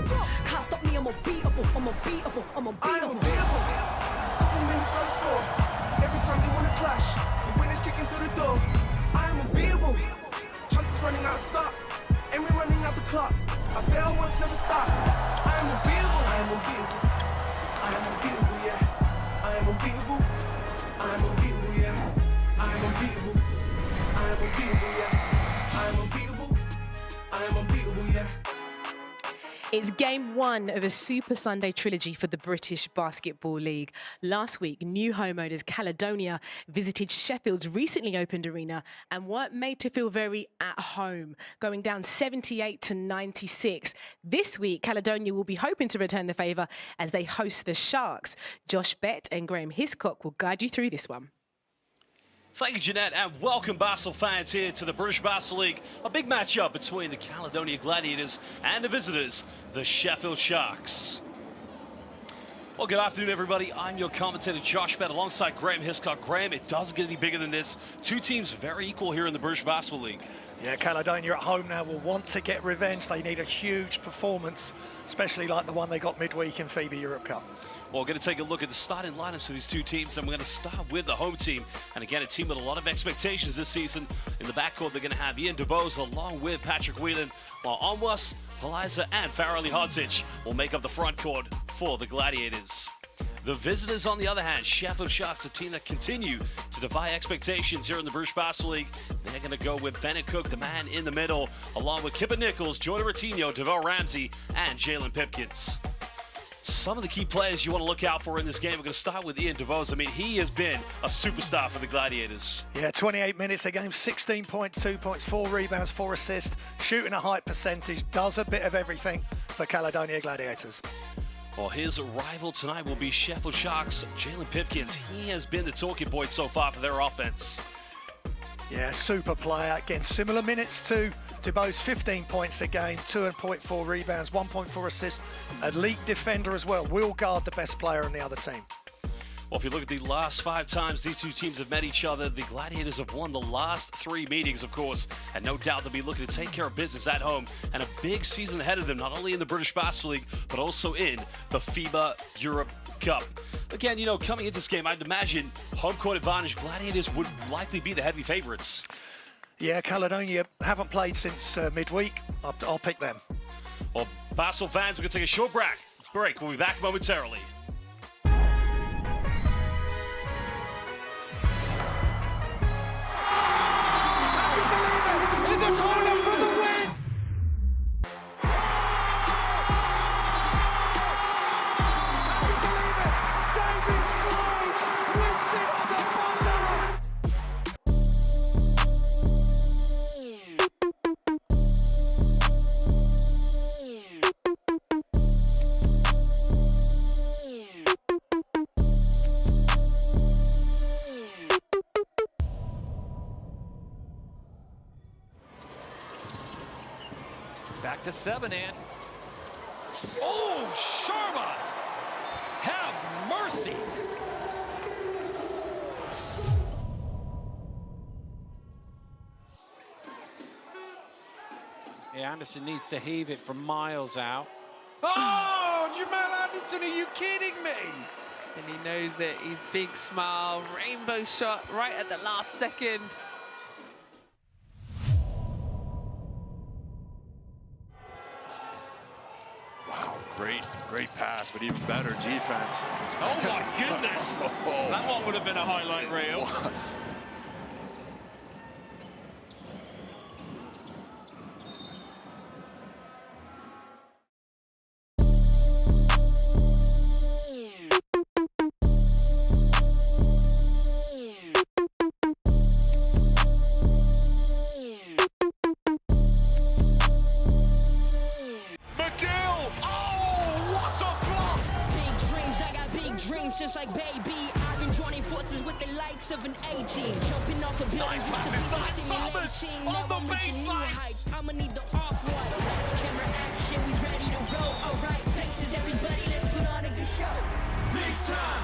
Can't stop me, I'm unbeatable, I'm unbeatable, I'm unbeatable. I'm unbeatable. Couple minutes no score. Every time they wanna clash, the winners kicking through the door. I am unbeatable. Chances running out of stock, and we're running out the clock. I fail once, never stop. I am unbeatable. I am unbeatable. I am unbeatable, yeah. I am unbeatable. I am unbeatable, yeah. I am unbeatable. I am unbeatable, yeah. I am unbeatable. I am unbeatable, yeah. It's game one of a Super Sunday trilogy for the British Basketball League. Last week, new homeowners Caledonia visited Sheffield's recently opened arena and weren't made to feel very at home, going down 78-96. This week, Caledonia will be hoping to return the favour as they host the Sharks. Josh Bett and Graham Hiscock will guide you through this one. Thank you, Jeanette, and welcome, Basel fans, here to the British Basketball League. A big matchup between the Caledonia Gladiators and the visitors, the Sheffield Sharks. Well, good afternoon, everybody. I'm your commentator, Josh Bett, alongside Graham Hiscock. Graham, it doesn't get any bigger than this. Two teams very equal here in the British Basketball League. Yeah, Caledonia at home now will want to get revenge. They need a huge performance, especially like the one they got midweek in FIBA Europe Cup. Well, we're going to take a look at the starting lineups of these two teams, and we're going to start with the home team. And again, a team with a lot of expectations this season. In the backcourt, they're going to have Ian DeBose along with Patrick Whelan, while Onwas, Paliza, and Farrelly Hodzic will make up the front court for the Gladiators. The visitors, on the other hand, Sheffield Sharks, a team that continue to defy expectations here in the British Basketball League. They're going to go with Bennett Cook, the man in the middle, along with Kipper Nichols, Jordan Ratinho, Devell Ramsey, and Jalen Pipkins. Some of the key players you want to look out for in this game. We're going to start with Ian DeBose. I mean, he has been a superstar for the Gladiators. Yeah, 28 minutes a game, 16.2 points, 4 rebounds, 4 assists, shooting a high percentage, does a bit of everything for Caledonia Gladiators. Well, his rival tonight will be Sheffield Sharks' Jalen Pipkins. He has been the talking point so far for their offense. Yeah, super player. Again, similar minutes to DeBose, 15 points a game, 2.4 rebounds, 1.4 assists. Elite defender as well. Will guard the best player on the other team. Well, if you look at the last 5 times these two teams have met each other, the Gladiators have won the last 3 meetings, of course, and no doubt they'll be looking to take care of business at home, and a big season ahead of them, not only in the British Basketball League, but also in the FIBA Europe Cup. Again, you know, coming into this game, I'd imagine home court advantage, Gladiators would likely be the heavy favorites. Yeah, Caledonia haven't played since midweek. I'll pick them. Well, Basel fans, we're going to take a short break. We'll be back momentarily. In the corner for the win! David Sloan wins it at the buzzer! Back to 7, and oh, Sharma! Have mercy! Yeah, Anderson needs to heave it from miles out. Oh, Jamal Anderson, are you kidding me? And he knows it. His big smile, rainbow shot right at the last second. Wow, great pass, but even better defense. Oh my goodness! That one would have been a highlight reel. Just like baby, I've been joining forces with the likes of an A-team, jumping off of buildings Nice pass inside. Thomas on the baseline. I'ma need the off one. Lights, camera, action, we ready to roll. All right, faces, everybody, let's put on a good show. Big time.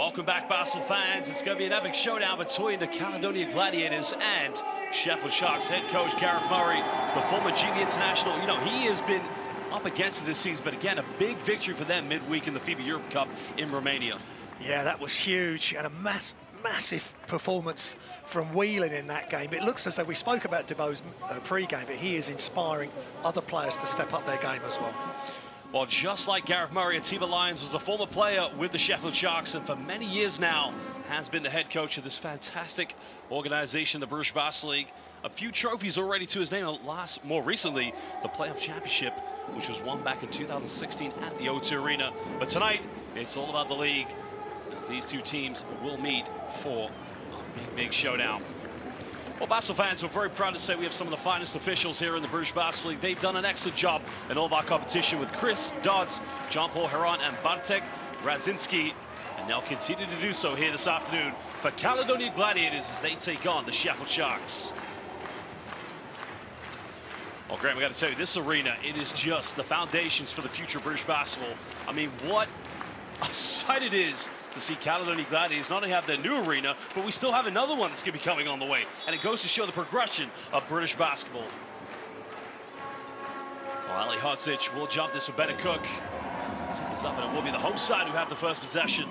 Welcome back, Basel fans. It's going to be an epic showdown between the Caledonia Gladiators and Sheffield Sharks. Head coach Gareth Murray, the former GB international, you know, he has been up against it this season, but again, a big victory for them midweek in the FIBA Europe Cup in Romania. Yeah, that was huge, and a massive performance from Whelan in that game. It looks as though we spoke about DeBo's pre-game, but he is inspiring other players to step up their game as well. Well, just like Gareth Murray, Atiba Lyons was a former player with the Sheffield Sharks, and for many years now has been the head coach of this fantastic organization, the British Basel League. A few trophies already to his name, more recently, the playoff championship, which was won back in 2016 at the O2 Arena. But tonight, it's all about the league, as these two teams will meet for a big showdown. Well, Basel fans, we're very proud to say we have some of the finest officials here in the British Basel League. They've done an excellent job in all of our competition with Chris Dodds, Jean-Paul Heron, and Bartek Razinski. And they'll continue to do so here this afternoon for Caledonia Gladiators as they take on the Sheffield Sharks. Well, Graham, we got to tell you, this arena, it is just the foundations for the future British basketball. I mean, what a sight it is to see Caledonia Gladiators not only have their new arena, but we still have another one that's going to be coming on the way. And it goes to show the progression of British basketball. Well, Ali Hodzic will jump this with Bennett Cook. Take this up, and it will be the home side who have the first possession.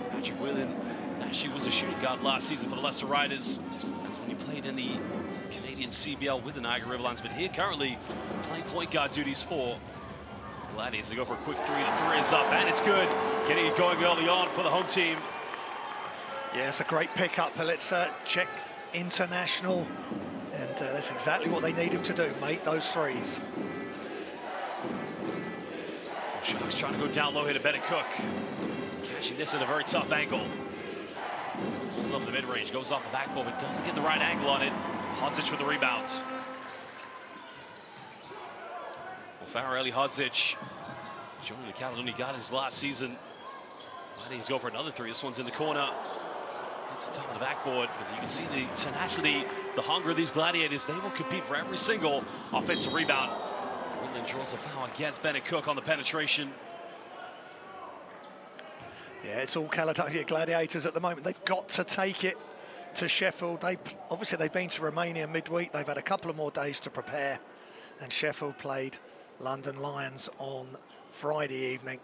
Patrick Whelan actually was a shooting guard last season for the Leicester Riders. That's when he played in the Canadian CBL with the Niagara Riverlands, but here currently playing point guard duties for Gladiators. They go for a quick three. The three is up, and it's good. Getting it going early on for the home team. Yeah, it's a great pickup. Let's check international, and that's exactly what they need him to do, make those threes. Sharks trying to go down low here to Bennett Cook. Catching this at a very tough angle. Pulls off the mid-range, goes off the backboard, but doesn't get the right angle on it. Hodzic with the rebound. Well, Farrelly Hodzic joining the Caledonia Gladiators last season. Gladiators go for another three. This one's in the corner. It's the top of the backboard, but you can see the tenacity, the hunger of these Gladiators. They will compete for every single offensive rebound. Whelan draws a foul against Bennett Cook on the penetration. Yeah, it's all Caledonia Gladiators at the moment. They've got to take it to Sheffield. Obviously they've been to Romania midweek. They've had a couple of more days to prepare, and Sheffield played London Lions on Friday evening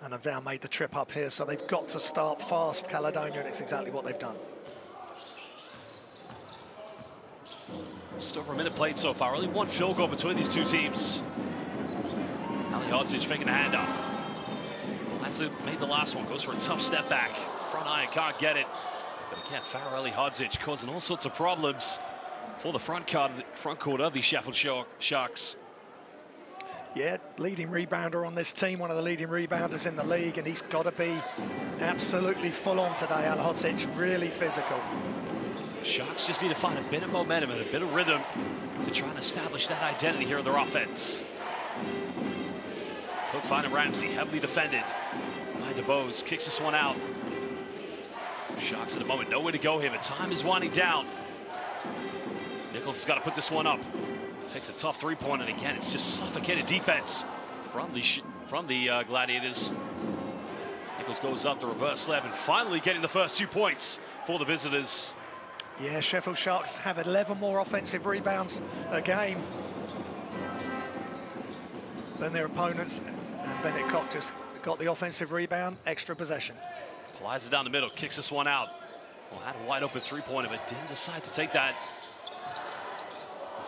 and have now made the trip up here. So they've got to start fast, Caledonia, and it's exactly what they've done. Just over a minute played so far. Only one field goal between these two teams. Ali Hodzic faking a handoff. Made the last one, goes for a tough step back. Front iron, can't get it. But again, Farrelly Hodzic causing all sorts of problems for the front court of the Sheffield Sharks. Yeah, leading rebounder on this team, one of the leading rebounders in the league, and he's got to be absolutely full on today. Al Hodzic, really physical. Sharks just need to find a bit of momentum and a bit of rhythm to try and establish that identity here in their offense. Cook finding Ramsey, heavily defended by DeBose, kicks this one out. Sharks at the moment, nowhere to go here, but time is winding down. Nichols has got to put this one up. Takes a tough three-pointer, and again, it's just suffocated defense from the Gladiators. Nichols goes up the reverse slab, and finally getting the first 2 points for the visitors. Yeah, Sheffield Sharks have 11 more offensive rebounds a game than their opponents, and Bennett Cook just got the offensive rebound, extra possession. Plies it down the middle, kicks this one out. Well, had a wide open three-pointer, but didn't decide to take that.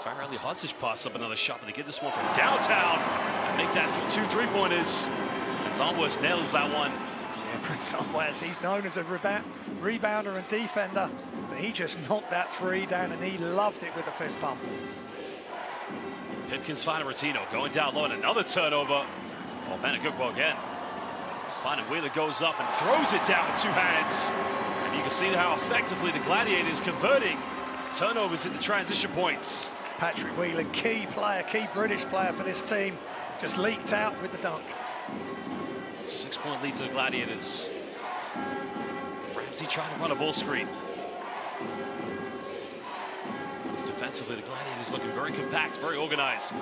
Farrelly Hodzic pass up another shot, but they get this one from downtown and make that 2 3-pointers. As Onwes nails that one. Yeah, Prince Onwes, he's known as a rebounder and defender, but he just knocked that three down, and he loved it with the fist pump. Pipkins finding Rotino, going down low, and another turnover. Well, Bennett Cook again. Finding Wheeler goes up and throws it down with 2 hands. And you can see how effectively the Gladiators converting turnovers into transition points. Patrick Whelan, key player, key British player for this team, just leaked out with the dunk. 6-point lead to the Gladiators. Ramsey trying to run a ball screen. Defensively, the Gladiators looking very compact, very organized.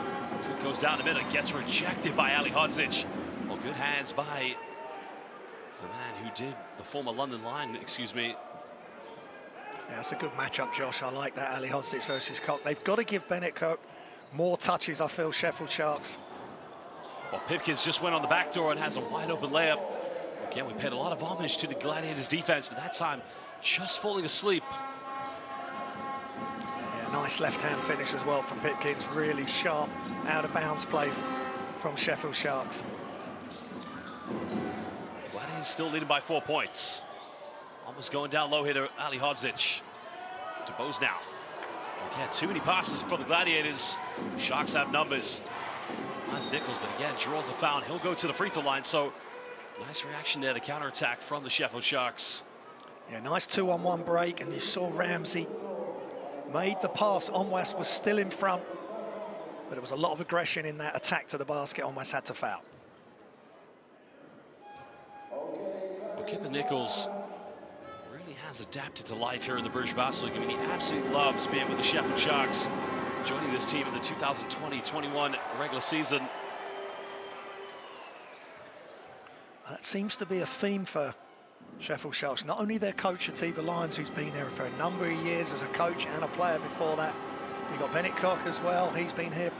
Cook goes down the middle, gets rejected by Ali Hodzic. Well, good hands by the man who did the former London line, excuse me. Yeah, that's a good matchup, Josh. I like that, Ali Hodzic versus Cock. They've got to give Bennett Cook more touches, I feel, Sheffield Sharks. Well, Pipkins just went on the back door and has a wide open layup. Again, we paid a lot of homage to the Gladiators defense, but that time just falling asleep. Yeah, nice left-hand finish as well from Pipkins. Really sharp, out-of-bounds play from Sheffield Sharks. Gladiators still leading by 4 points. Almost going down low here to Ali Hodzic. DeBose now. Again, too many passes for the Gladiators. Sharks have numbers. Nice Nichols, but again, draws a foul. He'll go to the free throw line, so nice reaction there, the counterattack from the Sheffield Sharks. Yeah, nice 2-on-1 break, and you saw Ramsey made the pass. Onwas was still in front, but there was a lot of aggression in that attack to the basket. Onwas had to foul. Well, Kipper Nichols really has adapted to life here in the British Basketball League. I mean, he absolutely loves being with the Sheffield Sharks, joining this team in the 2020-21 regular season. That seems to be a theme for Sheffield Sharks. Not only their coach, Atiba Lyons, who's been there for a number of years as a coach and a player before that. You've got Bennett Cook as well. He's been here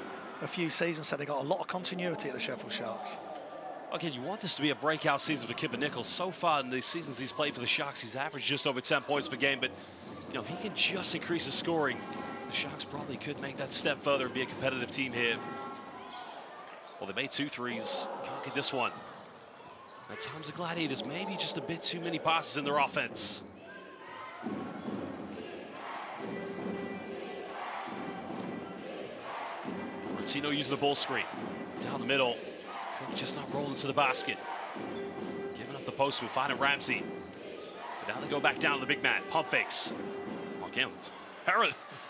a few seasons, so they've got a lot of continuity at the Sheffield Sharks. Again, you want this to be a breakout season for Kipper Nichols. So far in the seasons he's played for the Sharks, he's averaged just over 10 points per game. But, you know, if he can just increase his scoring, the Sharks probably could make that step further and be a competitive team here. Well, they made 2 threes. Can't get this one. At times, the Gladiators maybe just a bit too many passes in their offense. Martino using the ball screen. Down the middle. Cook just not rolling to the basket. Giving up the post, we find Ramsey. But now they go back down to the big man. Pump fakes. Again,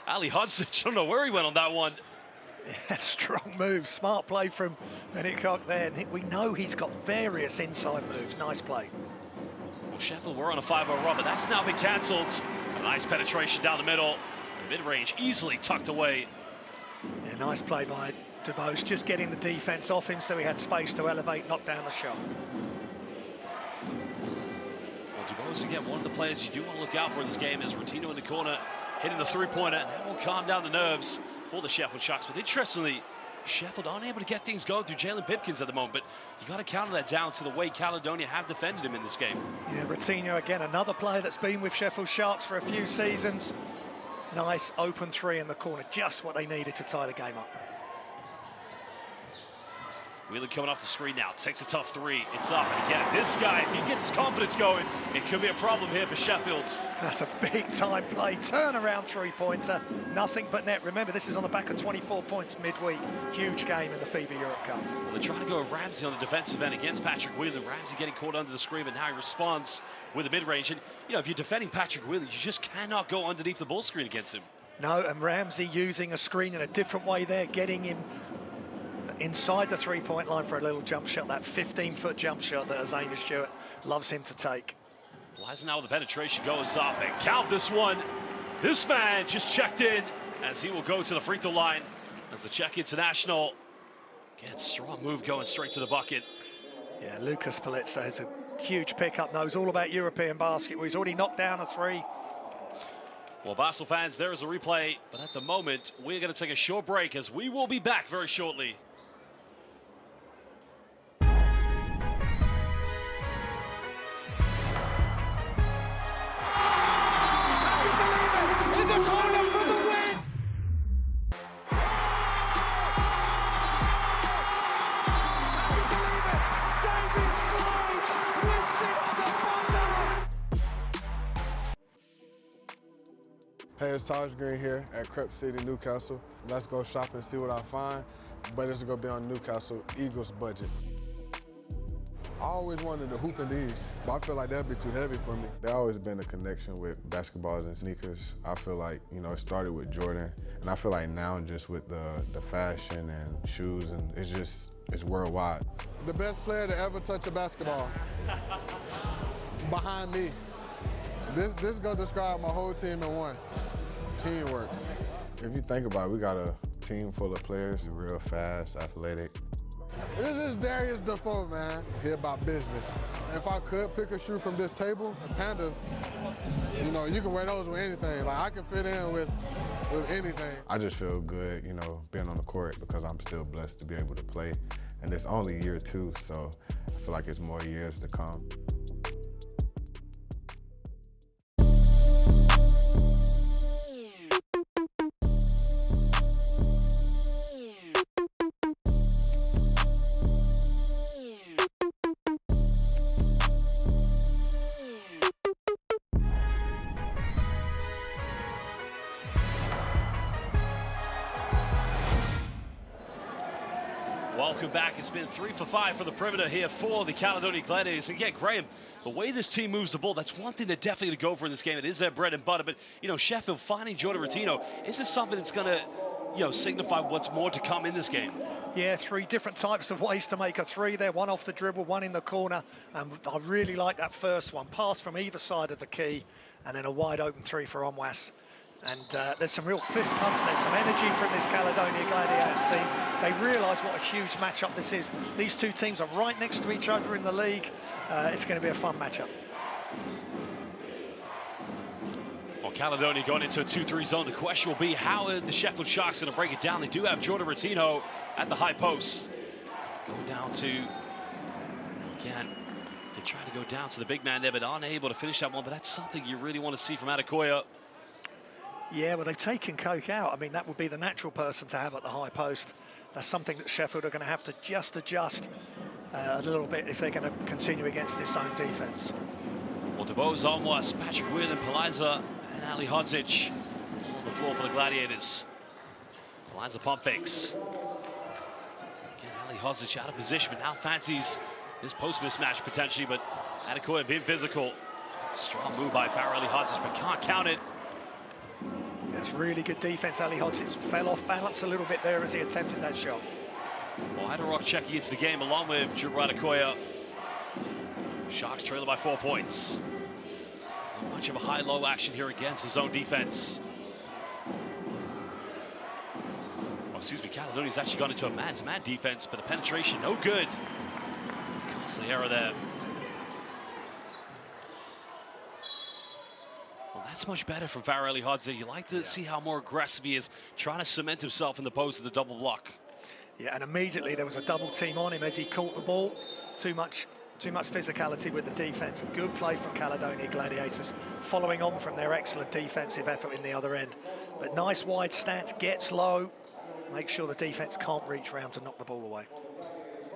Ali Hodzic, I don't know where he went on that one. Yeah, strong move, smart play from Bennett Cook there. And we know he's got various inside moves. Nice play. Well, Sheffield, we're on a 5-0 run, but that's now been cancelled. A nice penetration down the middle. Mid-range easily tucked away. Yeah, nice play by DeBose, just getting the defense off him so he had space to elevate, knock down the shot. Well, DeBose, again, one of the players you do want to look out for in this game is Rutino in the corner, hitting the three-pointer, and that will calm down the nerves for the Sheffield Sharks. But interestingly, Sheffield unable to get things going through Jalen Pipkins at the moment, but you got to counter that down to the way Caledonia have defended him in this game. Yeah, Rutino again, another player that's been with Sheffield Sharks for a few seasons. Nice open three in the corner, just what they needed to tie the game up. Wheeler coming off the screen now, takes a tough three, it's up, and again, this guy, if he gets his confidence going, it could be a problem here for Sheffield. That's a big-time play, turnaround three-pointer, nothing but net. Remember, this is on the back of 24 points midweek, huge game in the FIBA Europe Cup. Well, they're trying to go with Ramsey on the defensive end against Patrick Wheeler. Ramsey getting caught under the screen, and now he responds with a mid-range. And, you know, if you're defending Patrick Wheeler, you just cannot go underneath the ball screen against him. No, and Ramsey using a screen in a different way there, getting him inside the three-point line for a little jump shot, that 15-foot jump shot that Azania Stewart loves him to take. Eisenhower with the penetration goes up, and count this one. This man just checked in as he will go to the free throw line as the Czech international. Again, strong move going straight to the bucket. Yeah, Lucas Politzer has a huge pickup, knows all about European basketball. He's already knocked down a three. Well, Basel fans, there is a replay, but at the moment, we're going to take a short break as we will be back very shortly. Hey, it's Taj Green here at Crep City, Newcastle. Let's go shopping and see what I find, but it's gonna be on Newcastle Eagles budget. I always wanted to hoop in these, but I feel like that'd be too heavy for me. There's always been a connection with basketballs and sneakers. I feel like, you know, it started with Jordan, and I feel like now just with the fashion and shoes, and it's worldwide. The best player to ever touch a basketball, behind me. This is gonna describe my whole team in one. Teamwork. If you think about it, we got a team full of players, real fast, athletic. This is Darius Defoe, man. He about business. If I could pick a shoe from this table, the Pandas, you know, you can wear those with anything. Like, I can fit in with anything. I just feel good, you know, being on the court because I'm still blessed to be able to play. And it's only year 2, so I feel like it's more years to come. Welcome back. It's been 3 for 5 for the perimeter here for the Caledonia Gladiators. And yeah, Graham, the way this team moves the ball, that's one thing they're definitely going to go for in this game. It is their bread and butter. But, you know, Sheffield finding Jordan Rattino, is this something that's going to, you know, signify what's more to come in this game? Yeah, 3 different types of ways to make a 3 there. One off the dribble, one in the corner. And I really like that first one. Pass from either side of the key, and then a wide open 3 for Onwas. And there's some real fist pumps, there's some energy from this Caledonia Gladiators team. They realise what a huge matchup this is. These two teams are right next to each other in the league. It's going to be a fun matchup. Well, Caledonia going into a 2-3 zone. The question will be, how are the Sheffield Sharks going to break it down? They do have Jordan Rattino at the high post. Going down to, again, they try to go down to the big man there, but unable to finish that one. But that's something you really want to see from Adekoya. Yeah, well, they've taken Coke out. I mean, that would be the natural person to have at the high post. That's something that Sheffield are going to have to just adjust a little bit if they're going to continue against this zone defence. Well, DeBose, Onwas, Patrick Whelan, Paliza, and Ali Hodzic on the floor for the Gladiators. Paliza pump fakes. Again, Ali Hodzic out of position, but now fancies this post mismatch potentially, but Adekoya being physical. Strong move by Farrell Ali Hodzic, but can't count it. That's really good defense. Ali Hodges fell off balance a little bit there as he attempted that shot. Well, Haderok checking into the game along with Drew Adekoya. Sharks trailing by 4 points. Not much of a high-low action here against the zone defense. Oh, excuse me, Caledonia's actually gone into a man-to-man defense, but the penetration no good. Costly error there. That's much better from Farrell Hodzic. You like to see how more aggressive he is, trying to cement himself in the post of the double block. Yeah, and immediately there was a double team on him as he caught the ball. Too much physicality with the defense. Good play from Caledonia Gladiators, following on from their excellent defensive effort in the other end. But nice wide stance, gets low, make sure the defense can't reach round to knock the ball away.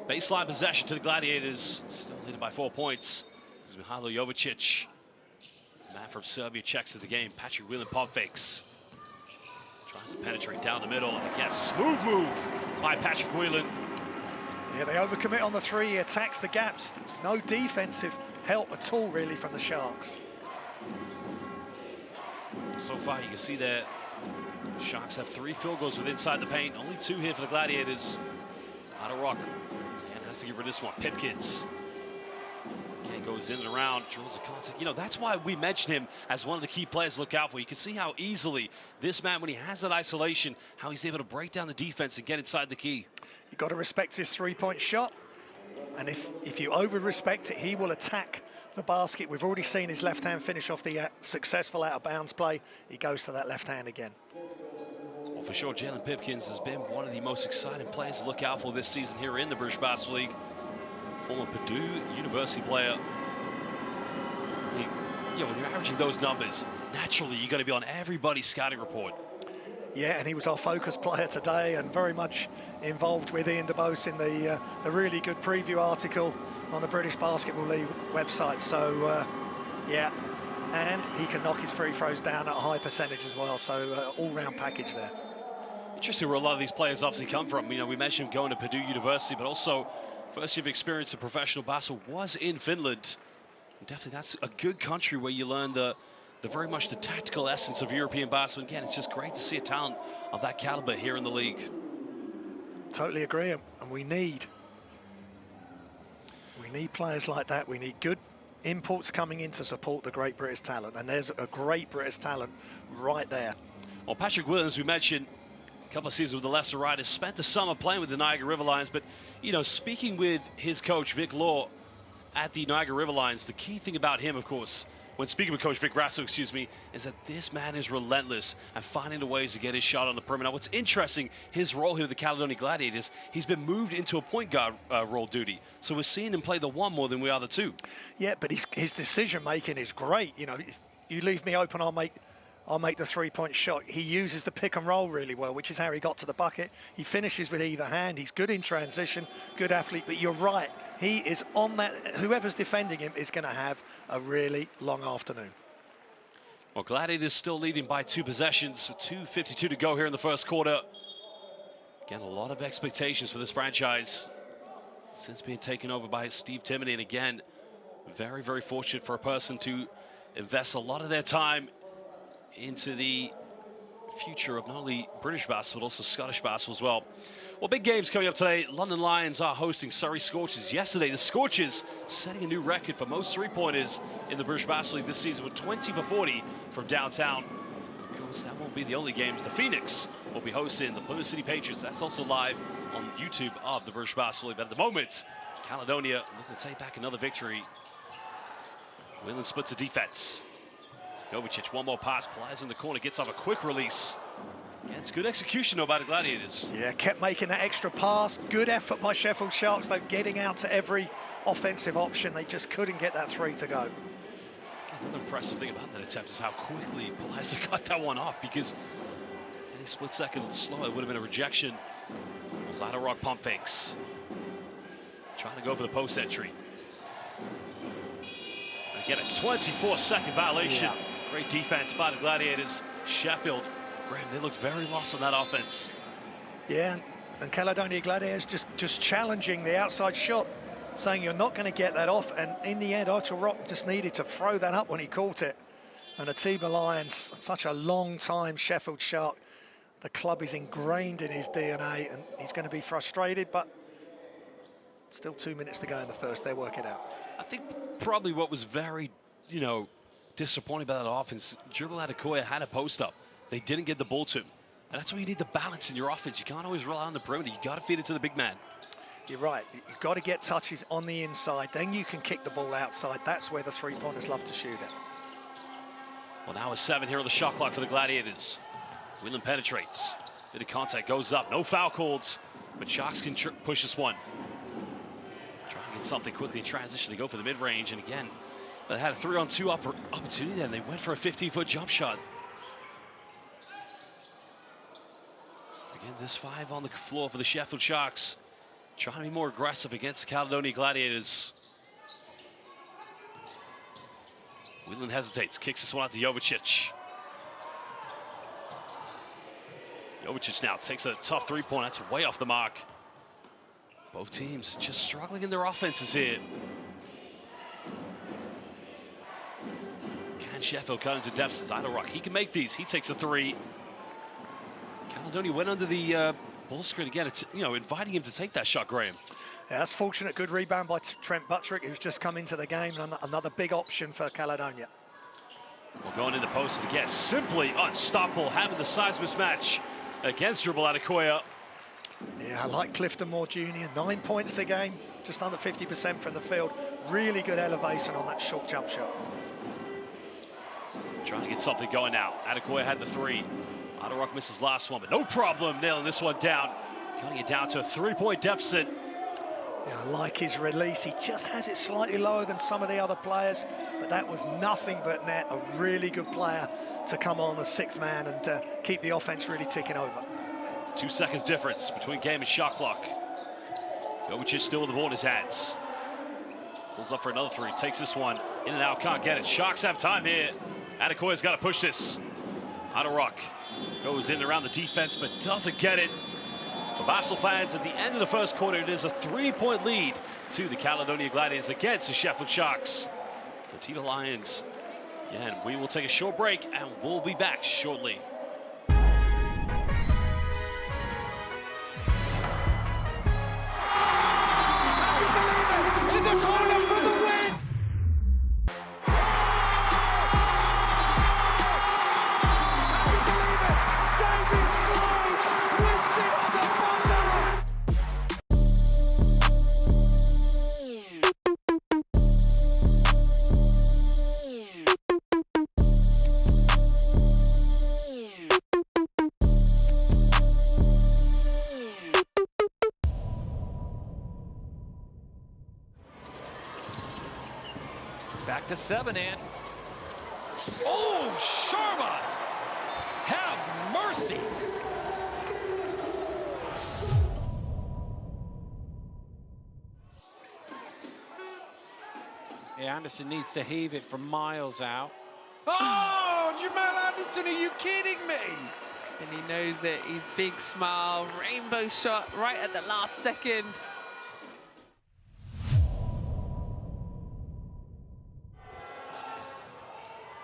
Baseline possession to the Gladiators, still leading by 4 points. This is Mihajlo Jovicic. Man from Serbia checks to the game. Patrick Whelan pump fakes. Tries to penetrate down the middle. And again, smooth move by Patrick Whelan. Yeah, they overcommit on the 3. He attacks the gaps. No defensive help at all, really, from the Sharks. So far, you can see that Sharks have 3 field goals with inside the paint. Only 2 here for the Gladiators. Haderok again has to get rid of this one. Pipkins. Again, goes in and around, draws the contact. You know, that's why we mentioned him as one of the key players to look out for. You can see how easily this man, when he has that isolation, how he's able to break down the defense and get inside the key. You've got to respect his 3-point shot. And if you over-respect it, he will attack the basket. We've already seen his left hand finish off the successful out-of-bounds play. He goes to that left hand again. Well, for sure, Jalen Pipkins has been one of the most exciting players to look out for this season here in the British Basketball League. Former Purdue University player. You know, when you're averaging those numbers, naturally you're going to be on everybody's scouting report. Yeah, and he was our focus player today and very much involved with Ian DeBose in the really good preview article on the British Basketball League website. So, yeah, and he can knock his free throws down at a high percentage as well. So, all-round package there. Interesting where a lot of these players obviously come from. You know, we mentioned going to Purdue University, but also first year of experience in professional basketball was in Finland. And definitely that's a good country where you learn the very much the tactical essence of European basketball. Again, it's just great to see a talent of that caliber here in the league. Totally agree, and we need players like that. We need good imports coming in to support the great British talent, and there's a great British talent right there. Well, Patrick Whelan, as we mentioned, a couple of seasons with the Leicester Riders, spent the summer playing with the Niagara River Lions, but, you know, speaking with his coach, Vic Law, at the Niagara River Lions, the key thing about him, of course, when speaking with Coach Vic Grasso, is that this man is relentless at finding the ways to get his shot on the perimeter. What's interesting, his role here with the Caledonia Gladiators, he's been moved into a point guard role duty. So we're seeing him play the one more than we are the two. Yeah, but his decision making is great. You know, if you leave me open, I'll make the three-point shot. He uses the pick and roll really well, which is how he got to the bucket. He finishes with either hand. He's good in transition, good athlete, but you're right. He is on that. Whoever's defending him is going to have a really long afternoon. Well, Gladiators still leading by 2 possessions, with 2:52 to go here in the first quarter. Again, a lot of expectations for this franchise since being taken over by Steve Timoney. And again, very, very fortunate for a person to invest a lot of their time into the future of not only British basketball, but also Scottish basketball as well. Well, big games coming up today. London Lions are hosting Surrey Scorchers. Yesterday, the Scorchers setting a new record for most three-pointers in the British Basketball League this season with 20 for 40 from downtown. Of course, that won't be the only games. The Phoenix will be hosting the Plymouth City Patriots. That's also live on YouTube of the British Basketball League. But at the moment, Caledonia looking to take back another victory. Whelan splits the defense. Jovicic, one more pass, plies in the corner, gets off a quick release. Yeah, it's good execution though by the Gladiators. Yeah, kept making that extra pass. Good effort by Sheffield Sharks, though, getting out to every offensive option. They just couldn't get that 3 to go. Another impressive thing about that attempt is how quickly Palazzo got that one off, because any split second slower, it would have been a rejection. It was Rock pump fakes. Trying to go for the post entry. Again, a 24-second violation. Yeah. Great defense by the Gladiators. Sheffield, Graham, they looked very lost on that offense. Yeah, and Caledonia Gladiators just challenging the outside shot, saying you're not going to get that off. And in the end, Archer Rock just needed to throw that up when he caught it. And Atiba Lions, such a long-time Sheffield Shark, the club is ingrained in his DNA, and he's going to be frustrated, but still 2 minutes to go in the first. They'll work it out. I think probably what was very, disappointing about that offense, Dribble Adekoya had a post up. They didn't get the ball to him. And that's why you need the balance in your offense. You can't always rely on the perimeter. You got to feed it to the big man. You're right. You've got to get touches on the inside. Then you can kick the ball outside. That's where the three-pointers love to shoot it. Well, now a 7 here on the shot clock for the Gladiators. Whelan penetrates. Bit of contact, goes up. No foul called, but Sharks can push this one. Trying to get something quickly in transition to go for the mid-range. And again, they had a 3-on-2 opportunity there, and they went for a 15-foot jump shot. Again, this 5 on the floor for the Sheffield Sharks. Trying to be more aggressive against the Caledonia Gladiators. Whelan hesitates, kicks this one out to Jovicic. Jovicic now takes a tough 3-point. That's way off the mark. Both teams just struggling in their offenses here. Can Sheffield cut into deficits? Rock, he can make these. He takes a 3. Caledonia went under the ball screen again. It's, inviting him to take that shot, Graham. Yeah, that's fortunate. Good rebound by Trent Buttrick, who's just come into the game. And another big option for Caledonia. Well, going in the post and again, simply unstoppable, having the size mismatch against Dribble Adekoya. Yeah, I like Clifton Moore Jr. 9 points a game, just under 50% from the field. Really good elevation on that short jump shot. Trying to get something going now. Adekoya had the 3. Rock misses last one, but no problem nailing this one down. Cutting it down to a 3-point deficit. Yeah, I like his release. He just has it slightly lower than some of the other players, but that was nothing but net. A really good player to come on as 6th man and keep the offense really ticking over. 2 seconds difference between game and shot clock. Jovicic still with the ball in his hands. Pulls up for another 3, takes this one, in and out, can't get it. Sharks have time here. Adekoya's got to push this. Rock goes in around the defense, but doesn't get it. For Basel fans, at the end of the first quarter, it is a 3-point lead to the Caledonia Gladiators against the Sheffield Sharks. The Atiba Lions. Again, we will take a short break, and we'll be back shortly. Back to 7, and oh, Sharma! Have mercy! Yeah, Anderson needs to heave it from miles out. Oh, Jamal Anderson, are you kidding me? And he knows it. He's big smile, rainbow shot right at the last second.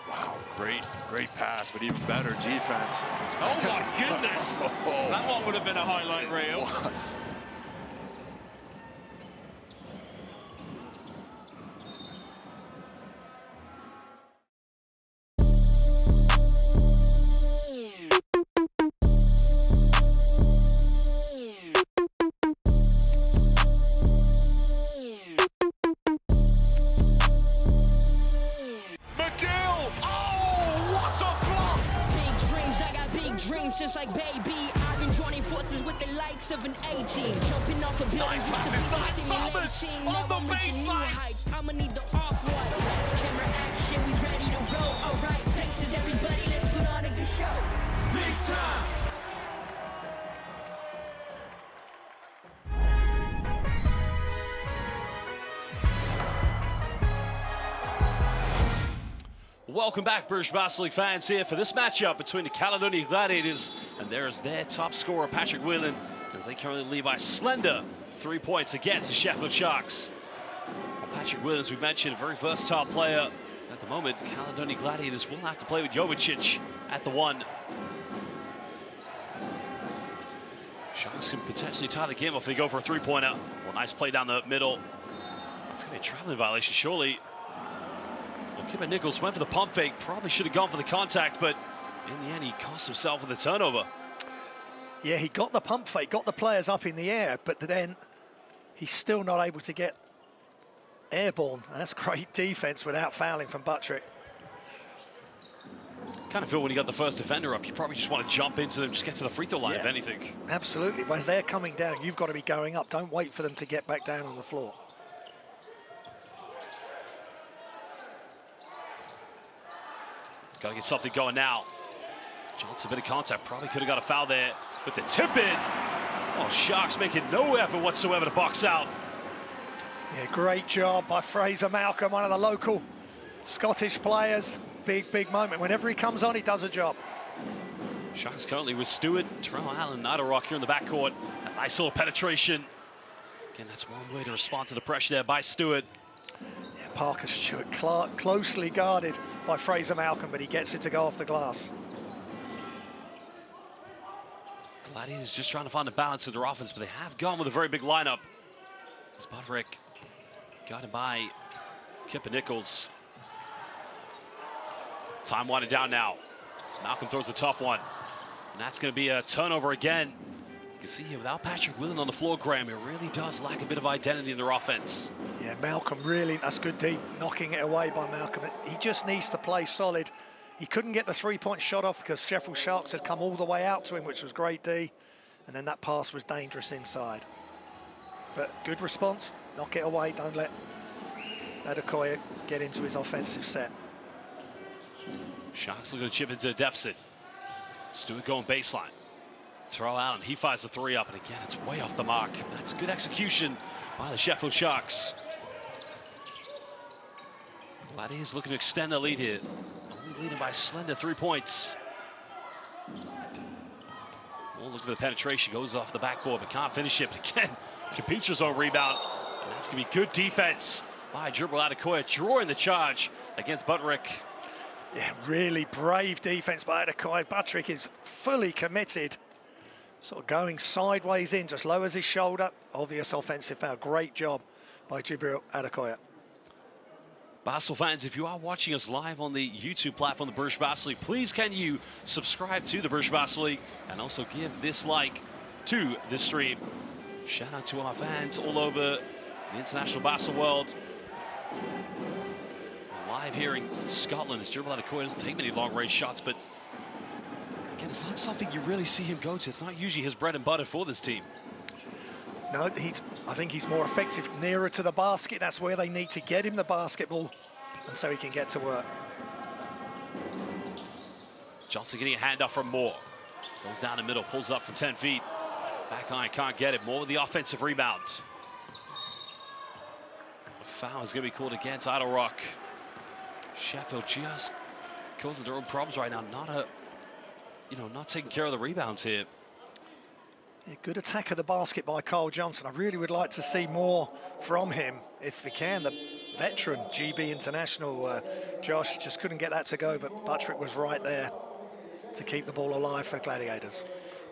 Wow, great pass, but even better defense. Oh my goodness! That one would have been a highlight reel. Just like baby, I've been joining forces with the likes of an A-team. Jumping off of buildings with the biggest stimulating. Now I'm reaching new heights. I'ma need the off-white. Lights, camera, action, we ready to roll. Alright, places, everybody, let's put on a good show. Big time! Welcome back, British Basketball League fans, here for this matchup between the Caledonia Gladiators, and there's their top scorer, Patrick Whelan, as they currently lead by slender 3 points against the Sheffield Sharks. Well, Patrick Whelan, as we mentioned, a very versatile player. At the moment, the Caledonia Gladiators will have to play with Jovicic at the 1. Sharks can potentially tie the game if they go for a 3-pointer. Well, nice play down the middle. That's going to be a traveling violation, surely. Kipper Nichols went for the pump fake, probably should have gone for the contact, but in the end he cost himself with the turnover. Yeah, he got the pump fake, got the players up in the air, but then he's still not able to get airborne. And that's great defense without fouling from Buttrick. Kind of feel when you got the first defender up, you probably just want to jump into them, just get to the free throw line, if anything. Absolutely, but as they're coming down, you've got to be going up. Don't wait for them to get back down on the floor. Got to get something going now. Johnson, a bit of contact, probably could have got a foul there with the tip in. Oh, Sharks making no effort whatsoever to box out. Yeah, great job by Fraser Malcolm, one of the local Scottish players. Big moment. Whenever he comes on, he does a job. Sharks currently with Stewart, Terrell Allen, Niederrock here in the backcourt. A nice little penetration. Again, that's one way to respond to the pressure there by Stewart. Yeah, Parker Stewart closely guarded by Fraser Malcolm, but he gets it to go off the glass. Gladiators just trying to find the balance of their offense, but they have gone with a very big lineup. As Buttrick got him by Kipper Nichols. Time winding down now. Malcolm throws a tough one. And that's going to be a turnover again. You can see here, without Patrick Whelan on the floor, Graham, it really does lack a bit of identity in their offense. Yeah, Malcolm really, that's good deep, knocking it away by Malcolm. He just needs to play solid. He couldn't get the three-point shot off because Sheffield Sharks had come all the way out to him, which was great D. And then that pass was dangerous inside. But good response, knock it away, don't let Adekoya get into his offensive set. Sharks looking to chip into a deficit. Stewart going baseline. Terrell Allen, he fires the 3 up, and again, it's way off the mark. That's good execution by the Sheffield Sharks. Gladiators looking to extend the lead here. Only leading by slender 3 points. Oh, look for the penetration, goes off the backboard, but can't finish it. But again, competes for his own rebound. And that's gonna be good defense by Dribble Adekoya, drawing the charge against Buttrick. Yeah, really brave defense by Adekoya. Buttrick is fully committed. Sort of going sideways in, just lowers his shoulder. Obvious offensive foul. Great job by Jibril Adekoya. Basketball fans, if you are watching us live on the YouTube platform, the British Basketball League, please can you subscribe to the British Basketball League and also give this like to this stream. Shout out to our fans all over the international basketball world. Live here in Scotland, as Dribble Adekoya doesn't take many long-range shots, but again, it's not something you really see him go to. It's not usually his bread and butter for this team. No, I think he's more effective nearer to the basket. That's where they need to get him the basketball. and so he can get to work. Johnson getting a handoff from Moore. Goes down the middle, pulls up from 10 feet. Back iron, can't get it. Moore with the offensive rebound. A foul is going to be called against Idle Rock. Sheffield just causing their own problems right now. Not taking care of the rebounds here. Yeah, good attack of the basket by Kyle Johnson. I really would like to see more from him if we can. The veteran GB international, Josh, just couldn't get that to go, but Buttrick was right there to keep the ball alive for Gladiators.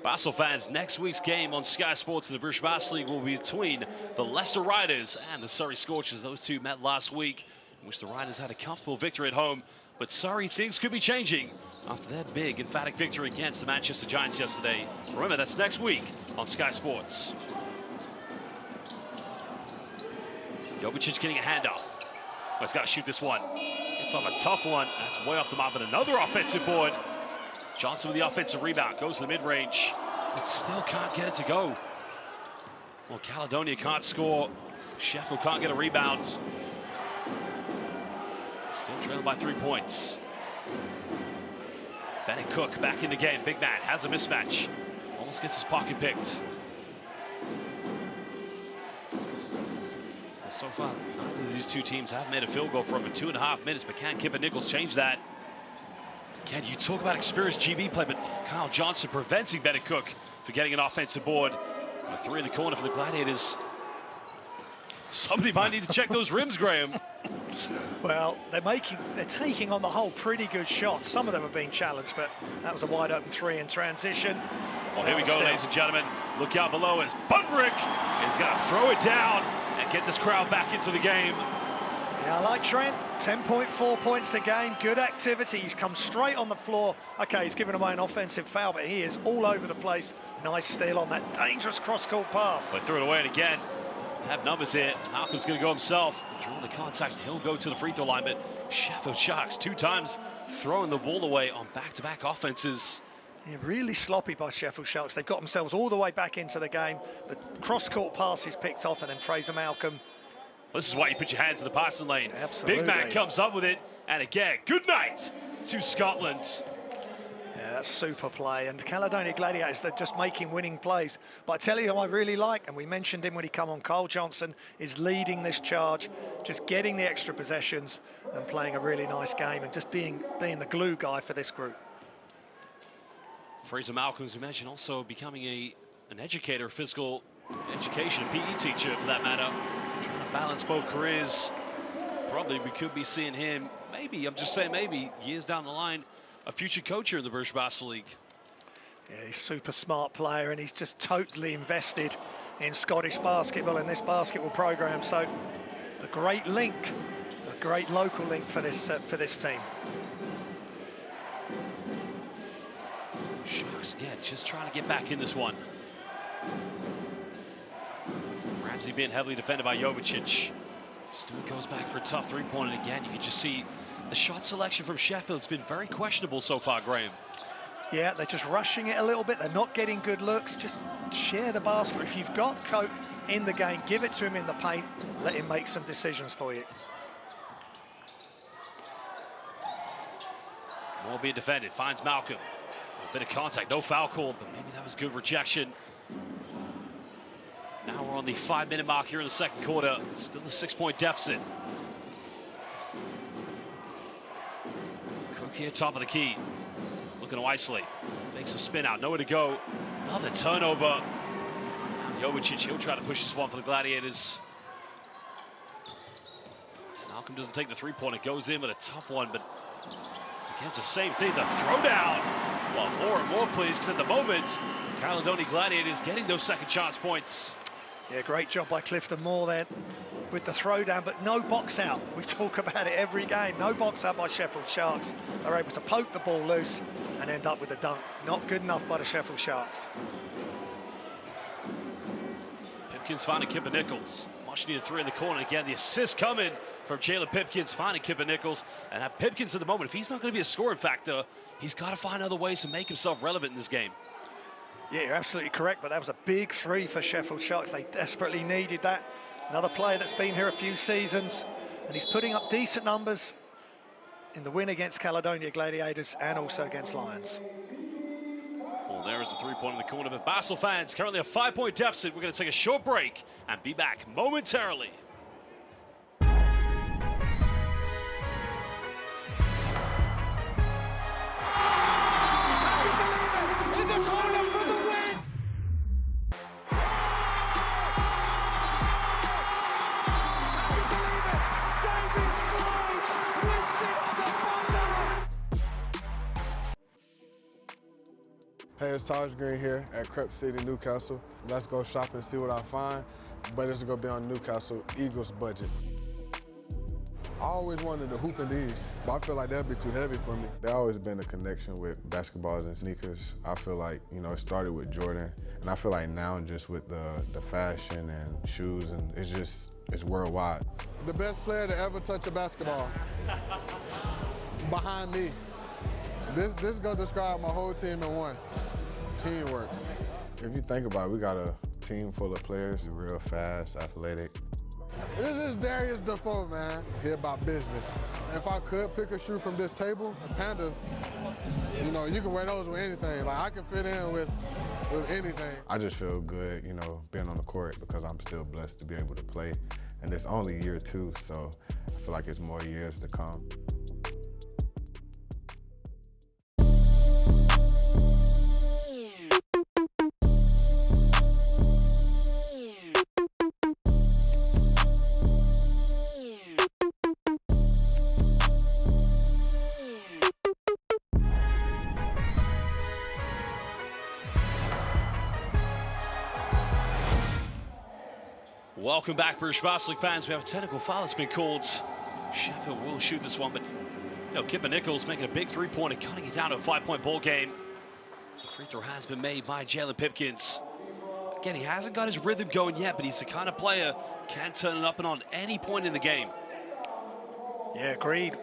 Basel fans, next week's game on Sky Sports in the British Basketball League will be between the Leicester Riders and the Surrey Scorchers. Those two met last week, in which the Riders had a comfortable victory at home. But Surrey, things could be changing after their big, emphatic victory against the Manchester Giants yesterday. Remember, that's next week on Sky Sports. Jovicic getting a handoff. Oh, he's got to shoot this one. It's off a tough one. That's way off the mark, but another offensive board. Johnson with the offensive rebound, goes to the mid-range, but still can't get it to go. Well, Caledonia can't score. Sheffield can't get a rebound. Still trailing by 3 points. Bennett Cook back in the game. Big man has a mismatch. Almost gets his pocket picked. So far, neither of these two teams have made a field goal for over 2.5 minutes, but can Kipper Nichols change that? Again, you talk about experienced GB play, but Kyle Johnson preventing Bennett Cook for getting an offensive board. A three in the corner for the Gladiators. Somebody might need to check those rims, Graham. Well, they're taking on the whole pretty good shots. Some of them have been challenged, but that was a wide open three in transition. Well, here we go, ladies and gentlemen. Look out below as Budrick is going to throw it down and get this crowd back into the game. Yeah, I like Trent. 10.4 points a game, good activity. He's come straight on the floor. Okay, he's given away an offensive foul, but he is all over the place. Nice steal on that dangerous cross-court pass. They threw it away, and again, have numbers here. Malcolm's going to go himself. Draw the contact, he'll go to the free throw line, but Sheffield Sharks 2 times throwing the ball away on back-to-back offenses. Yeah, really sloppy by Sheffield Sharks. They've got themselves all the way back into the game. The cross-court pass is picked off, and then Fraser Malcolm. This is why you put your hands in the passing lane. Absolutely. Big man comes up with it, and again, good night to Scotland. Yeah, that's super play. And Caledonia Gladiators, they're just making winning plays. But I tell you who I really like, and we mentioned him when he come on, Kyle Johnson is leading this charge, just getting the extra possessions and playing a really nice game and just being the glue guy for this group. Fraser Malcolm, as we mentioned, also becoming an educator, physical education, a PE teacher for that matter. Trying to balance both careers. Probably we could be seeing him, maybe, I'm just saying maybe, years down the line, a future coach here in the British Basketball League. Yeah, he's a super smart player, and he's just totally invested in Scottish basketball and this basketball program. So a great link, a great local link for this team. Sharks again, just trying to get back in this one. Ramsey being heavily defended by Jovicic. Stewart goes back for a tough three-pointer, and again, you can just see the shot selection from Sheffield's been very questionable so far, Graham. Yeah, they're just rushing it a little bit. They're not getting good looks. Just share the basket. If you've got Coke in the game, give it to him in the paint. Let him make some decisions for you. Moore being defended, finds Malcolm. A bit of contact, no foul call, but maybe that was good rejection. Now we're on the 5-minute mark here in the second quarter. Still a 6-point deficit. Cook here, top of the key. Looking to isolate. Makes a spin out, nowhere to go. Another turnover. Now Jovicic, he'll try to push this one for the Gladiators. Malcolm doesn't take the three-pointer, goes in with a tough one, but again, it's the same thing, the throwdown. Well, more and more, please, because at the moment, Caledonia Gladiators getting those second chance points. Yeah, great job by Clifton Moore there with the throwdown, but no box out. We talk about it every game. No box out by Sheffield Sharks. They're able to poke the ball loose and end up with a dunk. Not good enough by the Sheffield Sharks. Pipkins finding Kipper Nichols. Much needed three in the corner. Again, the assist coming from Jalen Pipkins, finding Kipper Nichols. And at Pipkins at the moment, if he's not going to be a scoring factor, he's got to find other ways to make himself relevant in this game. Yeah, you're absolutely correct, but that was a big three for Sheffield Sharks. They desperately needed that. Another player that's been here a few seasons, and he's putting up decent numbers in the win against Caledonia Gladiators and also against Lions. Well, there is a three-point in the corner, but Basel fans currently a 5-point deficit. We're going to take a short break and be back momentarily. Hey, it's Taj Green here at Crep City, Newcastle. Let's go shopping and see what I find, but it's gonna be on Newcastle Eagles budget. I always wanted to hoop in these, but I feel like that'd be too heavy for me. There's always been a connection with basketballs and sneakers. I feel like, you know, it started with Jordan, and I feel like now just with the fashion and shoes, and it's worldwide. The best player to ever touch a basketball, behind me. This is gonna describe my whole team in one. Teamwork. If you think about it, we got a team full of players, real fast, athletic. This is Darius Defoe, man. He about business. If I could pick a shoe from this table, the Pandas, you know, you can wear those with anything. Like, I can fit in with anything. I just feel good, you know, being on the court because I'm still blessed to be able to play. And it's only year 2, so I feel like it's more years to come. Welcome back, British Basketball League fans. We have a technical foul that's been called. Sheffield will shoot this one, but you know, Kipper Nichols making a big three-pointer, cutting it down to a 5-point ball game. As the free throw has been made by Jalen Pipkins. Again, he hasn't got his rhythm going yet, but he's the kind of player can turn it up and on any point in the game. Yeah, agreed.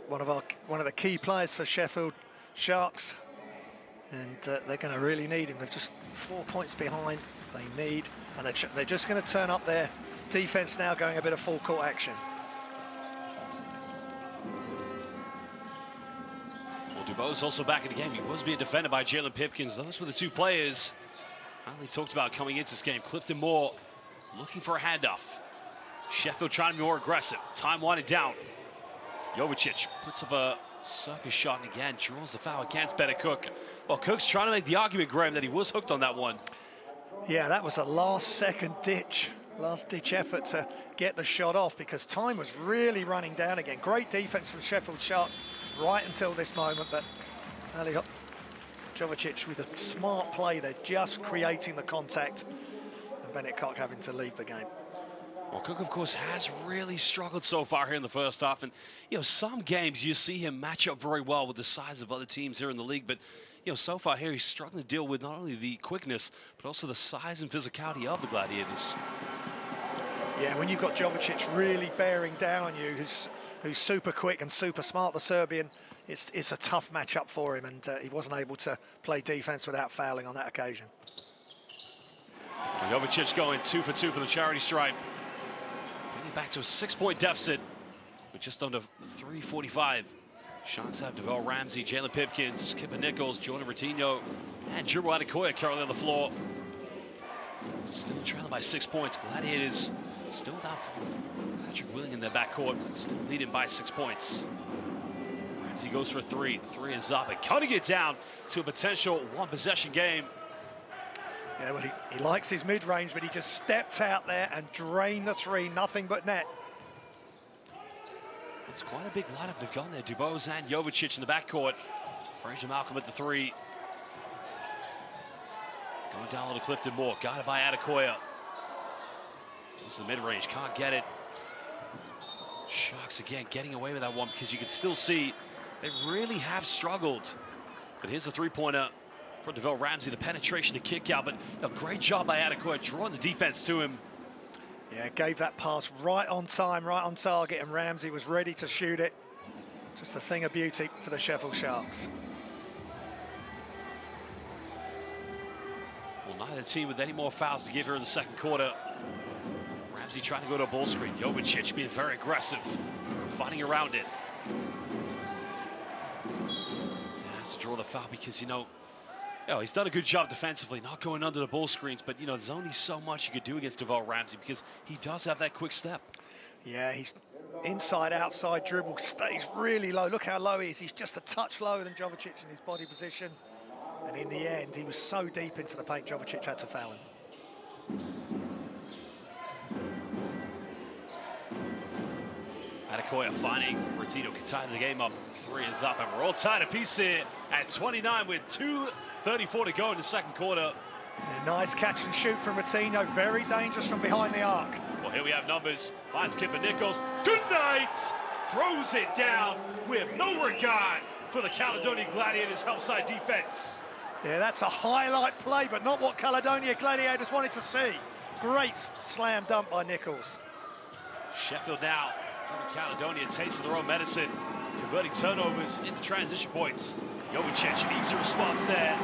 One of the key players for Sheffield Sharks, and they're going to really need him. They're just 4 points behind. They need, and they're just going to turn up their defense now, going a bit of full court action. Well, Dubois also back in the game. He was being defended by Jalen Pipkins. Those were the two players we talked about coming into this game. Clifton Moore looking for a handoff. Sheffield trying to be more aggressive. Time winding down. Jovicic puts up a circus shot and again draws the foul against Better Cook. Well, Cook's trying to make the argument, Graham, that he was hooked on that one. Yeah, that was a last ditch effort to get the shot off because time was really running down again. Great defense from Sheffield Sharks right until this moment, but Ali Jovicic with a smart play. They're just creating the contact, and Bennett Cock having to leave the game. Well, Cook, of course, has really struggled so far here in the first half, and you know, some games you see him match up very well with the size of other teams here in the league, but you know, so far here he's struggling to deal with not only the quickness but also the size and physicality of the Gladiators. Yeah, when you've got Jovicic really bearing down on you, who's super quick and super smart, the Serbian, it's a tough matchup for him, and he wasn't able to play defense without fouling on that occasion. Jovicic going 2 for 2 for the charity stripe. Bringing it back to a 6-point deficit with just under 3:45. Sharks have Devell Ramsey, Jalen Pipkins, Kipper Nichols, Jordan Ratinho, and Drew Adekoya currently on the floor. Still trailing by 6 points. Gladiators still without Patrick William in their backcourt, still leading by 6 points. Ramsey goes for a three. The three is up and cutting it down to a potential one-possession game. Yeah, well, he likes his mid-range, but he just stepped out there and drained the three, nothing but net. It's quite a big lineup they've got there. Dubois and Jovicic in the backcourt. Frazier Malcolm at the three. Going down a little Clifton Moore. Guarded by Adekoya. Goes to the mid-range. Can't get it. Sharks again getting away with that one because you can still see they really have struggled. But here's a three-pointer for Devell Ramsey. The penetration to kick out, but a great job by Adekoya drawing the defense to him. Yeah, gave that pass right on time, right on target, and Ramsey was ready to shoot it. Just a thing of beauty for the Sheffield Sharks. Well, neither team with any more fouls to give here in the second quarter. Ramsey trying to go to a ball screen. Jovicic being very aggressive, fighting around it. has to draw the foul because, you know, he's done a good job defensively, not going under the ball screens, but, you know, there's only so much you could do against Deval Ramsey because he does have that quick step. Yeah, he's inside, outside dribble, stays really low. Look how low he is. He's just a touch lower than Jovicic in his body position. And in the end, he was so deep into the paint, Jovicic had to foul him. Adekoya finding Bertino can tie the game up. 3 is up, and we're all tied apiece here at 29 with 2:34 to go in the second quarter. A nice catch and shoot from Bertino, very dangerous from behind the arc. Well, here we have numbers. Finds Kipper Nichols. Good night! Throws it down with no regard for the Caledonia Gladiators help side defense. Yeah, that's a highlight play, but not what Caledonia Gladiators wanted to see. Great slam dunk by Nichols. Sheffield now, Caledonia tasting their own medicine, converting turnovers into transition points. Jovicic, easy response there.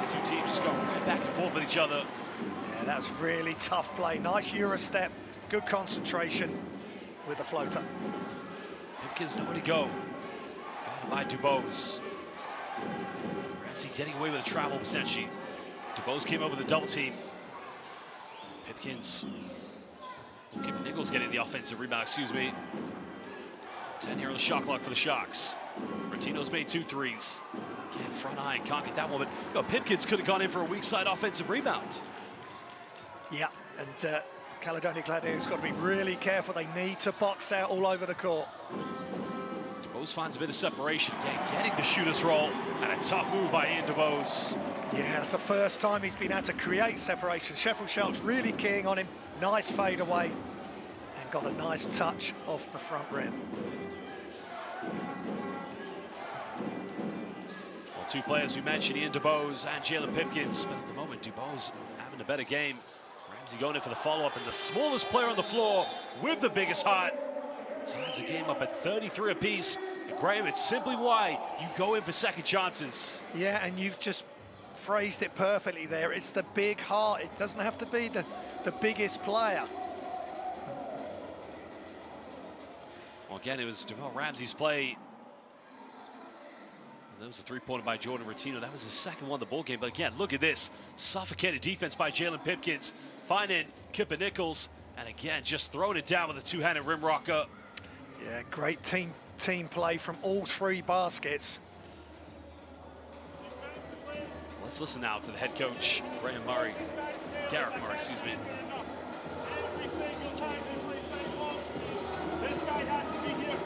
These two teams just go right back and forth with each other. Yeah, that's really tough play. Nice Euro step, good concentration with the floater. Pipkins nowhere to go. Got him by Dubose. Ramsey getting away with a travel essentially. Dubose came over the double team. Pipkins. Kipper Nichols getting the offensive rebound, excuse me. 10 here on the shot clock for the Sharks. Bertino's made 2 threes. Again, front eye, can't get that one, but you know, Pipkins could have gone in for a weak side offensive rebound. Yeah, and Caledonia Gladiators got to be really careful. They need to box out all over the court. DeBose finds a bit of separation, again, getting the shooter's roll, and a tough move by Ian DeBose. Yeah, that's the first time he's been able to create separation. Sheffield Sharks really keying on him. Nice fade away, and got a nice touch off the front rim. Well, 2 players we mentioned, Ian DeBose and Jalen Pipkins, but at the moment, DeBose having a better game. Ramsey going in for the follow-up, and the smallest player on the floor with the biggest heart ties the game up at 33 apiece. And Graham, it's simply why you go in for second chances. Yeah, and you've just phrased it perfectly there. It's the big heart. It doesn't have to be the biggest player. Well, again, it was Deval Ramsey's play. That was a 3-pointer by Jordan Bertino. That was his second one of the ball game. But again, look at this. Suffocated defense by Jalen Pipkins. Finding Kipper Nichols. And again, just throwing it down with a 2-handed rim rocker. Yeah, great team play from all 3 baskets. Let's listen now to the head coach, Gareth Murray, excuse me. Every single time they play same motion, this guy has to be here.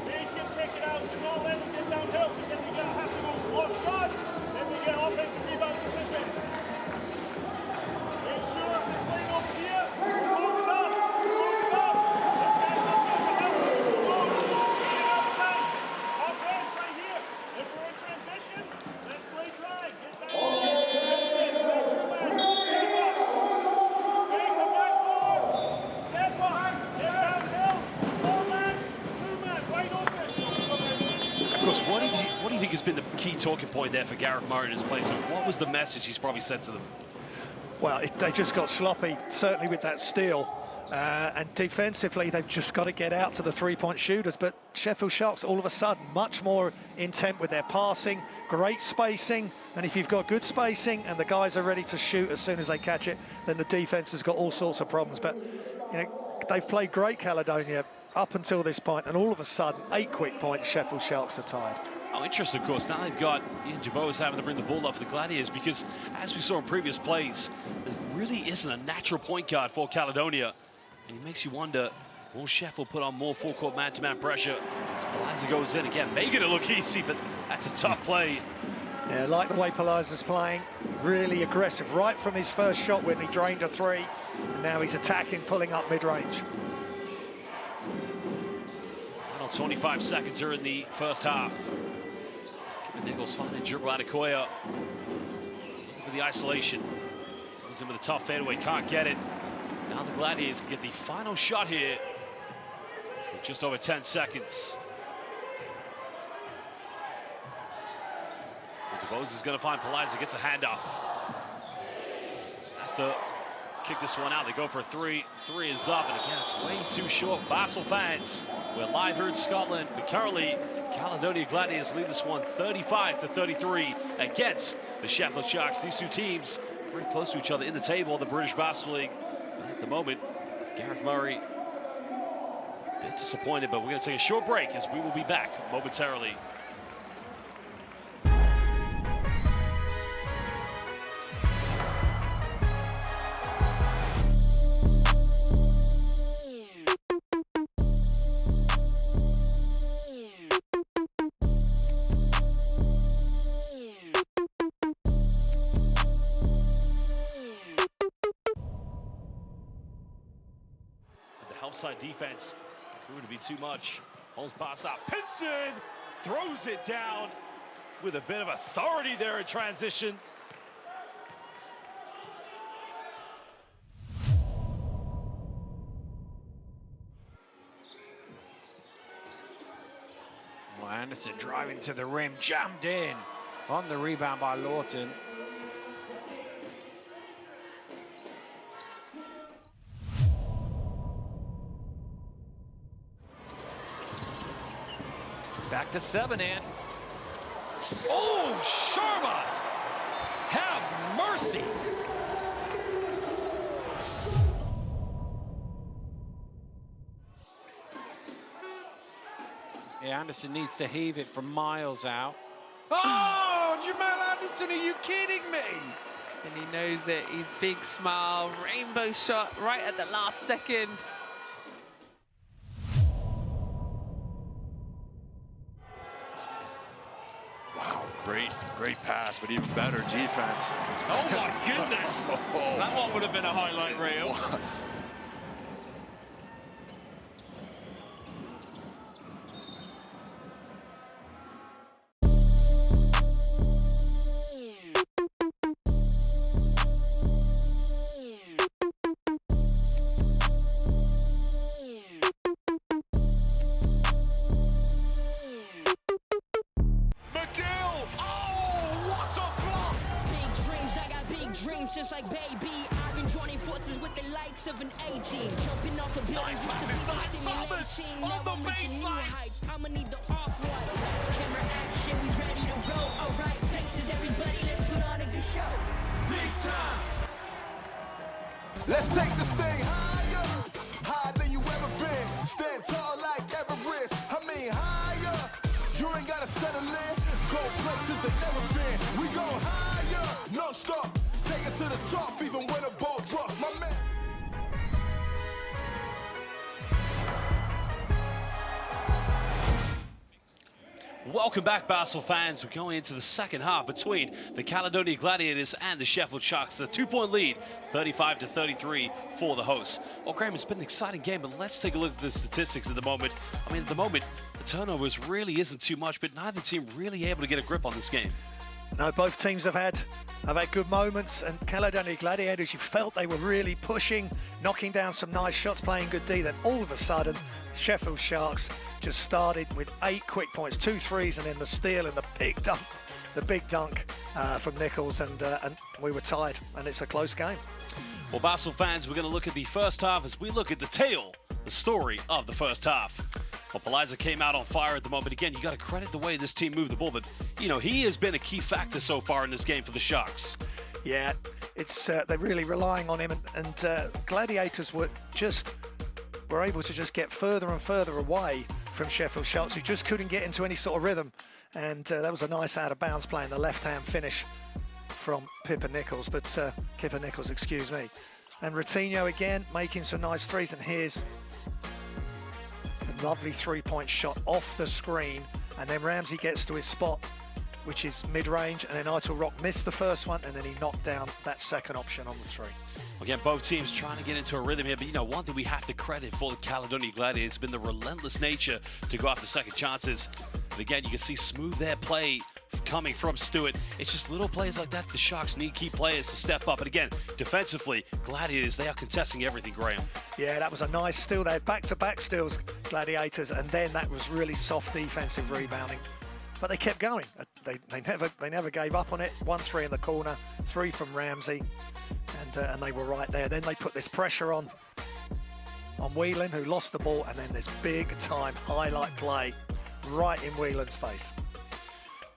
Make him take it out, do not let him get downhill, because we're going to have to go block shots, and we get offensive rebounds and defense. Make sure if they're playing over here, slow it up. This guy's not going to help him. Get it outside. Offense right here. If we're in transition, let's play drive. Get back in. What do you think has been the key talking point there for Gareth Murray and his players? And what was the message he's probably sent to them? Well, they just got sloppy, certainly with that steal. And defensively, they've just got to get out to the 3-point shooters. But Sheffield Sharks, all of a sudden, much more intent with their passing, great spacing. And if you've got good spacing and the guys are ready to shoot as soon as they catch it, then the defense has got all sorts of problems. But, you know, they've played great, Caledonia, up until this point, and all of a sudden, 8 quick points, Sheffield Sharks are tied. Oh, interesting, of course. Now they've got Ian DeBose having to bring the ball up for the Gladiators because, as we saw in previous plays, there really isn't a natural point guard for Caledonia. And it makes you wonder, will Sheffield put on more full-court man-to-man pressure? As Palazzo goes in again, making it look easy, but that's a tough play. Yeah, I like the way Palazzo's playing. Really aggressive. Right from his first shot when he drained a 3. And now he's attacking, pulling up mid-range. 25 seconds here in the first half. Kipper Nichols finding dribble Adekoya. Looking for the isolation. Goes in with a tough fadeaway, can't get it. Now the Gladiators can get the final shot here with just over 10 seconds. DeBose is going to find Palazzo, gets a handoff. Has to kick this one out. They go for a 3. 3 is up, and again, it's way too short. Basel fans We're live here in Scotland, but currently Caledonia Gladiators lead this one 35-33 against the Sheffield Sharks. These two teams very close to each other in the table in the British Basketball League. But at the moment, Gareth Murray a bit disappointed, but we're going to take a short break as we will be back momentarily. Side defense proved to be too much. Holds pass out. Pinson throws it down with a bit of authority there in transition. Well, Anderson driving to the rim, jammed in on the rebound by Lawton. Back to 7, Ant. Oh, Sharma! Have mercy! Yeah, Anderson needs to heave it from miles out. Oh, Jamal Anderson, are you kidding me? And he knows it. He's big smile, rainbow shot right at the last second. Great pass, but even better defense. Oh my goodness! That one would have been a highlight reel. Just like baby, I've been joining forces with the likes of an A-team. Jumping off of buildings Nice with pass the inside. Thomas on the baseline. I'ma need the off-white. Lights, camera, action, we ready to roll. Alright, places, everybody, let's put on a good show. Big time. Let's take this thing higher, higher than you ever been. Stand tall like Everest. I mean higher. You ain't gotta settle in. Go places they never been. We go higher, non-stop. Take it to the top, even when the ball drops, my man. Welcome back, Basel fans. We're going into the second half between the Caledonia Gladiators and the Sheffield Sharks. A 2-point lead, 35-33 for the hosts. Well, Graham, it's been an exciting game, but let's take a look at the statistics at the moment. I mean, at the moment, the turnovers really isn't too much, but neither team really able to get a grip on this game. No, both teams have had good moments, and Caledonia Gladiators, you felt they were really pushing, knocking down some nice shots, playing good D. Then all of a sudden, Sheffield Sharks just started with 8 quick points, 2 threes, and then the steal and the big dunk from Nichols, and we were tied, and it's a close game. Well, Basel fans, we're going to look at the first half as we look at the story of the first half. Well, Paliza came out on fire at the moment. Again, you got to credit the way this team moved the ball, but, you know, he has been a key factor so far in this game for the Sharks. Yeah, it's they're really relying on him, and Gladiators were able to just get further and further away from Sheffield Sharks, who just couldn't get into any sort of rhythm, and that was a nice out-of-bounds play in the left-hand finish from Kipper Nichols, excuse me. And Routinho again making some nice threes, and here's a lovely three-point shot off the screen, and then Ramsey gets to his spot, which is mid-range, and then Aitor Rock missed the first one, and then he knocked down that second option on the three. Again, both teams trying to get into a rhythm here, but you know, one thing we have to credit for the Caledonia Gladiators has been the relentless nature to go after second chances. And again, you can see smooth their play coming from Stewart. It's just little plays like that the Sharks need key players to step up. And again, defensively, Gladiators, they are contesting everything, Graham. Yeah, that was a nice steal. They had back-to-back steals, Gladiators, and then that was really soft defensive rebounding. But they kept going. They never gave up on it. 1-3 in the corner, 3 from Ramsey, and they were right there. Then they put this pressure on on Whelan, who lost the ball, and then this big-time highlight play right in Whelan's face.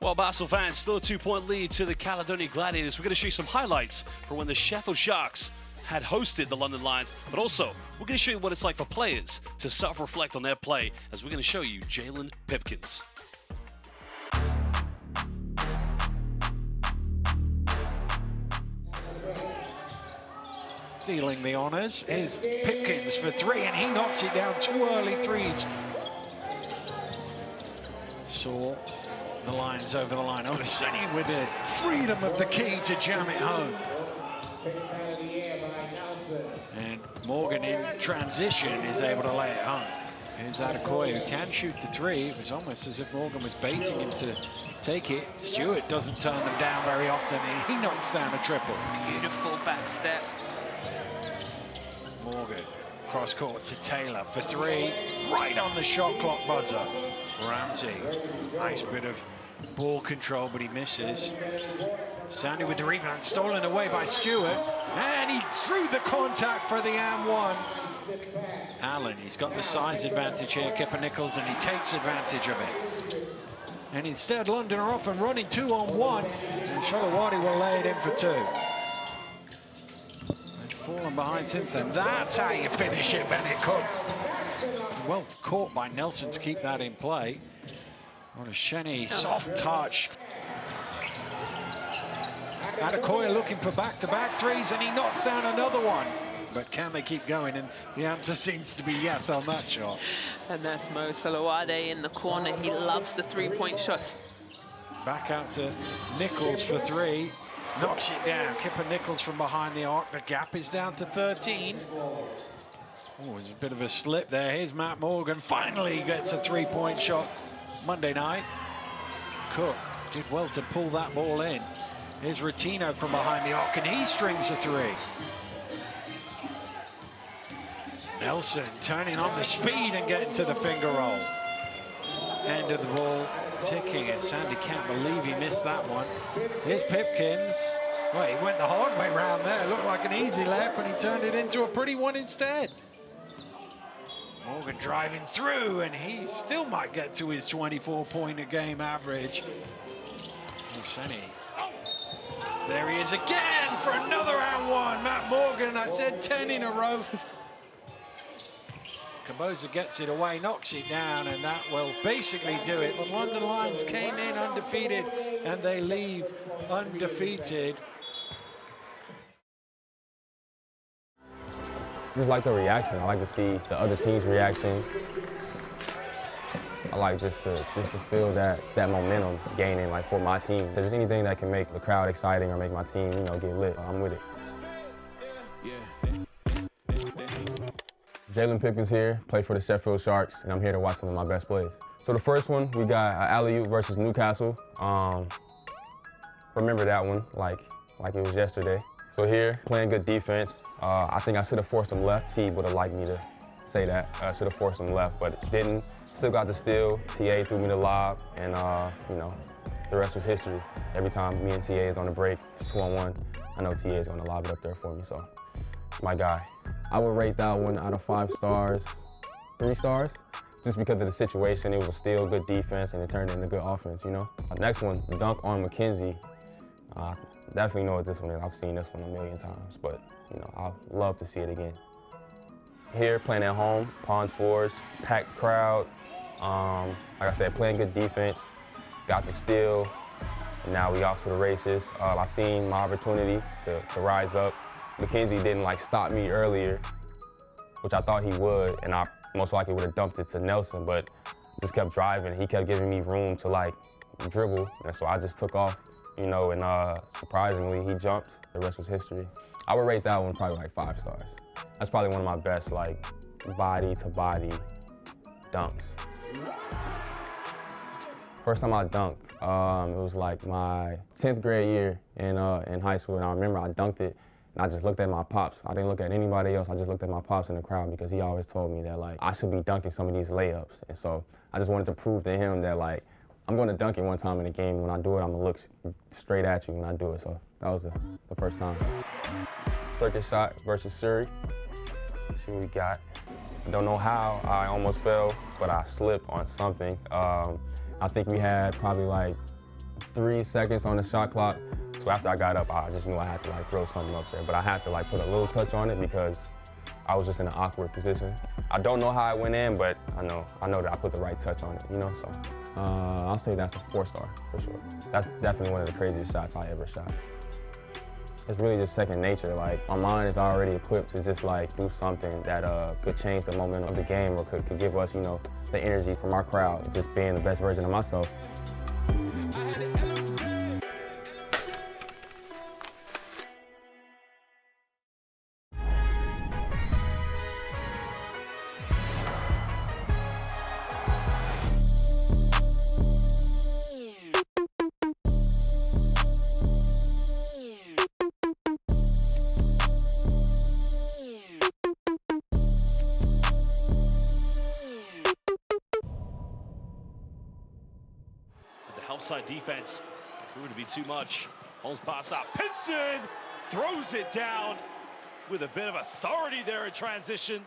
Well, Basel fans, still a 2-point lead to the Caledonia Gladiators. We're going to show you some highlights for when the Sheffield Sharks had hosted the London Lions, but also we're going to show you what it's like for players to self-reflect on their play, as we're going to show you Jalen Pipkins. Stealing the honours is Pipkins for three, and he knocks it down. 2 early threes. Saw the Lions over the line. Olaseni with the freedom of the key to jam it home. And Morgan in transition is able to lay it home. Here's Adekoya, who can shoot the three. It was almost as if Morgan was baiting him to take it. Stewart doesn't turn them down very often. He knocks down a triple. Beautiful back step. Morgan, cross court to Taylor for three, right on the shot clock buzzer. Ramsey, nice bit of ball control, but he misses. Sandy with the rebound, stolen away by Stewart, and he threw the contact for the and one. Allen, he's got the size advantage here, Kipper Nichols, and he takes advantage of it. And instead, London are off and running 2-on-1, and Shalawadi will lay it in for two. Fallen behind since then. That's how you finish it, Bennett Cook. Well caught by Nelson to keep that in play. What a Shenny, soft touch. Adekoya looking for back-to-back threes, and he knocks down another one. But can they keep going? And the answer seems to be yes on that shot. And that's Mo Salawade in the corner. He loves the three-point shots. Back out to Nichols for three. Knocks it down. Kipper Nichols from behind the arc. The gap is down to 13. Oh, there's a bit of a slip there. Here's Matt Morgan. Finally gets a three-point shot Monday night. Cook did well to pull that ball in. Here's Rotino from behind the arc, and he strings a three. Nelson turning on the speed and getting to the finger roll. End of the ball ticking, and Sandy can't believe he missed that one. Here's Pipkins. Well, he went the hard way round there. It looked like an easy layup, and he turned it into a pretty one instead. Morgan driving through, and he still might get to his 24-point-a-game average. Olaseni. There he is again for another and one. Matt Morgan, I said 10 in a row. Caboza gets it away, knocks it down, and that will basically do it. The London Lions came in undefeated, and they leave undefeated. Just like the reaction. I like to see the other team's reaction. I like just to feel that momentum gaining, like, for my team. If there's anything that can make the crowd exciting or make my team, you know, get lit, I'm with it. Jalen Pipkins here, play for the Sheffield Sharks, and I'm here to watch some of my best plays. So the first one, we got alley-oop versus Newcastle. Remember that one like it was yesterday. So here, playing good defense. I think I should have forced him left. T would have liked me to say that. I should have forced him left, but didn't. Still got the steal. TA threw me the lob, and you know, the rest was history. Every time me and TA is on the break, it's 2-on-1. I know TA is gonna lob it up there for me, so it's my guy. I would rate that one out of 5 stars, 3 stars, just because of the situation. It was a steal, good defense, and it turned into good offense, you know? Next one, the dunk on McKenzie. Definitely know what this one is. I've seen this one a million times, but, you know, I'd love to see it again. Here, playing at home, Pond Forge, packed crowd. Like I said, playing good defense, got the steal, and now we off to the races. I seen my opportunity to rise up. McKenzie didn't like stop me earlier, which I thought he would, and I most likely would have dumped it to Nelson, but just kept driving. He kept giving me room to like dribble, and so I just took off, you know, and surprisingly, he jumped. The rest was history. I would rate that one probably like 5 stars. That's probably one of my best like body-to-body dunks. First time I dunked, it was like my 10th grade year in high school, and I remember I dunked it, and I just looked at my pops. I didn't look at anybody else. I just looked at my pops in the crowd because he always told me that like I should be dunking some of these layups, and so I just wanted to prove to him that like I'm going to dunk it one time in the game. When I do it, I'm gonna look straight at you when I do it. So that was the first time. Circuit shot versus Surrey. Let's see what we got. I don't know how I almost fell, but I slipped on something. I think we had probably like 3 seconds on the shot clock. So after I got up, I just knew I had to like throw something up there. But I had to like put a little touch on it because I was just in an awkward position. I don't know how it went in, but I know that I put the right touch on it, you know, so. I'll say that's a 4-star for sure. That's definitely one of the craziest shots I ever shot. It's really just second nature. Like, my mind is already equipped to just like do something that could change the momentum of the game or could give us, you know, the energy from our crowd, just being the best version of myself. Outside defense proved to be too much. Holmes pass out. Pinson throws it down with a bit of authority there in transition.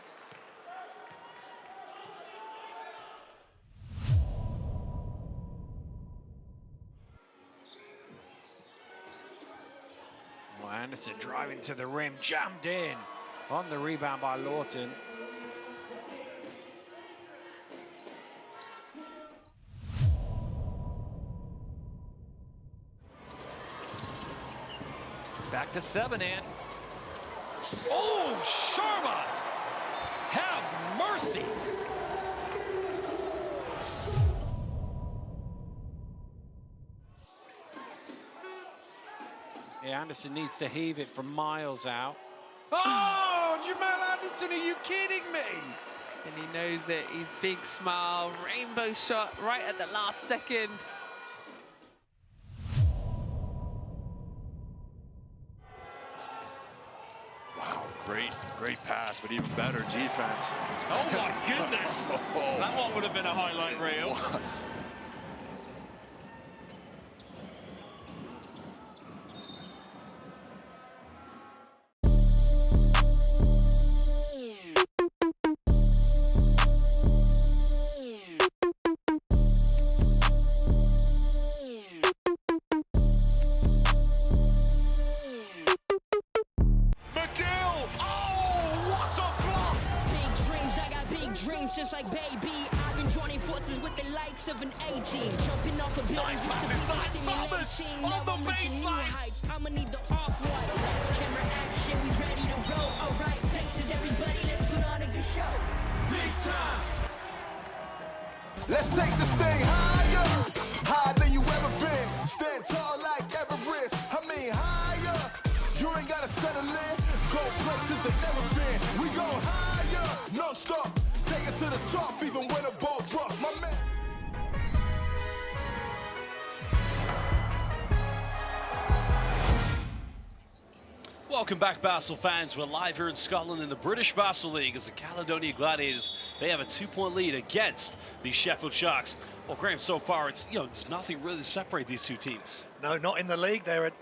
Well, Anderson driving to the rim, jammed in on the rebound by Lawton. Back to 7, and oh, Sharma, have mercy. Yeah, Anderson needs to heave it from miles out. Oh, Jamal Anderson, are you kidding me? And he knows it. He's big smile, rainbow shot right at the last second. Great pass, but even better defense. Oh my goodness. That one would have been a highlight reel. Just like baby, I've been joining forces with the likes of an A-team. Jumping off of buildings with the stimulating. Now I'm reaching new heights. I'ma need the off-white. Lights, camera, action, we ready to go. Alright, places, everybody, let's put on a good show. Big time. Let's take this thing higher, higher than you ever been. Stand tall like Everest. I mean higher. You ain't gotta settle in. Go places they never been. We go higher, non-stop. Take it to the top, even when a ball drops, my man. Welcome back, Basel fans. We're live here in Scotland in the British Basel League as the Caledonia Gladiators, they have a 2-point lead against the Sheffield Sharks. Well, Graham, so far it's, there's nothing really to separate these two teams. No, not in the league. They're at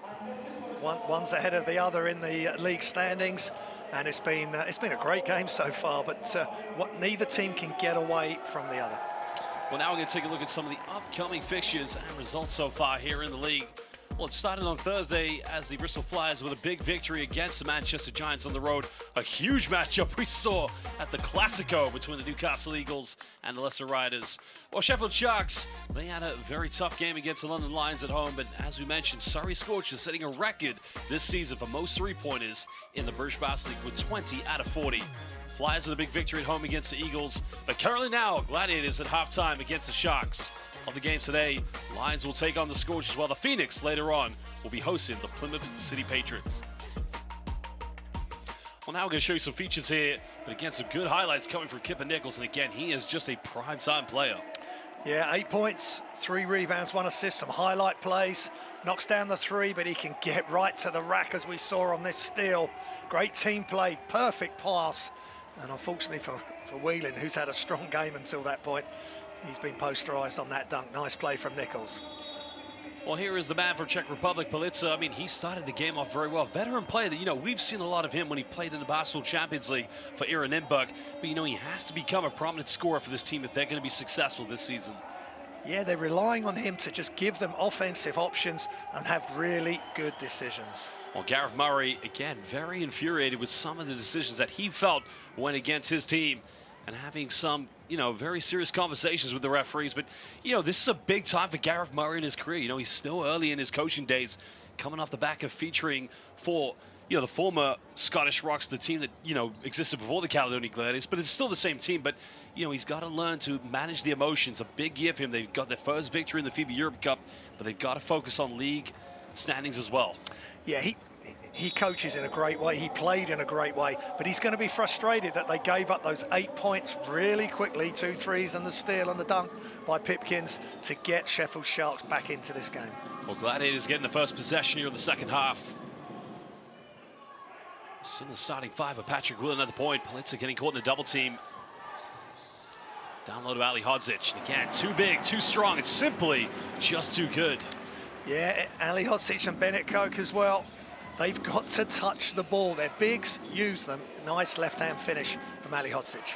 one's ahead of the other in the league standings. And it's been a great game so far, but neither team can get away from the other. Well, now we're going to take a look at some of the upcoming fixtures and results so far here in the league. Well, it started on Thursday as the Bristol Flyers with a big victory against the Manchester Giants on the road. A huge matchup we saw at the Classico between the Newcastle Eagles and the Leicester Riders. Well, Sheffield Sharks, they had a very tough game against the London Lions at home, but as we mentioned, Surrey Scorchers setting a record this season for most three-pointers in the British Basel League with 20 out of 40. Flyers with a big victory at home against the Eagles, but currently now Gladiators at halftime against the Sharks. Of the games today, Lions will take on the Scorchers, while the Phoenix later on will be hosting the Plymouth City Patriots. Well, now we're going to show you some features here, but again, some good highlights coming from Kipper Nichols, and again, he is just a prime-time player. Yeah, 8 points, 3 rebounds, 1 assist, some highlight plays. Knocks down the 3, but he can get right to the rack as we saw on this steal. Great team play, perfect pass. And unfortunately for Whelan, who's had a strong game until that point, he's been posterised on that dunk. Nice play from Nichols. Well, here is the man from Czech Republic, Palitza. I mean, he started the game off very well. Veteran player that, you know, we've seen a lot of him when he played in the Basketball Champions League for Iranimburg. But, you know, he has to become a prominent scorer for this team if they're going to be successful this season. Yeah, they're relying on him to just give them offensive options and have really good decisions. Well, Gareth Murray, again, very infuriated with some of the decisions that he felt went against his team, and having some, you know, very serious conversations with the referees. But, you know, this is a big time for Gareth Murray in his career. You know, he's still early in his coaching days, coming off the back of featuring for, you know, the former Scottish Rocks, the team that, you know, existed before the Caledonia Gladiators, but it's still the same team. But, you know, he's got to learn to manage the emotions. A big year for him. They've got their first victory in the FIBA Europe Cup, but they've got to focus on league standings as well. Yeah, he coaches in a great way. He played in a great way, but he's going to be frustrated that they gave up those 8 points really quickly, 2 threes and the steal and the dunk by Pipkins to get Sheffield Sharks back into this game. Well, Gladiators getting the first possession here in the second half. Similar starting five of Patrick Whelan at the point. Palitza getting caught in a double team. Down low to Ali Hodzic. And again, too big, too strong. It's simply just too good. Yeah, Ali Hodzic and Bennett Koch as well. They've got to touch the ball. They're bigs, use them. Nice left-hand finish from Ali Hodzic.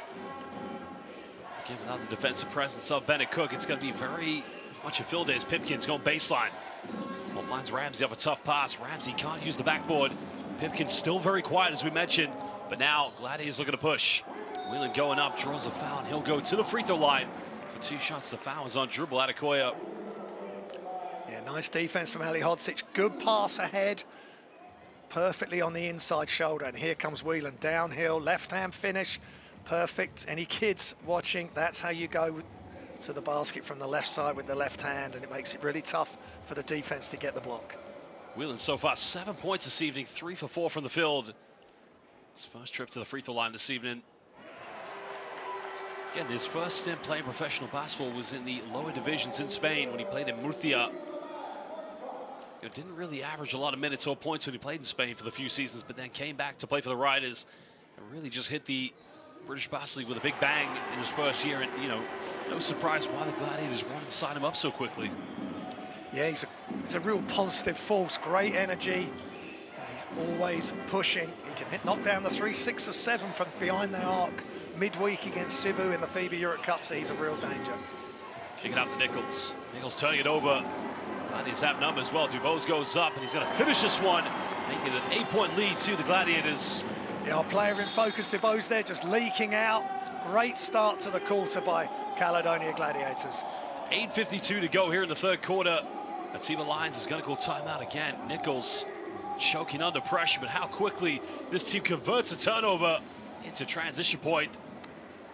Again, without the defensive presence of Bennett Cook, it's going to be very much a field day as Pipkins going baseline. Well, finds Ramsey off a tough pass. Ramsey can't use the backboard. Pipkins still very quiet, as we mentioned, but now Gladiators looking to push. Whelan going up, draws a foul, and he'll go to the free throw line for 2 shots. The foul is on Dribble Adekoya. Yeah, nice defense from Ali Hodzic. Good pass ahead. Perfectly on the inside shoulder, and here comes Whelan downhill, left-hand finish, perfect. Any kids watching, that's how you go to the basket from the left side with the left hand, and it makes it really tough for the defense to get the block. Whelan so far 7 points this evening, 3 for 4 from the field. His first trip to the free throw line this evening. Again, his first stint playing professional basketball was in the lower divisions in Spain when he played in Murcia. Didn't really average a lot of minutes or points when he played in Spain for the few seasons, but then came back to play for the Riders and really just hit the British Basketball League with a big bang in his first year. And, you know, no surprise why the Gladiators wanted to sign him up so quickly. Yeah, he's a real positive force, great energy. He's always pushing. He can knock down the 3, 6 or 7 from behind the arc midweek against Cebu in the FIBA Europe Cup, so he's a real danger. Kicking out to Nichols. Nichols turning it over. Gladiators have numbers well. Dubose goes up, and he's going to finish this one, making it an 8-point lead to the Gladiators. Yeah, our player in focus, Dubose there, just leaking out. Great start to the quarter by Caledonia Gladiators. 8:52 to go here in the third quarter. Atiba Lyons is going to call timeout again. Nichols choking under pressure, but how quickly this team converts a turnover into transition point.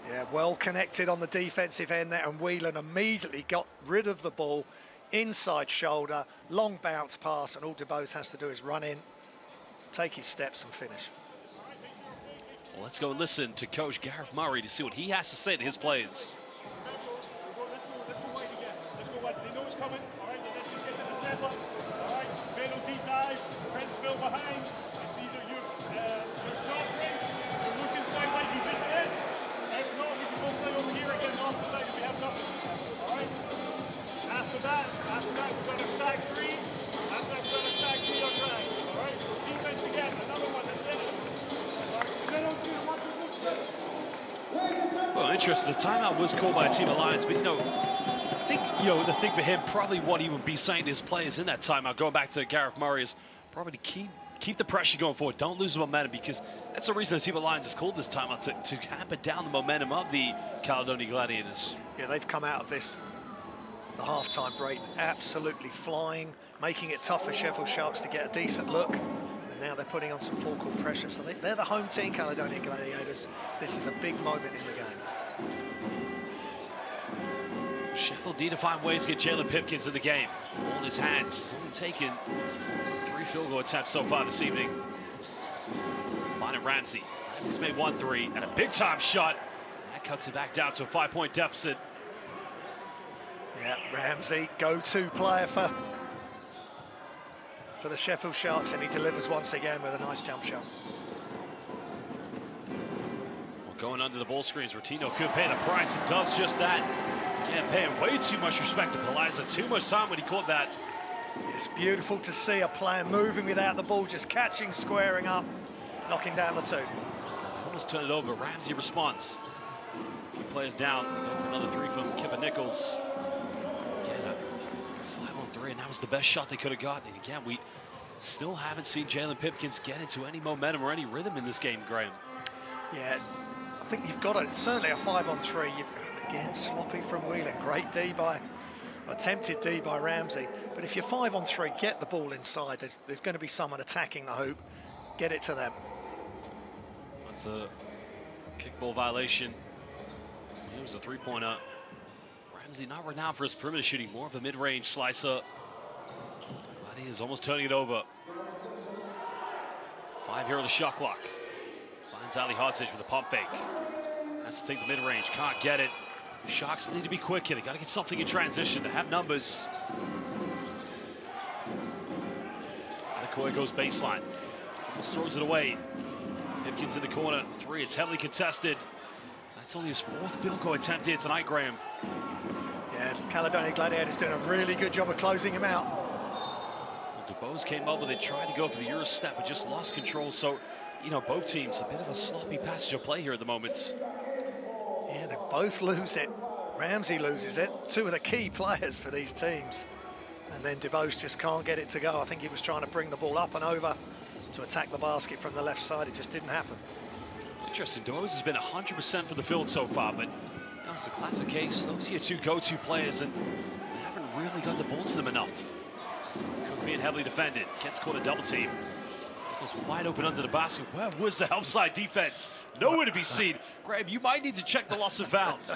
Yeah, well connected on the defensive end there, and Whelan immediately got rid of the ball. Inside shoulder, long bounce pass, and all Dubose has to do is run in, take his steps and finish. Well, let's go listen to Coach Gareth Murray to see what he has to say to his players. Let's go wide. They know it's coming. All right, let's just get to the step up. All right, Velo deep dive. Prince Phil behind. It's either your shot, Prince. You look inside like you just did. If not, we can go play over here again off the side if we have nothing. All right. After that, we're going to stack 3. After that, we're going to stack 3 on drag. All right, defense again. Another one. That's it. Well, interesting. The timeout was called by Team Alliance, but, you know, I think, you know, the thing for him, probably what he would be saying to his players in that timeout, going back to Gareth Murray, is probably to keep the pressure going forward. Don't lose the momentum, because that's the reason the Team Alliance has called this timeout, to hamper down the momentum of the Caledonia Gladiators. Yeah, they've come out of this, the halftime break, absolutely flying, making it tough for Sheffield Sharks to get a decent look. And now they're putting on some full court pressure. So they're the home team, Caledonia Gladiators. This is a big moment in the game. Sheffield need to find ways to get Jalen Pipkins in the game. Ball in his hands. He's only taken 3 field goal attempts so far this evening. Finding Ramsey. Ramsey's made 1 3 and a big time shot. That cuts it back down to a 5-point deficit. Yeah, Ramsey, go-to player for the Sheffield Sharks, and he delivers once again with a nice jump shot. Well, going under the ball screens, Rotino could pay the price. It does just that. Again, paying way too much respect to Paliza. Too much time when he caught that. It's beautiful to see a player moving without the ball, just catching, squaring up, knocking down the two. Almost turned it over. Ramsey responds. A few players down. They go for another three from Kipper Nichols. Again, a 5-on-3, and that was the best shot they could have got. And again, we still haven't seen Jalen Pipkins get into any momentum or any rhythm in this game, Graham. Yeah, I think you've got it. Certainly a 5-on-3. Again, sloppy from Whelan. Great D by, attempted D by Ramsey. But if you're 5-on-3, get the ball inside. There's going to be someone attacking the hoop. Get it to them. That's a kickball violation. It was a three-pointer. Ramsey not renowned for his perimeter shooting, more of a mid-range slicer. Gladiators almost turning it over. 5 here on the shot clock. Finds Ali Hodzic with a pump fake. Has to take the mid-range, can't get it. The Sharks need to be quick here. They got to get something in transition to have numbers. Adekoya goes baseline. Almost throws it away. Pipkins in the corner, three. It's heavily contested. That's only his 4th field goal attempt here tonight, Graham. Yeah, Caledonia Gladiators doing a really good job of closing him out. Well, DuBose came up with it, tried to go for the Euro step, but just lost control. So, you know, both teams, a bit of a sloppy passage of play here at the moment. Yeah, they both lose it. Ramsey loses it. Two of the key players for these teams. And then DuBose just can't get it to go. I think he was trying to bring the ball up and over to attack the basket from the left side. It just didn't happen. Interesting, DuBose has been 100% for the field so far, but you know, it's a classic case. Those are your two go-to players, and they haven't really got the ball to them enough. Cook being heavily defended, gets caught a double team. Goes wide open under the basket. Where was the help side defense? Nowhere to be seen. Graham, you might need to check the loss of bounds.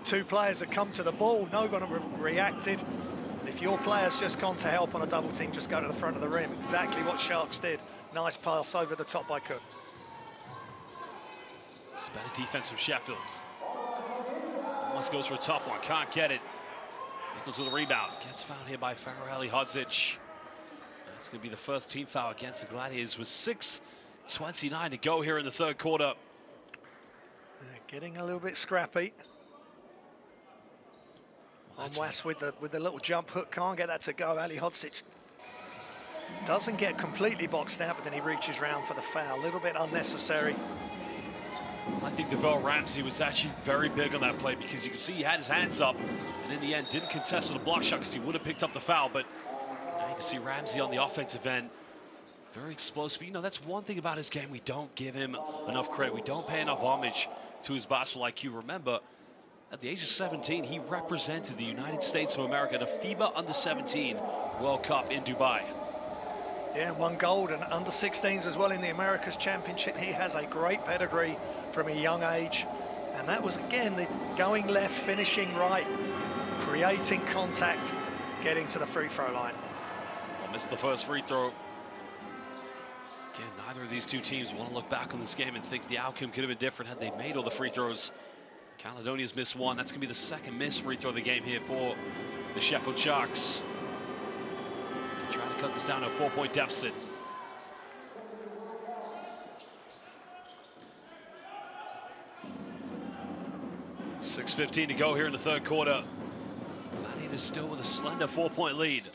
Two players have come to the ball, no one reacted. And if your player's just gone to help on a double team, just go to the front of the rim. Exactly what Sharks did. Nice pass over the top by Cook. It's better defense from Sheffield. Almost goes for a tough one, can't get it. Nichols with a rebound. Gets fouled here by Farrell Ali Hodzic. That's going to be the first team foul against the Gladiators with 6:29 to go here in the third quarter. Getting a little bit scrappy. Onwas with the little jump hook, can't get that to go. Ali Hodzic doesn't get completely boxed out, but then he reaches round for the foul. A little bit unnecessary. I think DeVell Ramsey was actually very big on that play because you can see he had his hands up and in the end didn't contest with a block shot because he would have picked up the foul, but now you can see Ramsey on the offensive end. Very explosive. You know, that's one thing about his game. We don't give him enough credit. We don't pay enough homage to his basketball IQ. Remember, at the age of 17, he represented the United States of America at a FIBA Under-17 World Cup in Dubai. Yeah, won gold and under-16s as well in the Americas Championship. He has a great pedigree from a young age. And that was, again, the going left, finishing right, creating contact, getting to the free throw line. Well, missed the first free throw. Again, neither of these two teams want to look back on this game and think the outcome could have been different had they made all the free throws. Caledonia's missed one. That's going to be the second missed free throw of the game here for the Sheffield Sharks. Trying to cut this down to a 4-point deficit. .6:15 to go here in the third quarter. Gladiators still with a slender 4-point lead.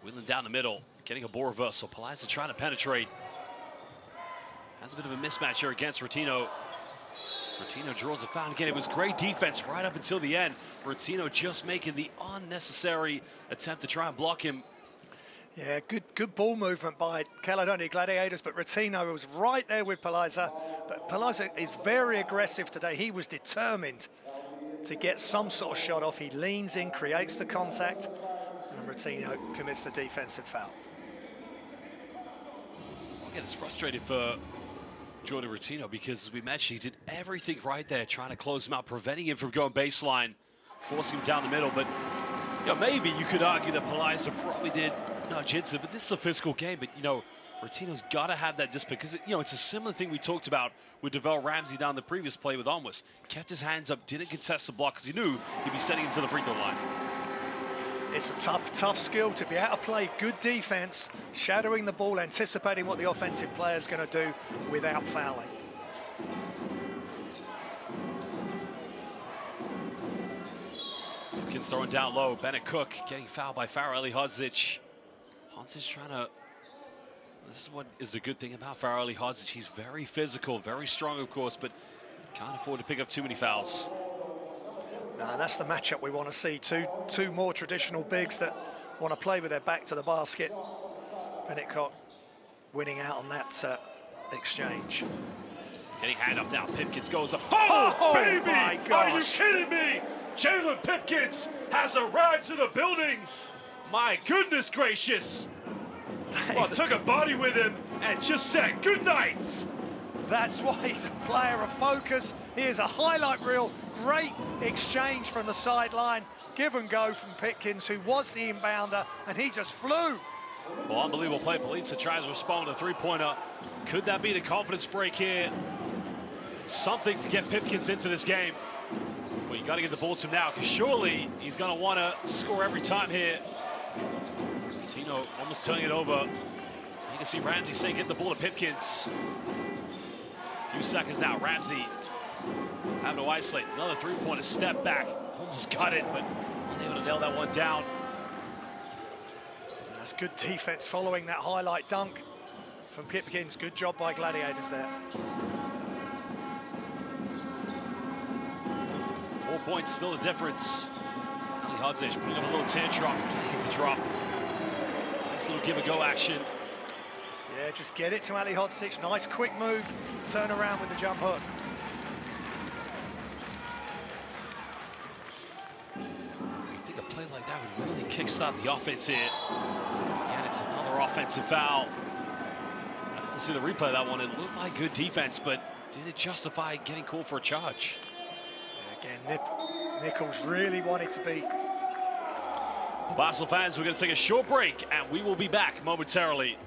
Wheeling down the middle, getting a ball reversal. Palazzo trying to penetrate. Has a bit of a mismatch here against Rotino. Rotino draws a foul. Again, it was great defense right up until the end. Rotino just making the unnecessary attempt to try and block him. Yeah, good ball movement by Caledonia Gladiators, but Rotino was right there with Palazzo. But Palazzo is very aggressive today. He was determined to get some sort of shot off. He leans in, creates the contact, and Rotino commits the defensive foul. Again, it's frustrated for Jordan Rotino because, as we mentioned, he did everything right there, trying to close him out, preventing him from going baseline, forcing him down the middle. But you know, maybe you could argue that Palazzo probably did nudge into it, but this is a physical game. But you know, Rotino's got to have that discipline because you know it's a similar thing we talked about with DeVell Ramsey down the previous play with Onwas. Kept his hands up, didn't contest the block because he knew he'd be sending him to the free throw line. It's a tough skill to be out of play, good defense, shadowing the ball, anticipating what the offensive player is going to do without fouling. Pipkins throwing down low. Bennett Cook getting fouled by Farrell Hodzic. Hodzic trying to... This is what is a good thing about Farrell Hodzic. He's very physical, very strong, of course, but can't afford to pick up too many fouls. No, that's the matchup we want to see. Two more traditional bigs that want to play with their back to the basket. Bennett Cook winning out on that exchange. Getting handoff now. Pipkins goes up. Oh, baby! My Are gosh. you kidding me? Jalen Pipkins has arrived to the building. My goodness gracious. Well, took a body with him and just said good night. That's why he's a player of focus. Here's a highlight reel. Great exchange from the sideline. Give and go from Pipkins, who was the inbounder, and he just flew. Well, unbelievable play. Politza tries to respond to a three-pointer. Could that be the confidence break here? Something to get Pipkins into this game. Well, you got to get the ball to him now, because surely he's going to want to score every time here. Tino almost turning it over. You can see Ramsey saying, get the ball to Pipkins. A few seconds now, Ramsey having to isolate. Another three-pointer, step back. Almost got it, but unable to nail that one down. That's good defense following that highlight dunk from Pipkins. Good job by Gladiators there. 4 points, still the difference. Ali Hodzic putting up a little tantrum, getting the drop. Nice little give-and-go action. Yeah, just get it to Ali Hodzic. Nice quick move. Turn around with the jump hook. You think a play like that would really kickstart the offense here. Again, it's another offensive foul. I have to see the replay of that one. It looked like good defense, but did it justify getting called for a charge? Yeah, again, Nichols really wanted to be. Well, Basel fans, we're going to take a short break, and we will be back momentarily.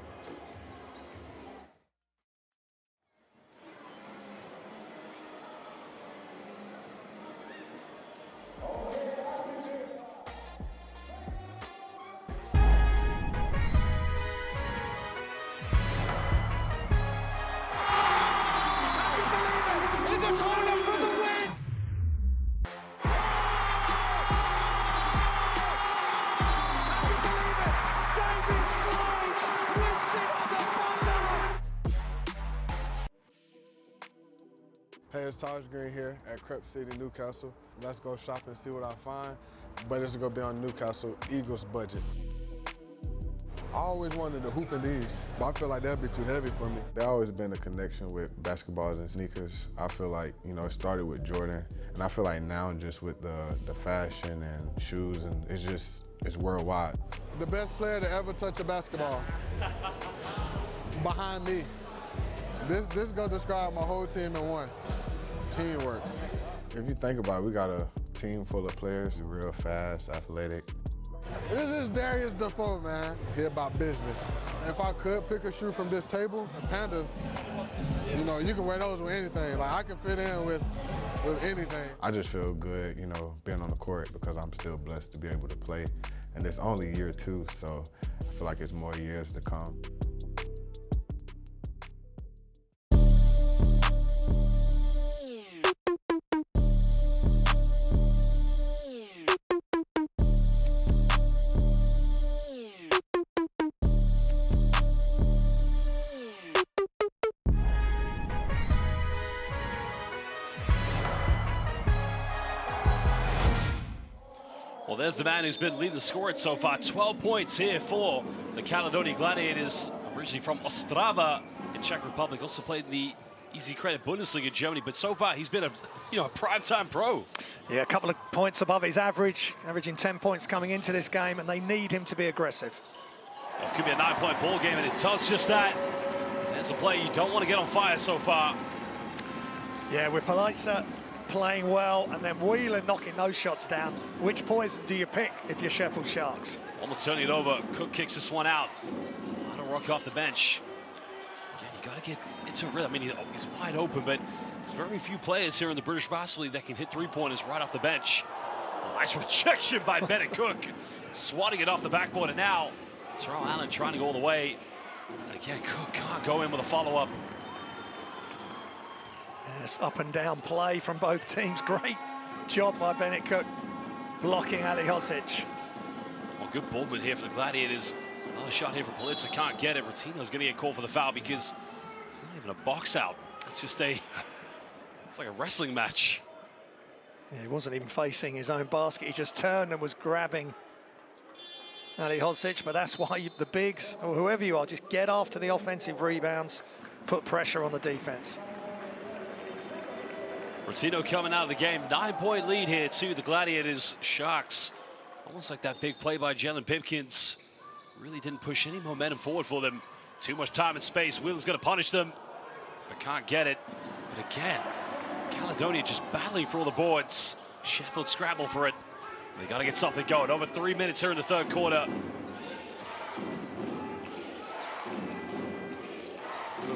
Hey, it's Taj Green here at Crep City, Newcastle. Let's go shop and see what I find, but it's gonna be on Newcastle Eagles budget. I always wanted to hoop in these, but I feel like that'd be too heavy for me. There's always been a connection with basketballs and sneakers. I feel like, you know, it started with Jordan, and I feel like now just with the fashion and shoes, and it's worldwide. The best player to ever touch a basketball, behind me. This gonna describe my whole team in one. Teamwork. If you think about it, we got a team full of players, real fast, athletic. This is Darius Defoe, man. He about business. If I could pick a shoe from this table, the Pandas, you know, you can wear those with anything. Like, I can fit in with anything. I just feel good, you know, being on the court because I'm still blessed to be able to play. And it's only year 2, so I feel like it's more years to come. Well, there's the man who's been leading the score so far. 12 points here for the Caledonia Gladiators, originally from Ostrava in Czech Republic. Also played in the Easy Credit Bundesliga in Germany, but so far he's been a primetime pro. Yeah, a couple of points above his average, averaging 10 points coming into this game, and they need him to be aggressive. Well, it could be a 9-point ball game, and it does just that. There's a play you don't want to get on fire so far. Yeah, with Politzer playing well, and then Whelan knocking those shots down. Which poison do you pick if you're Sheffield Sharks? Almost turning it over. Cook kicks this one out. A lot of work off the bench. Again, you got to get into a rhythm. I mean, he's wide open, but there's very few players here in the British Basketball League that can hit three-pointers right off the bench. A nice rejection by Bennett Cook, swatting it off the backboard, and now Terrell Allen trying to go all the way. And again, Cook can't go in with a follow-up. Yes, up and down play from both teams. Great job by Bennett Cook. blocking Ali Hodzic. Well, good ball movement here for the Gladiators. Another shot here for Politzer, can't get it. Rotino's going to get called for the foul because it's not even a box out. It's just it's like a wrestling match. Yeah, he wasn't even facing his own basket. He just turned and was grabbing Ali Hodzic, but that's why the bigs, or whoever you are, just get after the offensive rebounds, put pressure on the defense. Rotino coming out of the game, 9-point lead here to the Gladiators. Sharks, almost like that big play by Jalen Pipkins, really didn't push any momentum forward for them. Too much time and space. Wheelan's going to punish them, but can't get it. But again, Caledonia just battling for all the boards. Sheffield scramble for it. They got to get something going. Over 3 minutes here in the third quarter.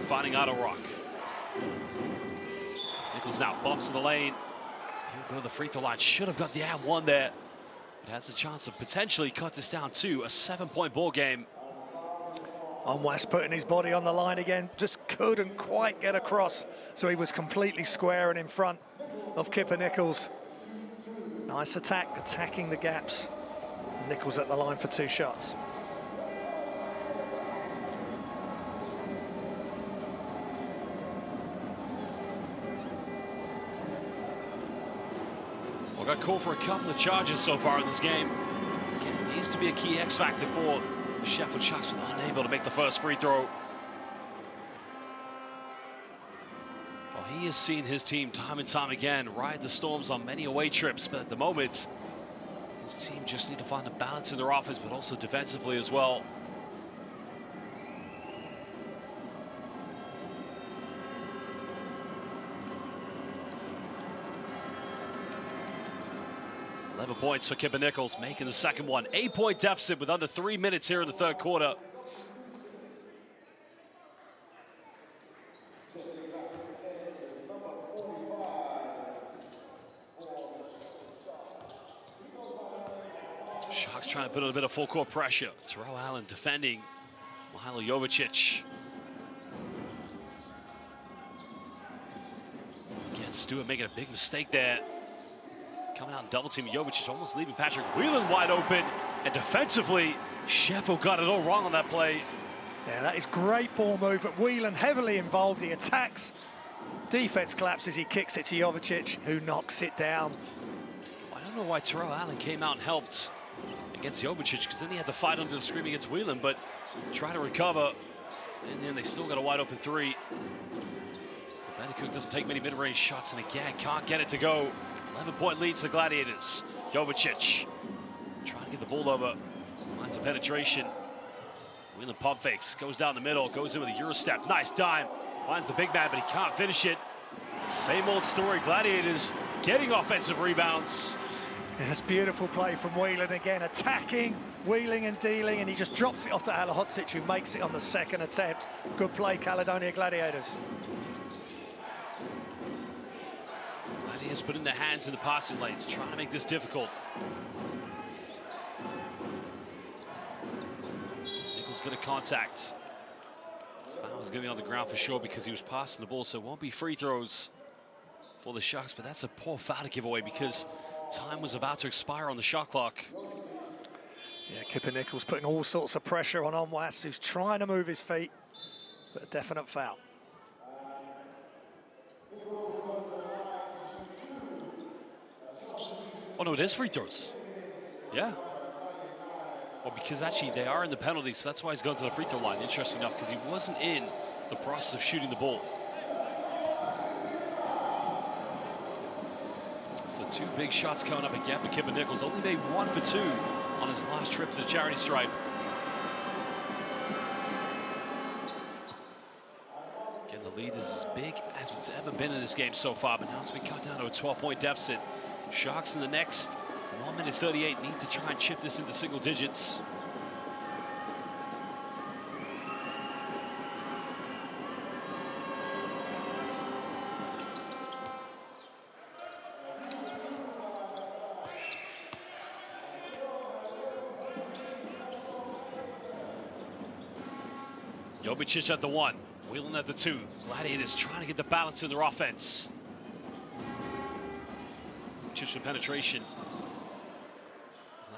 Finding Otto Rock. Nichols now bumps in the lane. He'll go to the free throw line. Should have got the and one there. But has a chance of potentially cut this down to a 7-point ball game. Onwas putting his body on the line again, just couldn't quite get across, so he was completely square and in front of Kipper Nichols. Nice attack, attacking the gaps. Nichols at the line for 2 shots. Well, got called for a couple of charges so far in this game. Again, it needs to be a key X factor for the Sheffield Sharks, but unable to make the first free throw. Well, he has seen his team time and time again ride the storms on many away trips, but at the moment, his team just need to find a balance in their offense, but also defensively as well. Points for Kipper Nichols, making the second one. 8-point deficit with under 3 minutes here in the third quarter. Sharks trying to put a bit of full court pressure. Terrell Allen defending Mihajlo Jovicic. Again, Stewart making a big mistake there. Coming out and double teaming Jovicic, almost leaving Patrick Whelan wide open. And defensively, Sheffield got it all wrong on that play. Yeah, that is great ball movement. Whelan heavily involved. He attacks. Defense collapses. He kicks it to Jovicic, who knocks it down. I don't know why Terrell Allen came out and helped against Jovicic, because then he had to fight under the screen against Whelan, but try to recover. And then they still got a wide open 3. Benny Cook doesn't take many mid-range shots, and again, can't get it to go. 11-point lead to the Gladiators. Jovicic trying to get the ball over. Finds the penetration. Whelan pump fakes. Goes down the middle. Goes in with a Euro step. Nice dime. Finds the big man, but he can't finish it. Same old story. Gladiators getting offensive rebounds. It's beautiful play from Whelan again. Attacking, wheeling and dealing, and he just drops it off to Ali Hodzic, who makes it on the second attempt. Good play, Caledonia Gladiators. Has put in their hands in the passing lanes, trying to make this difficult. Nichols bit of contact. Foul's going to be on the ground for sure because he was passing the ball, so it won't be free throws for the Sharks, but that's a poor foul to give away because time was about to expire on the shot clock. Yeah, Kipper Nichols putting all sorts of pressure on Onwas, who's trying to move his feet, but a definite foul. Oh no, it is free throws. Yeah. Well, because actually they are in the penalty, so that's why he's gone to the free throw line. Interesting enough, because he wasn't in the process of shooting the ball. So 2 big shots coming up again for Kipper Nichols. Only made 1 for 2 on his last trip to the charity stripe. Again, the lead is as big as it's ever been in this game so far, but now it's been cut down to a 12-point deficit. Sharks in the next 1 minute 38 need to try and chip this into single digits. Jovicic at the 1, Whelan at the 2. Gladiators trying to get the balance in their offense. Penetration.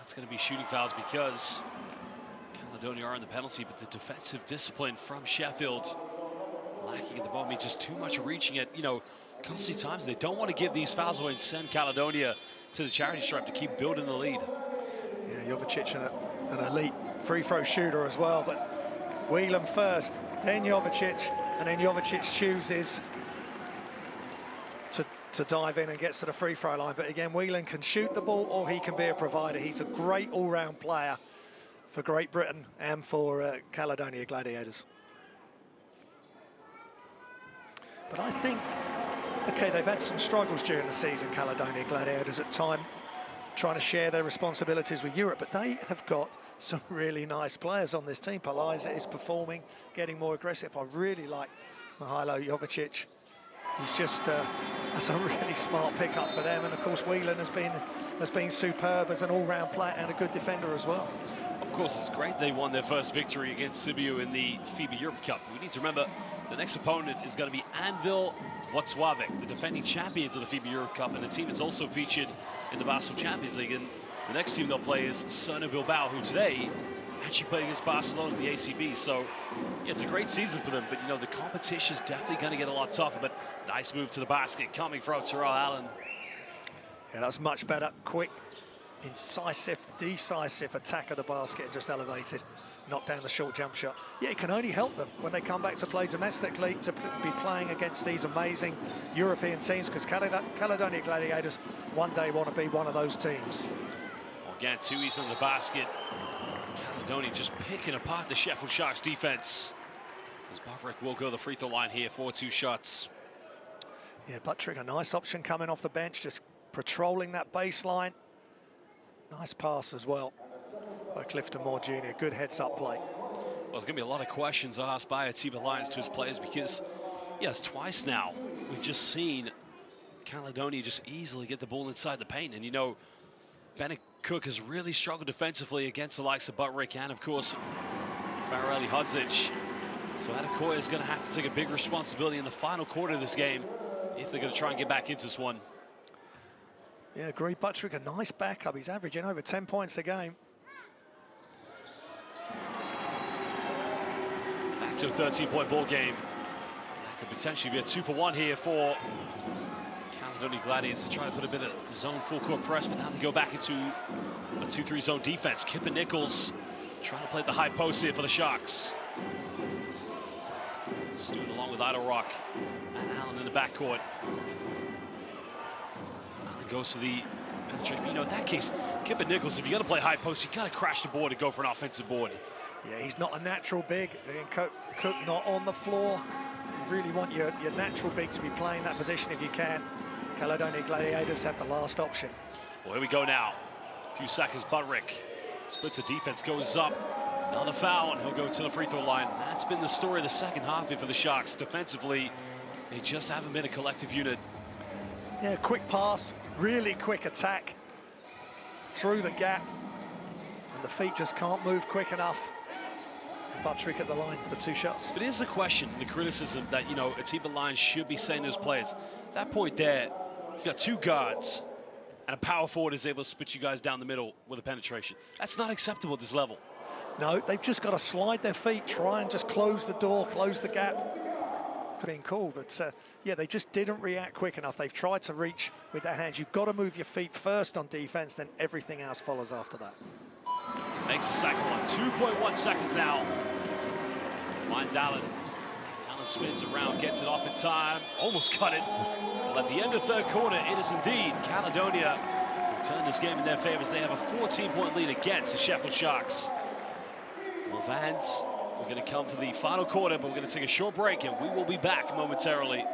That's going to be shooting fouls because Caledonia are in the penalty, but the defensive discipline from Sheffield lacking at the moment. Just too much reaching at, costly times. They don't want to give these fouls away and send Caledonia to the charity stripe to keep building the lead. Yeah, Jovicic, an elite free throw shooter as well, but Whelan first, then Jovicic, and then Jovicic chooses to dive in and gets to the free throw line. But again, Whelan can shoot the ball or he can be a provider. He's a great all-round player for Great Britain and for Caledonia Gladiators. But I think, okay, they've had some struggles during the season, Caledonia Gladiators, at time trying to share their responsibilities with Europe, but they have got some really nice players on this team. Paliza is performing, getting more aggressive. I really like Mihailo Jovicic. He's just, that's a really smart pickup for them. And of course, Whelan has been superb as an all-round player and a good defender as well. Of course, it's great they won their first victory against Sibiu in the FIBA Europe Cup. We need to remember the next opponent is going to be Anwil Włocławek, the defending champions of the FIBA Europe Cup, and a team that's also featured in the Basketball Champions League. And the next team they'll play is Cerno Bilbao, who today actually played against Barcelona in the ACB. So yeah, it's a great season for them, but the competition is definitely going to get a lot tougher. But nice move to the basket coming from Terrell Allen. Yeah, that was much better. Quick, incisive, decisive attack of the basket, just elevated, knocked down the short jump shot. Yeah, it can only help them when they come back to play domestically, to be playing against these amazing European teams, because Caledonia Gladiators one day want to be one of those teams. Well, again, too easy on the basket. Caledonia just picking apart the Sheffield Sharks defense. As Bavaric will go the free throw line here for 2 shots. Yeah, Buttrick, a nice option coming off the bench, just patrolling that baseline. Nice pass as well by Clifton Moore Jr. Good heads-up play. Well, there's going to be a lot of questions asked by Atiba Lions to his players because, yes, twice now we've just seen Caledonia just easily get the ball inside the paint. And, Bennett Cook has really struggled defensively against the likes of Buttrick and, of course, Farrelly Hodzic. So Adekoya is going to have to take a big responsibility in the final quarter of this game if they're going to try and get back into this one. Yeah, agree. Buttrick, a nice backup. He's averaging over 10 points a game. Back to a 13-point ball game. That could potentially be a 2-for-1 here for Caledonia Gladiators to try to put a bit of zone full court press, but now they go back into a 2-3 zone defense. Kipper Nichols trying to play the high post here for the Sharks. Stewart along with Idle Rock and Allen in the backcourt. Allen goes to the penetration. In that case, Kipper Nichols, if you're going to play high post, you got to crash the board and go for an offensive board. Yeah, he's not a natural big. Cook not on the floor. You really want your natural big to be playing that position if you can. Caledonia Gladiators have the last option. Well, here we go now. A few seconds, Buttrick. Splits of defense, goes up. Another foul, and he'll go to the free throw line. That's been the story of the second half here for the Sharks. Defensively, they just haven't been a collective unit. Yeah, quick pass, really quick attack through the gap, and the feet just can't move quick enough. Buttrick at the line for 2 shots. But here's the question, the criticism that, Atiba Lions should be saying to those players. At that point there, you got 2 guards, and a power forward is able to split you guys down the middle with a penetration. That's not acceptable at this level. No, they've just got to slide their feet, try and just close the door, close the gap. Could have been called, but yeah, they just didn't react quick enough. They've tried to reach with their hands. You've got to move your feet first on defense, then everything else follows after that. Makes the second one, 2.1 seconds now. Finds Allen. Allen spins around, gets it off in time, almost cut it. Well, at the end of third quarter, it is indeed Caledonia who turn this game in their favor as they have a 14-point lead against the Sheffield Sharks. Well, Vance, we're going to come to the final quarter, but we're going to take a short break, and we will be back momentarily.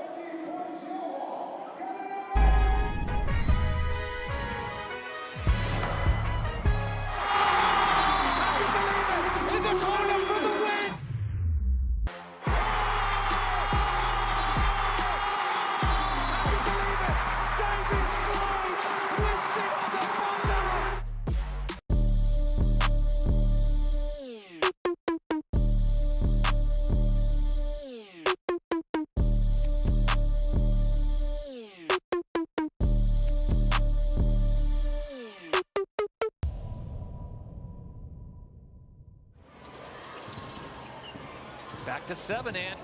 to 7 and.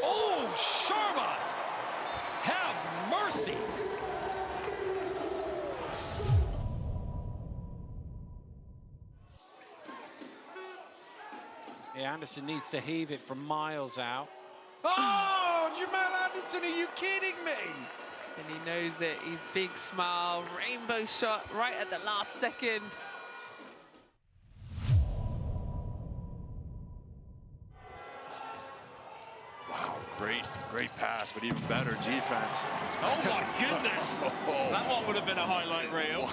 Oh, Sharma! Have mercy! Yeah, Anderson needs to heave it from miles out. Oh, Jamal Anderson, are you kidding me? And he knows it. He's big smile, rainbow shot right at the last second. Wow, great pass, but even better defense. Oh my goodness! That one would have been a highlight reel.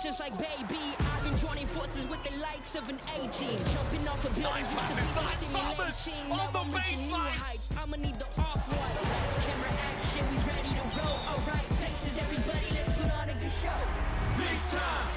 Just like baby, I've been joining forces with the likes of an A-team. Jumping off of buildings Nice with pass the inside. Thomas on the baseline. I'ma need the off-white. Lights, camera, action, we ready to roll. Alright, places, everybody, let's put on a good show. Big time!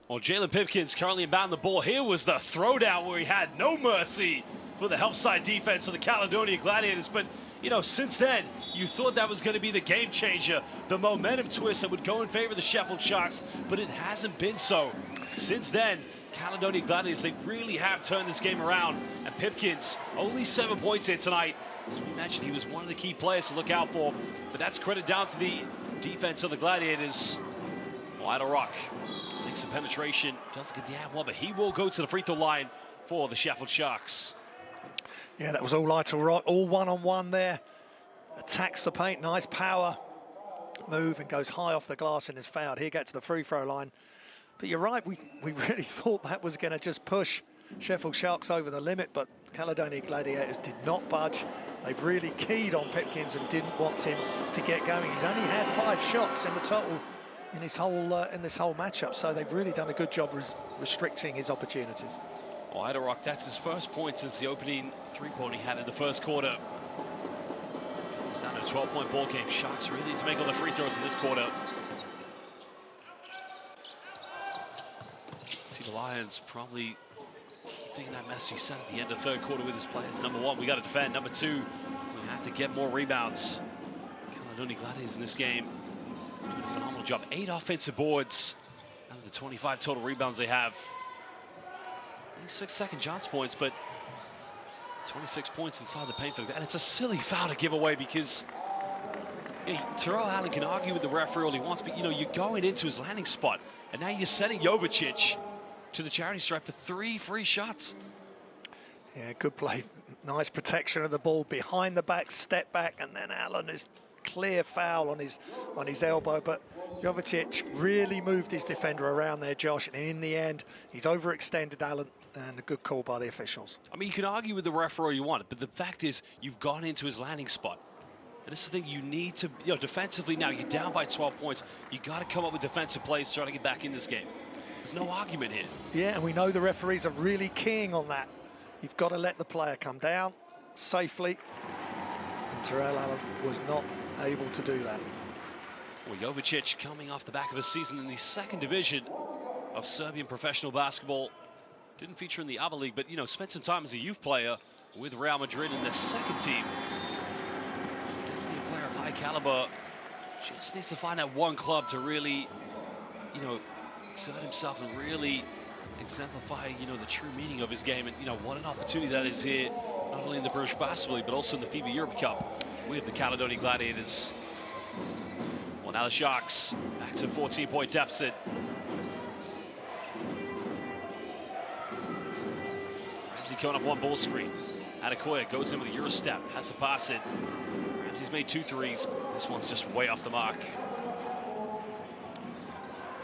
Well, Jalen Pipkins currently inbound the ball. Here was the throwdown where he had no mercy for the help side defense of the Caledonia Gladiators. But, you know, since then, you thought that was going to be the game changer, the momentum twist that would go in favor of the Sheffield Sharks, but it hasn't been so. Since then, Caledonia Gladiators, they really have turned this game around. And Pipkins, only 7 points here tonight. As we mentioned, he was one of the key players to look out for. But that's credit down to the defense of the Gladiators. Idle Rock makes some penetration, doesn't get the ad one, but he will go to the free throw line for the Sheffield Sharks. Yeah, that was all Idle Rock, all one-on-one there. Attacks the paint, nice power move, and goes high off the glass and is fouled. He gets to the free throw line. But you're right, we really thought that was going to just push Sheffield Sharks over the limit, but Caledonia Gladiators did not budge. They've really keyed on Pipkins and didn't want him to get going. He's only had 5 shots in the total in this whole matchup, so they've really done a good job restricting his opportunities. Well, Idle Rock, that's his first point since the opening three-pointer he had in the first quarter. It's down to a 12-point ball game. Sharks really need to make all the free throws in this quarter. See the Lions probably thinking that message he sent at the end of the third quarter with his players. Number 1, we got to defend. Number 2, we have to get more rebounds. Caledonia Gladiators in this game doing a phenomenal job. 8 offensive boards out of the 25 total rebounds they have. 6 second chance points, but 26 points inside the paint for the, and it's a silly foul to give away because Terrell Allen can argue with the referee all he wants, but you're going into his landing spot, and now you're sending Jovicic to the charity stripe for 3 free shots. Yeah, good play. Nice protection of the ball behind the back, step back, and then Allen is clear foul on his elbow, but Jovicic really moved his defender around there, Josh, and in the end, he's overextended Allen, and a good call by the officials. I mean, you can argue with the referee all you want, but the fact is, you've gone into his landing spot. And this is the thing you need to, defensively now, you're down by 12 points. You got to come up with defensive plays to try to get back in this game. There's no argument here. Yeah, and we know the referees are really keying on that. You've got to let the player come down safely. And Terrell Allen was not able to do that. Well, Jovicic coming off the back of a season in the 2nd division of Serbian professional basketball. Didn't feature in the ABA League, but, spent some time as a youth player with Real Madrid in their 2nd team. So definitely a player of high caliber. Just needs to find that one club to really, exert himself and really exemplify, the true meaning of his game. And, what an opportunity that is here, not only in the British Basketball League, but also in the FIBA Europe Cup with the Caledonia Gladiators. Well, now the Sharks back to a 14-point deficit. Ramsey coming off one ball screen. Adekoya goes in with a Euro step, has to pass it. Ramsey's made 2 threes. This one's just way off the mark.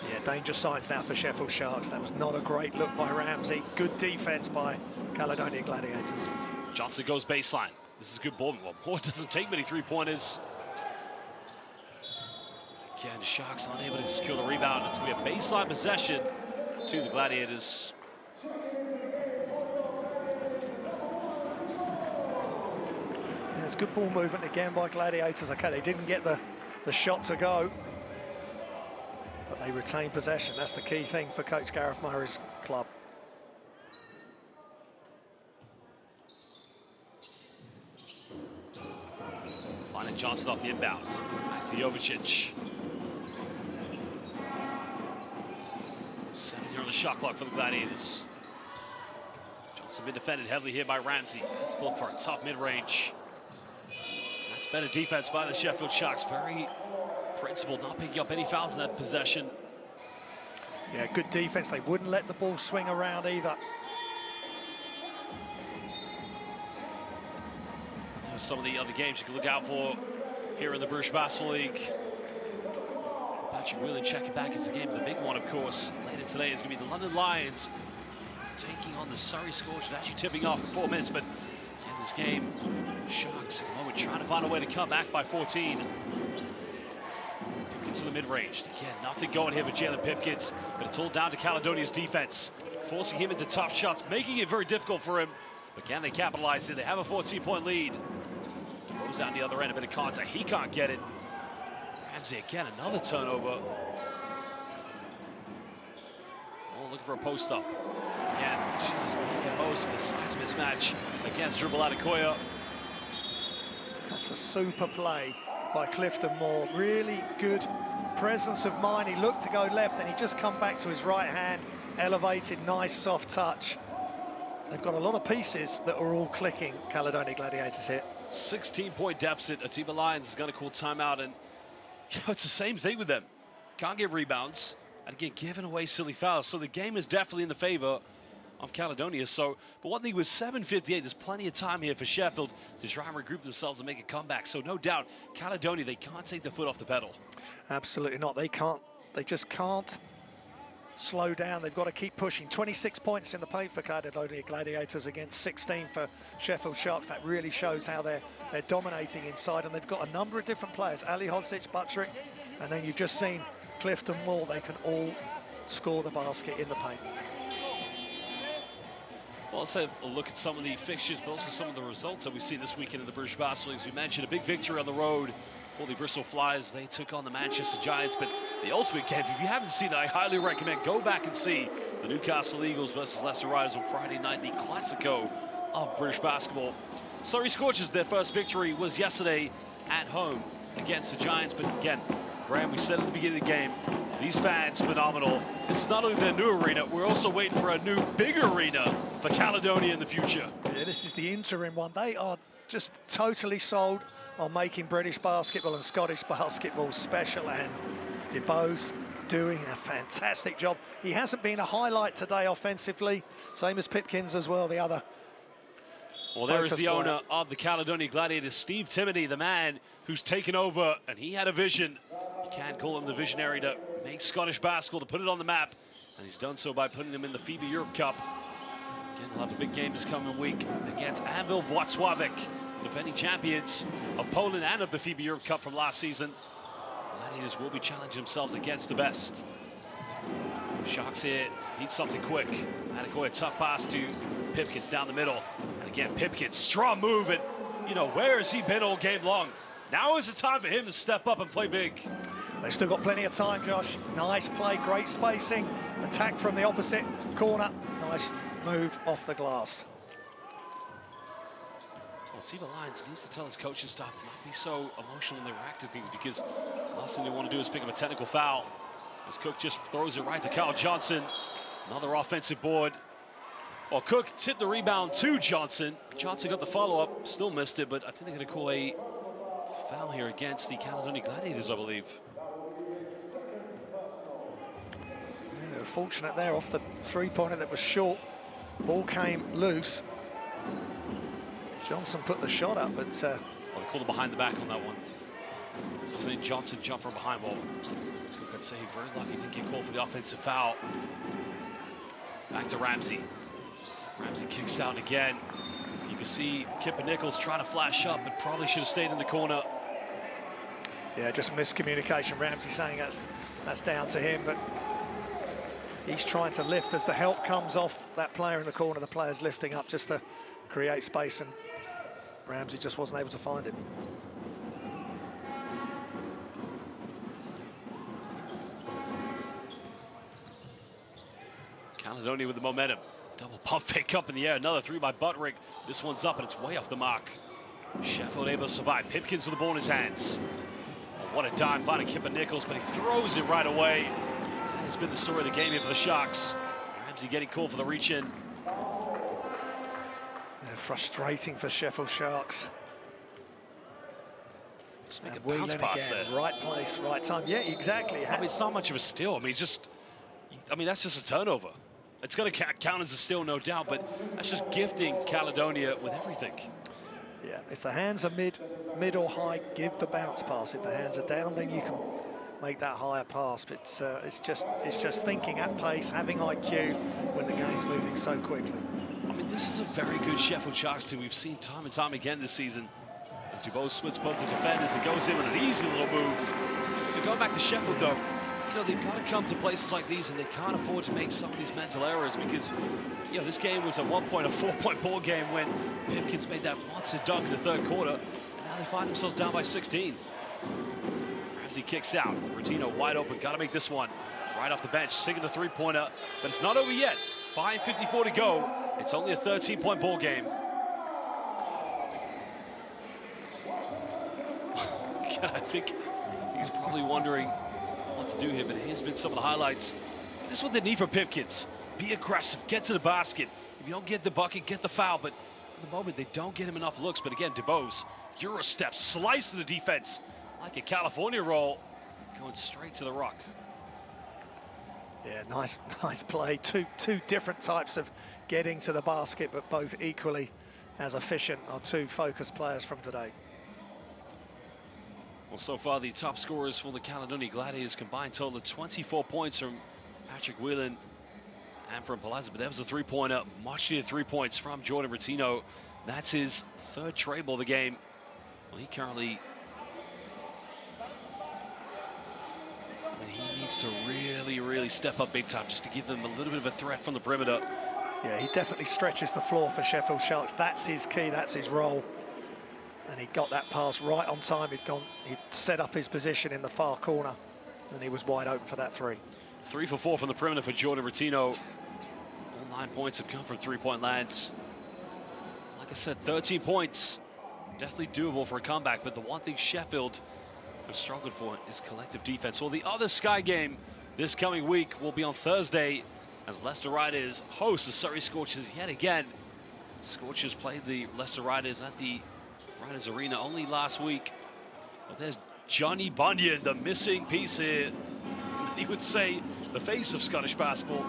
Yeah, danger signs now for Sheffield Sharks. That was not a great look by Ramsey. Good defense by Caledonia Gladiators. Johnson goes baseline. This is good ball. Well, Moore doesn't take many 3-pointers. Again, the Sharks unable to secure the rebound. It's going to be a baseline possession to the Gladiators. Yeah, it's good ball movement again by Gladiators. Okay, they didn't get the shot to go, but they retain possession. That's the key thing for Coach Gareth Murray's club. Finding Johnson off the inbound. Back to Jovicic. 7 here on the shot clock for the Gladiators. Johnson been defended heavily here by Ramsey. Let's look for a tough mid-range. That's better defense by the Sheffield Sharks. Very principled, not picking up any fouls in that possession. Yeah, good defense. They wouldn't let the ball swing around either. There's some of the other games you can look out for here in the British Basketball League. Patrick Whelan checking back into the game. The big one, of course, later today is going to be the London Lions taking on the Surrey Scorchers. Actually tipping off in 4 minutes, but in this game, Sharks at the moment trying to find a way to come back by 14. Pipkins to the mid-range. Again, nothing going here for Jalen Pipkins, but it's all down to Caledonia's defense, forcing him into tough shots, making it very difficult for him. But can they capitalize it? They have a 14-point lead. Goes down the other end, a bit of contact. He can't get it. Ramsey again, another turnover. Oh, looking for a post-up. Again, just making most of the size mismatch against Dribble Adekoya. That's a super play by Clifton Moore. Really good presence of mind. He looked to go left and he just come back to his right hand. Elevated, nice soft touch. They've got a lot of pieces that are all clicking, Caledonia Gladiators here. 16-point deficit. Atiba Lions is going to call timeout, and you know, it's the same thing with them. Can't get rebounds, and again, giving away silly fouls. So the game is definitely in the favor of Caledonia. So, but one thing with 7:58, there's plenty of time here for Sheffield to try and regroup themselves and make a comeback. So no doubt, Caledonia, they can't take their foot off the pedal. Absolutely not. They can't. They just can't slow down. They've got to keep pushing. 26 points in the paint for Caledonia Gladiators against 16 for Sheffield Sharks. That really shows how they're dominating inside, and they've got a number of different players. Ali Hodzic, Buttrick, and then you've just seen Clifton Moore. They can all score the basket in the paint. Well, let's have a look at some of the fixtures, but also some of the results that we've seen this weekend in the British Basketball League. As we mentioned, a big victory on the road for the Bristol Flyers. They took on the Manchester Giants, but the ultimate game, if you haven't seen it, I highly recommend go back and see the Newcastle Eagles versus Leicester Riders on Friday night, the Classico of British basketball. Surrey Scorchers, their first victory was yesterday at home against the Giants, but again, Graham, we said at the beginning of the game, these fans, phenomenal. This is not only their new arena, we're also waiting for a new, bigger arena for Caledonia in the future. Yeah, this is the interim one. They are just totally sold on making British basketball and Scottish basketball special, and DeBose doing a fantastic job. He hasn't been a highlight today offensively, same as Pipkins as well, the other. Well, there is the owner of the Caledonia Gladiators, Steve Timody, the man who's taken over, and he had a vision. You can't call him the visionary to make Scottish basketball, to put it on the map, and he's done so by putting them in the FIBA Europe Cup. Again, we'll have a big game this coming week against Anwil Włocławek, defending champions of Poland and of the FIBA Europe Cup from last season. Gladiators will be challenging themselves against the best. Sharks here need something quick. Adekoya, tough pass to Pipkins down the middle. And again, Pipkins, strong move, and you know, where has he been all game long? Now is the time for him to step up and play big. They've still got plenty of time, Josh. Nice play, great spacing. Attack from the opposite corner. Nice move off the glass. Well, Atiba Lions needs to tell his coaching staff to not be so emotional in their reactive things, because the last thing they want to do is pick up a technical foul. As Cook just throws it right to Kyle Johnson. Another offensive board. Well, Cook tipped the rebound to Johnson. Johnson got the follow-up, still missed it, but I think they're going to call a foul here against the Caledonia Gladiators, I believe. Yeah, they were fortunate there off the three-pointer that was short. Ball came loose. Johnson put the shot up, but... Well, they called it behind the back on that one. So saying Johnson jumped from behind. Well, I'd say very lucky he didn't get called for the offensive foul. Back to Ramsey. Ramsey kicks out again. You can see Kipper Nichols trying to flash up, but probably should have stayed in the corner. Yeah, just miscommunication. Ramsey saying that's down to him, but he's trying to lift as the help comes off that player in the corner. The player's lifting up just to create space, and Ramsey just wasn't able to find him. Caledonia with the momentum. Double pump fake up in the air. Another three by Buttrick. This one's up and it's way off the mark. Sheffield able to survive. Pipkins with the ball in his hands. Oh, what a dime finding Kipper Nichols, but he throws it right away. That has been the story of the game here for the Sharks. Ramsey getting called for the reach in. Yeah, frustrating for Sheffield Sharks. Just make a bounce pass there. Right place, right time. Yeah, exactly. I mean, it's not much of a steal. I mean, that's just a turnover. It's going to count as a steal, no doubt, but that's just gifting Caledonia with everything. Yeah, if the hands are mid or high, give the bounce pass. If the hands are down, then you can make that higher pass. But it's just thinking at pace, having IQ when the game's moving so quickly. I mean, this is a very good Sheffield Sharks team. We've seen time and time again this season. As Dubois splits both the defenders and goes in with an easy little move. But going back to Sheffield, though, you know, they've got to come to places like these and they can't afford to make some of these mental errors because, you know, this game was at one point a 4-point ball game when Pipkins made that monster dunk in the third quarter, and now they find themselves down by 16. Ramsey kicks out. Rotino wide open. Got to make this one. Right off the bench, sinking the three-pointer, but it's not over yet. 5:54 to go. It's only a 13-point ball game. I think he's probably wondering what to do here, but here's been some of the highlights. This is what they need from Pipkins. Be aggressive, get to the basket. If you don't get the bucket, get the foul, but at the moment they don't get him enough looks. But again, Dubois, Euro step, slice to the defense like a California roll, going straight to the rock. Yeah, nice play. Two different types of getting to the basket, but both equally as efficient are two focused players from today. Well, so far the top scorers for the Caledonia Gladiators combined total of 24 points from Patrick Whelan and from Palazzo, but that was a three-pointer. Much needed 3 points from Jordan Rotino. That's his third tray ball of the game. Well, he currently, he needs to really step up big time just to give them a little bit of a threat from the perimeter. Yeah, he definitely stretches the floor for Sheffield Sharks. That's his key, that's his role. And he got that pass right on time. He'd set up his position in the far corner, and he was wide open for that three. 3 for 4 from the perimeter for Jordan Rotino. All 9 points have come from three-point lands. Like I said, 13 points. Definitely doable for a comeback, but the one thing Sheffield have struggled for is collective defense. Well, the other Sky game this coming week will be on Thursday as Leicester Riders host the Surrey Scorchers yet again. Scorchers played the Leicester Riders at the Riders Arena only last week. Well, there's Johnny Bunyan, the missing piece here. He would say the face of Scottish basketball.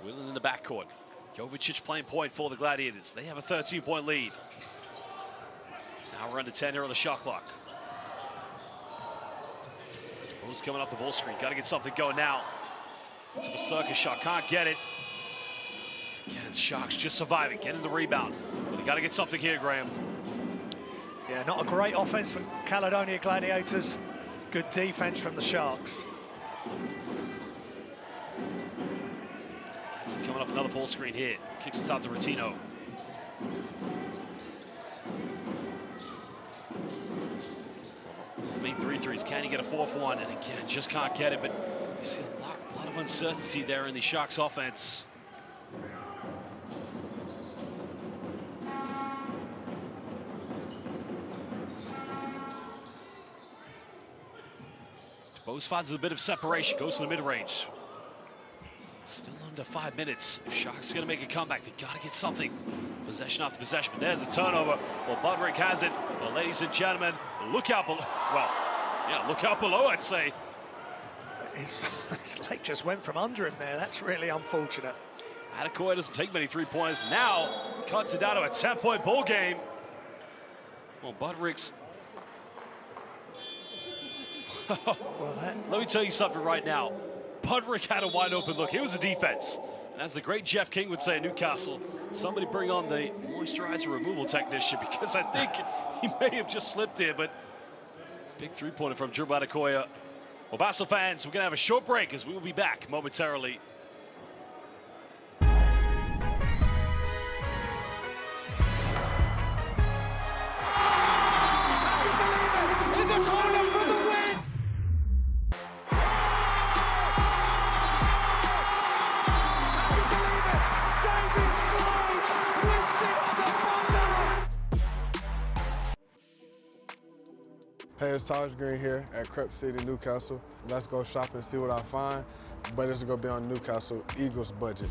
Whelan in the backcourt. Jovicic playing point for the Gladiators. They have a 13-point lead. Now we're under 10 here on the shot clock. Dubois coming off the ball screen. Got to get something going now. It's a circus shot. Can't get it. Again, Sharks just surviving, getting the rebound. But they got to get something here, Graham. Yeah, not a great offense from Caledonia Gladiators. Good defense from the Sharks. Coming off another ball screen here. Kicks us out to Rotino. To make 3 threes. Can he get a fourth one? And again, just can't get it. But you see a lot of uncertainty there in the Sharks offense. Dubois finds a bit of separation, goes to the mid-range. Still under 5 minutes. If Sharks are going to make a comeback, they got to get something. Possession after possession, but there's a turnover. Well, Buttrick has it. Well, ladies and gentlemen, look out below. Well, yeah, look out below, I'd say. His leg just went from under him there. That's really unfortunate. Adekoya doesn't take many three-pointers. Now cuts it down to a 10-point ball game. Well, Buttrick's. Let me tell you something right now. Buttrick had a wide open look. It was a defense. And as the great Jeff King would say in Newcastle, somebody bring on the moisturizer removal technician, because I think he may have just slipped here, but big three-pointer from Drew Badakoya. Well, Basel fans, we're going to have a short break as we will be back momentarily. Hey, it's Taj Green here at Crep City, Newcastle. Let's go shop and see what I find, but it's gonna be on Newcastle Eagles budget.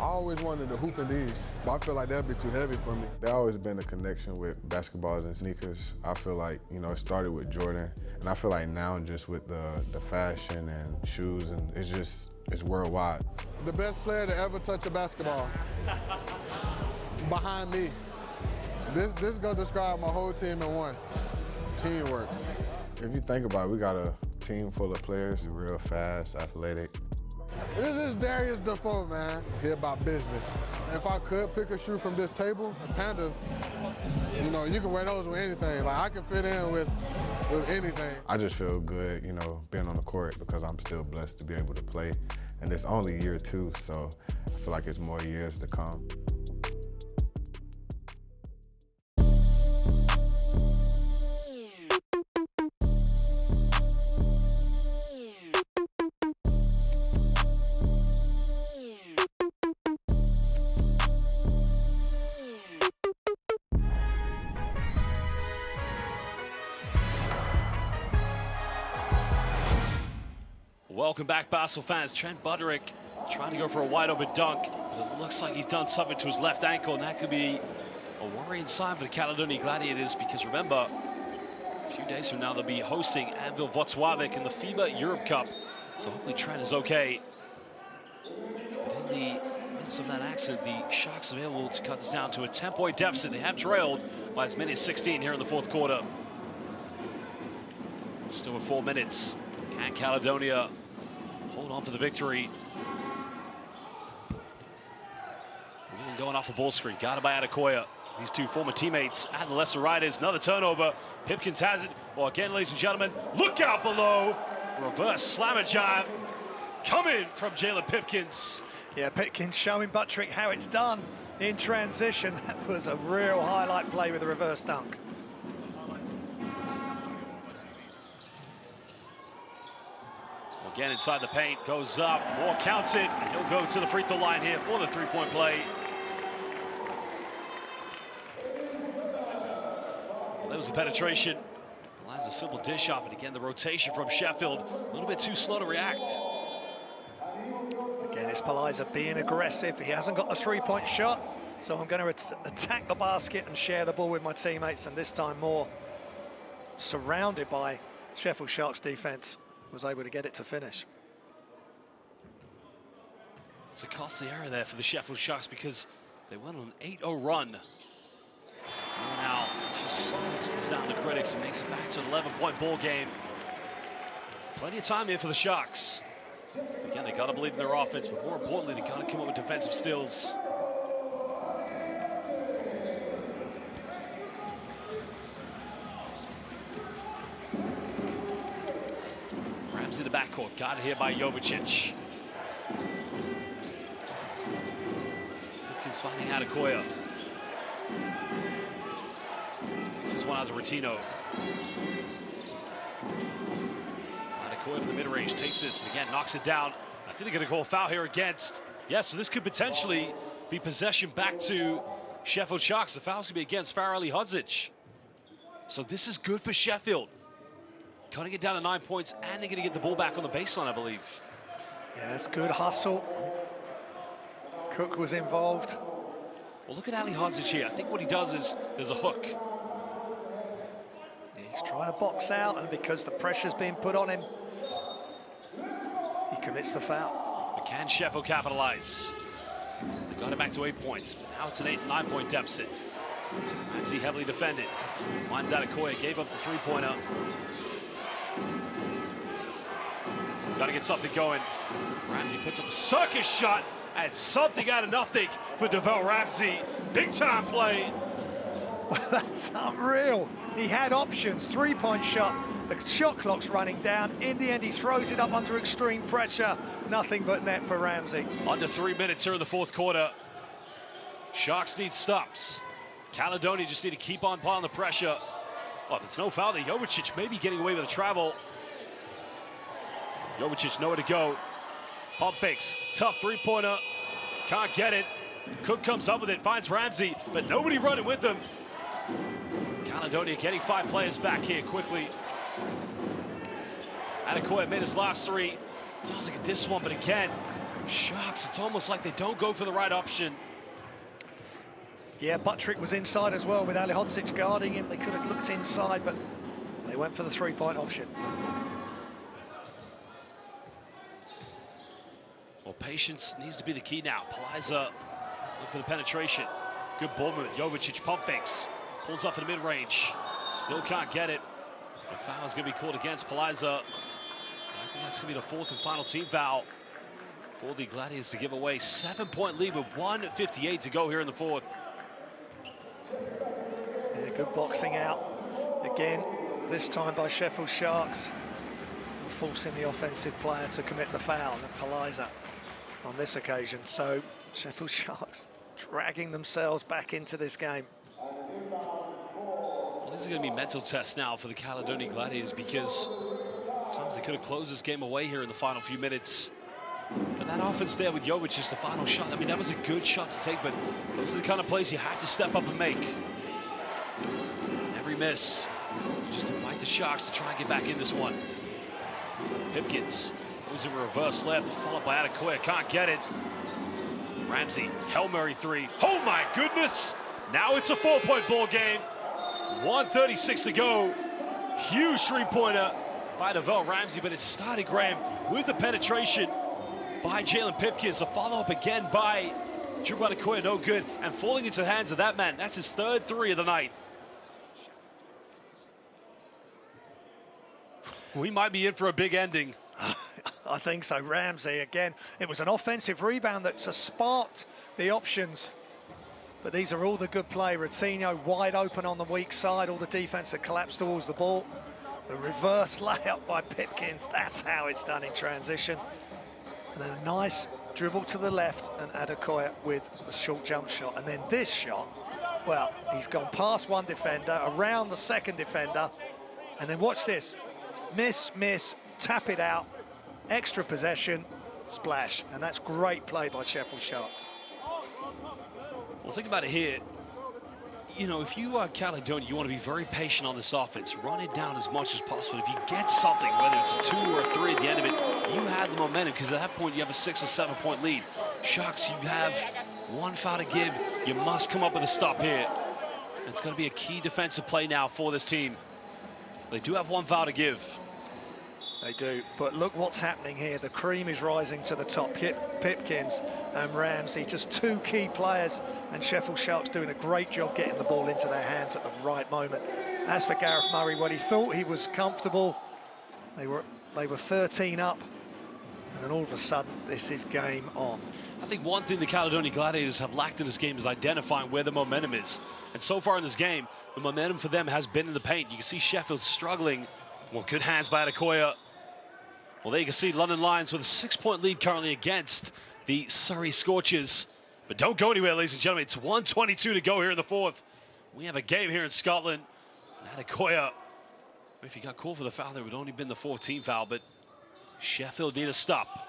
I always wanted to hoop in these, but I feel like that'd be too heavy for me. There's always been a connection with basketballs and sneakers. I feel like, you know, it started with Jordan, and I feel like now just with the fashion and shoes, and it's worldwide. The best player to ever touch a basketball, behind me. This is gonna describe my whole team in one. Teamwork. If you think about it, we got a team full of players, real fast, athletic. This is Darius Defoe, man. He about business. If I could pick a shoe from this table, the Pandas, you know, you can wear those with anything. Like, I can fit in with anything. I just feel good, you know, being on the court, because I'm still blessed to be able to play. And it's only year 2, so I feel like it's more years to come. Welcome back, Basel fans. Trent Buderick trying to go for a wide open dunk, but it looks like he's done something to his left ankle, and that could be a worrying sign for the Caledonia Gladiators, because remember, a few days from now they'll be hosting Anvil Włocławek in the FIBA Europe Cup, so hopefully Trent is okay. But in the midst of that accident, the Sharks are able to cut this down to a 10-point deficit. They have trailed by as many as 16 here in the fourth quarter. Just over 4 minutes. Can Caledonia hold on for the victory? Wheelan going off a ball screen, guarded by Adekoya. These two former teammates and the Lesser Riders. Another turnover. Pipkins has it. Well, again, ladies and gentlemen, look out below. Reverse slammer jab coming from Jalen Pipkins. Yeah, Pipkins showing Buttrick how it's done in transition. That was a real highlight play with a reverse dunk. Again, inside the paint, goes up, Moore counts it, and he'll go to the free throw line here for the three-point play. Well, that was the penetration. Lands a simple dish off, and again, the rotation from Sheffield, a little bit too slow to react. Again, it's Paliza being aggressive. He hasn't got the three-point shot, so I'm going to attack the basket and share the ball with my teammates, and this time Moore, surrounded by Sheffield Sharks defense, was able to get it to finish. It's a costly error there for the Sheffield Sharks, because they went on an 8-0 run. Moore now just silences down the critics and makes it back to an 11-point ball game. Plenty of time here for the Sharks. Again, they got to believe in their offense, but more importantly, they got to come up with defensive steals. Ramsey the backcourt, got it here by Jovicic. Pipkins finding Adekoya. Kicks this one out to Rotino. Adekoya from the mid-range takes this, and again, knocks it down. I think they're going to call a foul here against. Yes, so this could potentially be possession back to Sheffield Sharks. The foul's going to be against Farrelly Hodzic. So this is good for Sheffield. Cutting it down to 9 points, and they're going to get the ball back on the baseline, I believe. Yeah, it's good hustle. Cook was involved. Well, look at Ali Hodzic here. I think what he does is there's a hook. He's trying to box out, and because the pressure's being put on him, he commits the foul. But can Sheffield capitalize? They got it back to 8 points, but now it's an 9-point deficit. Ramsey heavily defended. Finds Adekoya, gave up the three-pointer. Got to get something going. Ramsey puts up a circus shot and something out of nothing for DeVell Ramsey. Big time play. Well, that's unreal. He had options, three-point shot. The shot clock's running down. In the end, he throws it up under extreme pressure. Nothing but net for Ramsey. Under 3 minutes here in the fourth quarter. Sharks need stops. Caledonia just need to keep on piling the pressure. Well, if it's no foul, then Jovicic may be getting away with a travel. Jovicic nowhere to go. Pump fakes, tough three-pointer. Can't get it. Cook comes up with it, finds Ramsey, but nobody running with them. Caledonia getting 5 players back here quickly. Adekoya made his last 3. Sounds like this one, but again, Sharks, it's almost like they don't go for the right option. Yeah, Buttrick was inside as well with Ali Hodzic guarding him. They could have looked inside, but they went for the three-point option. Well, patience needs to be the key now. Paliza look for the penetration. Good ball movement. Jovicic pump fakes. Pulls up in the mid-range. Still can't get it. The foul is going to be called against Paliza. I think that's going to be the 4th and final team foul for the Gladiators to give away. 7-point lead with 1:58 to go here in the fourth. Yeah, good boxing out. Again, this time by Sheffield Sharks. Forcing the offensive player to commit the foul, and Paliza on this occasion. So Sheffield Sharks dragging themselves back into this game. Well, this is going to be a mental test now for the Caledonia Gladiators, because sometimes they could have closed this game away here in the final few minutes. But that offense there with Jovic is the final shot. I mean, that was a good shot to take, but those are the kind of plays you have to step up and make. And every miss, you just invite the Sharks to try and get back in this one. Pipkins goes in reverse left, followed by Adekoya, can't get it. Ramsey, Hail Mary 3. Oh my goodness! Now it's a 4-point ball game. 1:36 to go. Huge three-pointer by DeVell Ramsey, but it started, Graham, with the penetration by Jalen Pipkins. A follow-up again by Drew Adekoya, no good, and falling into the hands of that man. That's his 3rd 3 of the night. We might be in for a big ending. I think so. Ramsey again. It was an offensive rebound that sparked the options. But these are all the good play. Ratinho wide open on the weak side. All the defense that collapsed towards the ball. The reverse layup by Pipkins. That's how it's done in transition. And then a nice dribble to the left, and Adekoya with a short jump shot. And then this shot, well, he's gone past one defender, around the second defender. And then watch this. Miss, miss, tap it out, extra possession, splash. And that's great play by Sheffield Sharks. Well, think about it here. You know, if you are Caledonia, you want to be very patient on this offense. Run it down as much as possible. If you get something, whether it's a 2 or a 3 at the end of it, you have the momentum, because at that point you have a 6 or 7-point lead. Sharks, you have 1 foul to give. You must come up with a stop here. It's going to be a key defensive play now for this team. They do have 1 foul to give. They do, but look what's happening here. The cream is rising to the top. Pipkins and Ramsey, just 2 key players, and Sheffield Sharks doing a great job getting the ball into their hands at the right moment. As for Gareth Murray, well, he thought he was comfortable. They were 13 up, and then all of a sudden, this is game on. I think one thing the Caledonia Gladiators have lacked in this game is identifying where the momentum is. And so far in this game, the momentum for them has been in the paint. You can see Sheffield struggling. Well, good hands by Adekoya. Well, there you can see London Lions with a 6-point lead currently against the Surrey Scorchers. But don't go anywhere, ladies and gentlemen. It's 1:22 to go here in the fourth. We have a game here in Scotland. And Adekoya, if he got called for the foul, there would only been the 4th team foul, but Sheffield need a stop.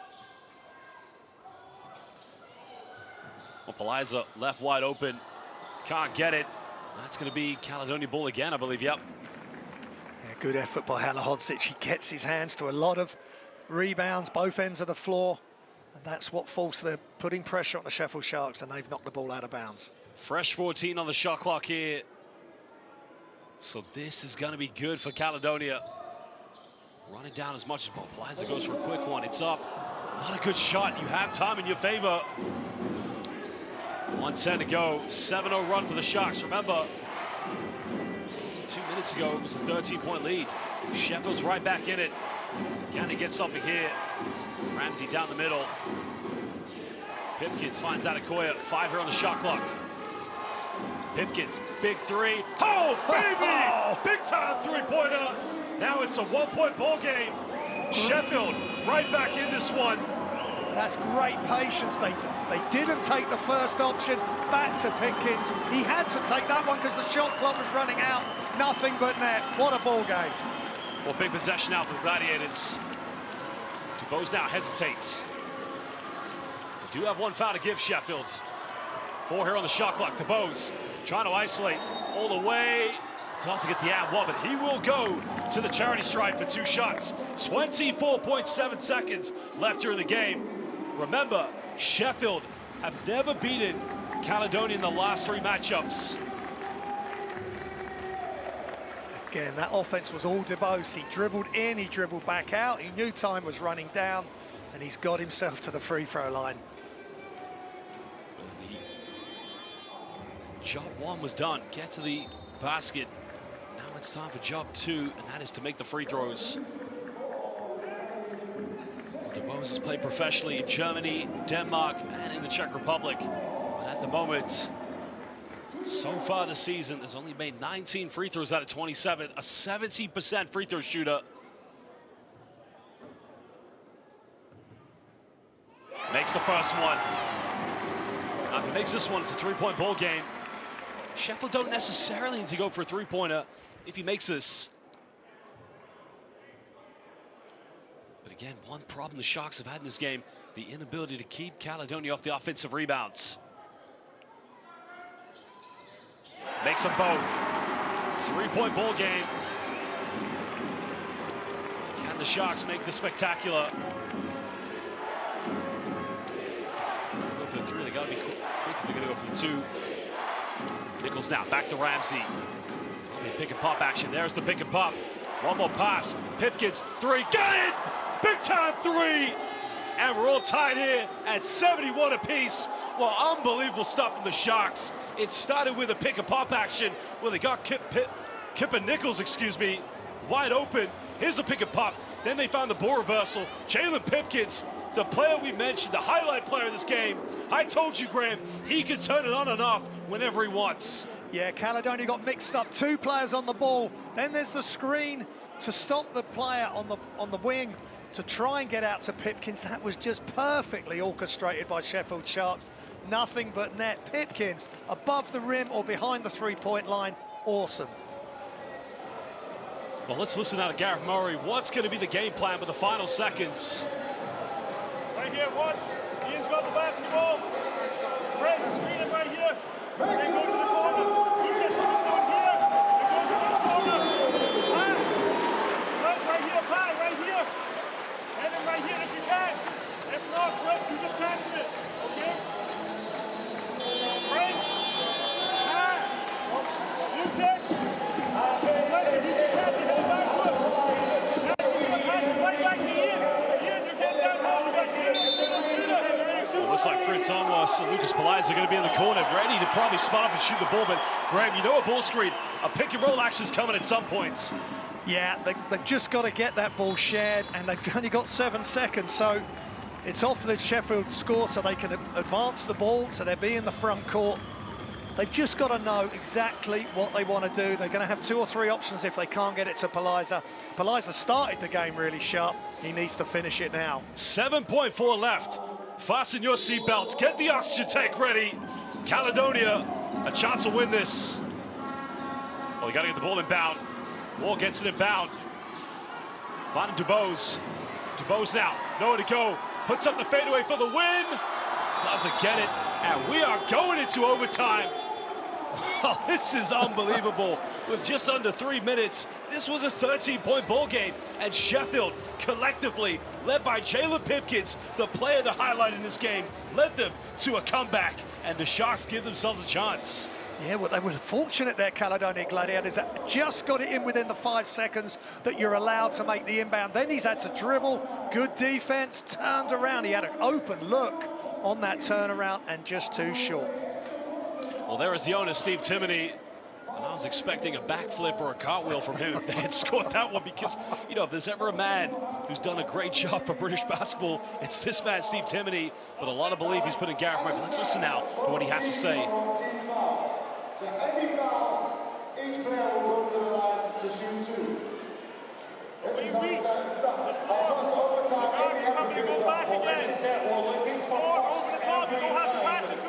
Well, Paliza left wide open. Can't get it. That's going to be Caledonia ball again, I believe. Yep. Yeah, good effort by Ali Hodzic. He gets his hands to a lot of rebounds, both ends of the floor. And that's what forced them, putting pressure on the Sheffield Sharks, and they've knocked the ball out of bounds. Fresh 14 on the shot clock here. So this is going to be good for Caledonia. Run it down as much as possible. Paliza goes for a quick one. It's up. Not a good shot. You have time in your favor. 1:10 to go. 7-0 run for the Sharks. Remember, 2 minutes ago, it was a 13-point lead. Sheffield's right back in it. Can he get something here? Ramsey down the middle. Pipkins finds Adekoya. 5 here on the shot clock. Pipkins, big three. Oh, baby! Big time three-pointer. Now it's a 1-point ball game. Sheffield right back in this one. That's great patience. They didn't take the first option. Back to Pipkins. He had to take that one because the shot clock was running out. Nothing but net. What a ball game. Well, big possession now for the Gladiators. DuBose now hesitates. They do have one foul to give Sheffield. 4 here on the shot clock. DuBose trying to isolate all the way. Doesn't get the ad one, but he will go to the charity stripe for 2 shots. 24.7 seconds left here in the game. Remember, Sheffield have never beaten Caledonia in the last 3 matchups. Again, that offense was all DuBose. He dribbled in, he dribbled back out. He knew time was running down, and he's got himself to the free throw line. Job 1 was done. Get to the basket. Now it's time for job 2, and that is to make the free throws. DuBose has played professionally in Germany, Denmark, and in the Czech Republic. But at the moment, so far this season, has only made 19 free throws out of 27, a 70% free throw shooter. Makes the first one. Now, if he makes this one, it's a 3-point ball game. Sheffield don't necessarily need to go for a 3-pointer if he makes this. But again, one problem the Sharks have had in this game, the inability to keep Caledonia off the offensive rebounds. Makes them both. 3-point ball game. Can the Sharks make this spectacular? Go for the 3, they gotta be quick if they're gonna go for the 2. Nichols now, back to Ramsey. Pick and pop action, there's the pick and pop. One more pass, Pipkins, 3, got it! Big time 3! And we're all tied here at 71 apiece. Well, unbelievable stuff from the Sharks. It started with a pick and pop action where they got Kip and Nichols, wide open. Here's a pick and pop. Then they found the ball reversal. Jalen Pipkins, the player we mentioned, the highlight player of this game. I told you, Graham, he can turn it on and off whenever he wants. Yeah, Caledonia got mixed up. 2 players on the ball. Then there's the screen to stop the player on the wing to try and get out to Pipkins. That was just perfectly orchestrated by Sheffield Sharks. Nothing but net. Pipkins above the rim or behind the 3-point line. Awesome. Well, let's listen out to Gareth Murray. What's going to be the game plan with the final seconds? Right here, watch. Ian's got the basketball. Fred, screen it right here. Then go to the corner. You get to this one here. Then go to this corner. Pass. Right here, pass, right here. And then right here if you can. If not, Fred, you just catch it. Okay? Frank. Pass. Lucas. Fred, you can catch it. Hit it back foot. Pass it right back to Ian. Ian, you're getting down home. You got Well, looks like Fritz Onwas and Lucas Pelaez are going to be in the corner, ready to probably spot up and shoot the ball. But Graham, you know a ball screen, a pick and roll action is coming at some points. Yeah, they've just got to get that ball shared, and they've only got 7 seconds, so it's off the Sheffield score so they can advance the ball, so they'll be in the front court. They've just got to know exactly what they want to do. They're going to have 2 or 3 options if they can't get it to Pelaez. Pelaez started the game really sharp. He needs to finish it now. 7.4 left. Fasten your seatbelts. Get the oxygen tank ready. Caledonia, a chance to win this. Well, you got to get the ball inbound. Wall gets it inbound. Finding DuBose. DuBose now, nowhere to go. Puts up the fadeaway for the win. Doesn't get it. And we are going into overtime. Well, this is unbelievable. With just under 3 minutes, this was a 13-point ball game. And Sheffield, collectively, led by Jalen Pipkins, the player to highlight in this game, led them to a comeback. And the Sharks give themselves a chance. Yeah, well, they were fortunate there, Caledonia Gladiators, that just got it in within the 5 seconds that you're allowed to make the inbound. Then he's had to dribble, good defense, turned around. He had an open look on that turnaround and just too short. Well, there is the owner, Steve Timoney. And I'll was expecting a backflip or a cartwheel from him if they had scored that one, because, you know, if there's ever a man who's done a great job for British basketball, it's this man, Steve Timoney. But a lot of belief he's put in Gareth Murray. Let's listen now to what he has to say. So every foul, each player will go to the line to shoot 2. This is uncertain stuff. Across overtime, every goes back again. This is it. We're looking for first every time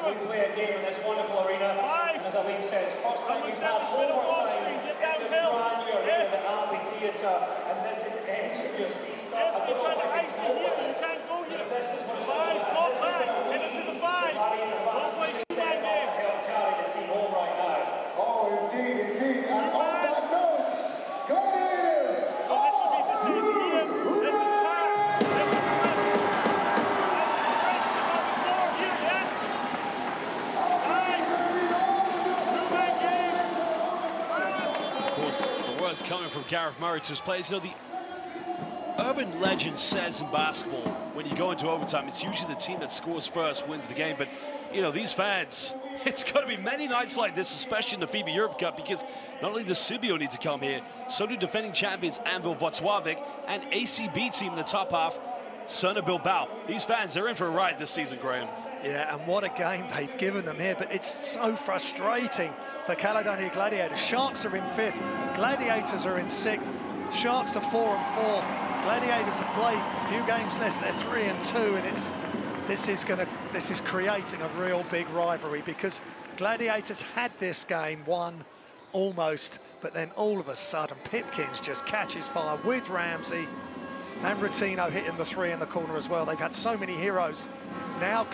we play a game in this wonderful arena. As Aleem says, first time we've had overtime in the brand new arena, the amphitheatre, and this is edge of your seat stuff. I don't know if I can go with this. This is what it's all about. This is what I'm looking for. Help carry the team home right now. Oh, indeed, indeed. And on that note, Gladiators! Of course, the words coming from Gareth Murray to his players. You know, the urban legend says in basketball, when you go into overtime, it's usually the team that scores first wins the game. But, you know, these fans, it's going to be many nights like this, especially in the FIBA Europe Cup, because not only does Subio need to come here, so do defending champions Anwil Włocławek and ACB team in the top half, Cerna Bilbao. These fans, they're in for a ride this season, Graham. Yeah, and what a game they've given them here, but it's so frustrating for Caledonia Gladiators. Sharks are in 5th, Gladiators are in 6th, Sharks are 4 and 4. Gladiators have played a few games less, they're 3 and 2, and this is creating a real big rivalry, because Gladiators had this game won almost, but then all of a sudden Pipkins just catches fire with Ramsey and Rotino hitting the 3 in the corner as well. They've had so many heroes. Now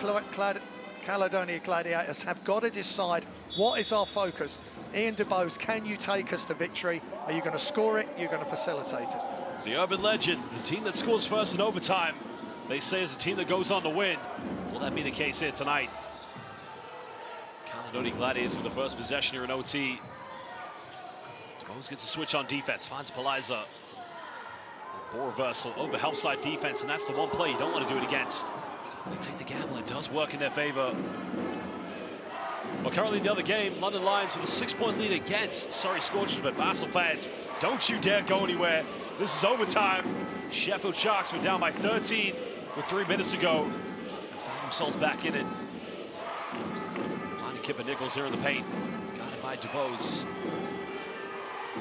Caledonia Gladiators have got to decide, what is our focus? Ian DeBose, can you take us to victory? Are you going to score it? You're going to facilitate it. The urban legend, the team that scores first in overtime, they say is a team that goes on to win. Will that be the case here tonight? Caledonia Gladiators with the first possession here in OT. DeBose gets a switch on defense, finds Paliza. Ball reversal over help side defense, and that's the one play you don't want to do it against. They take the gamble, it does work in their favor. Well, currently in the other game, London Lions with a 6-point lead against Surrey Scorchers, but Basel fans, don't you dare go anywhere. This is overtime. Sheffield Sharks were down by 13 with 3 minutes to go and found themselves back in it. Finding Kipper Nichols here in the paint. Got it by DeBose.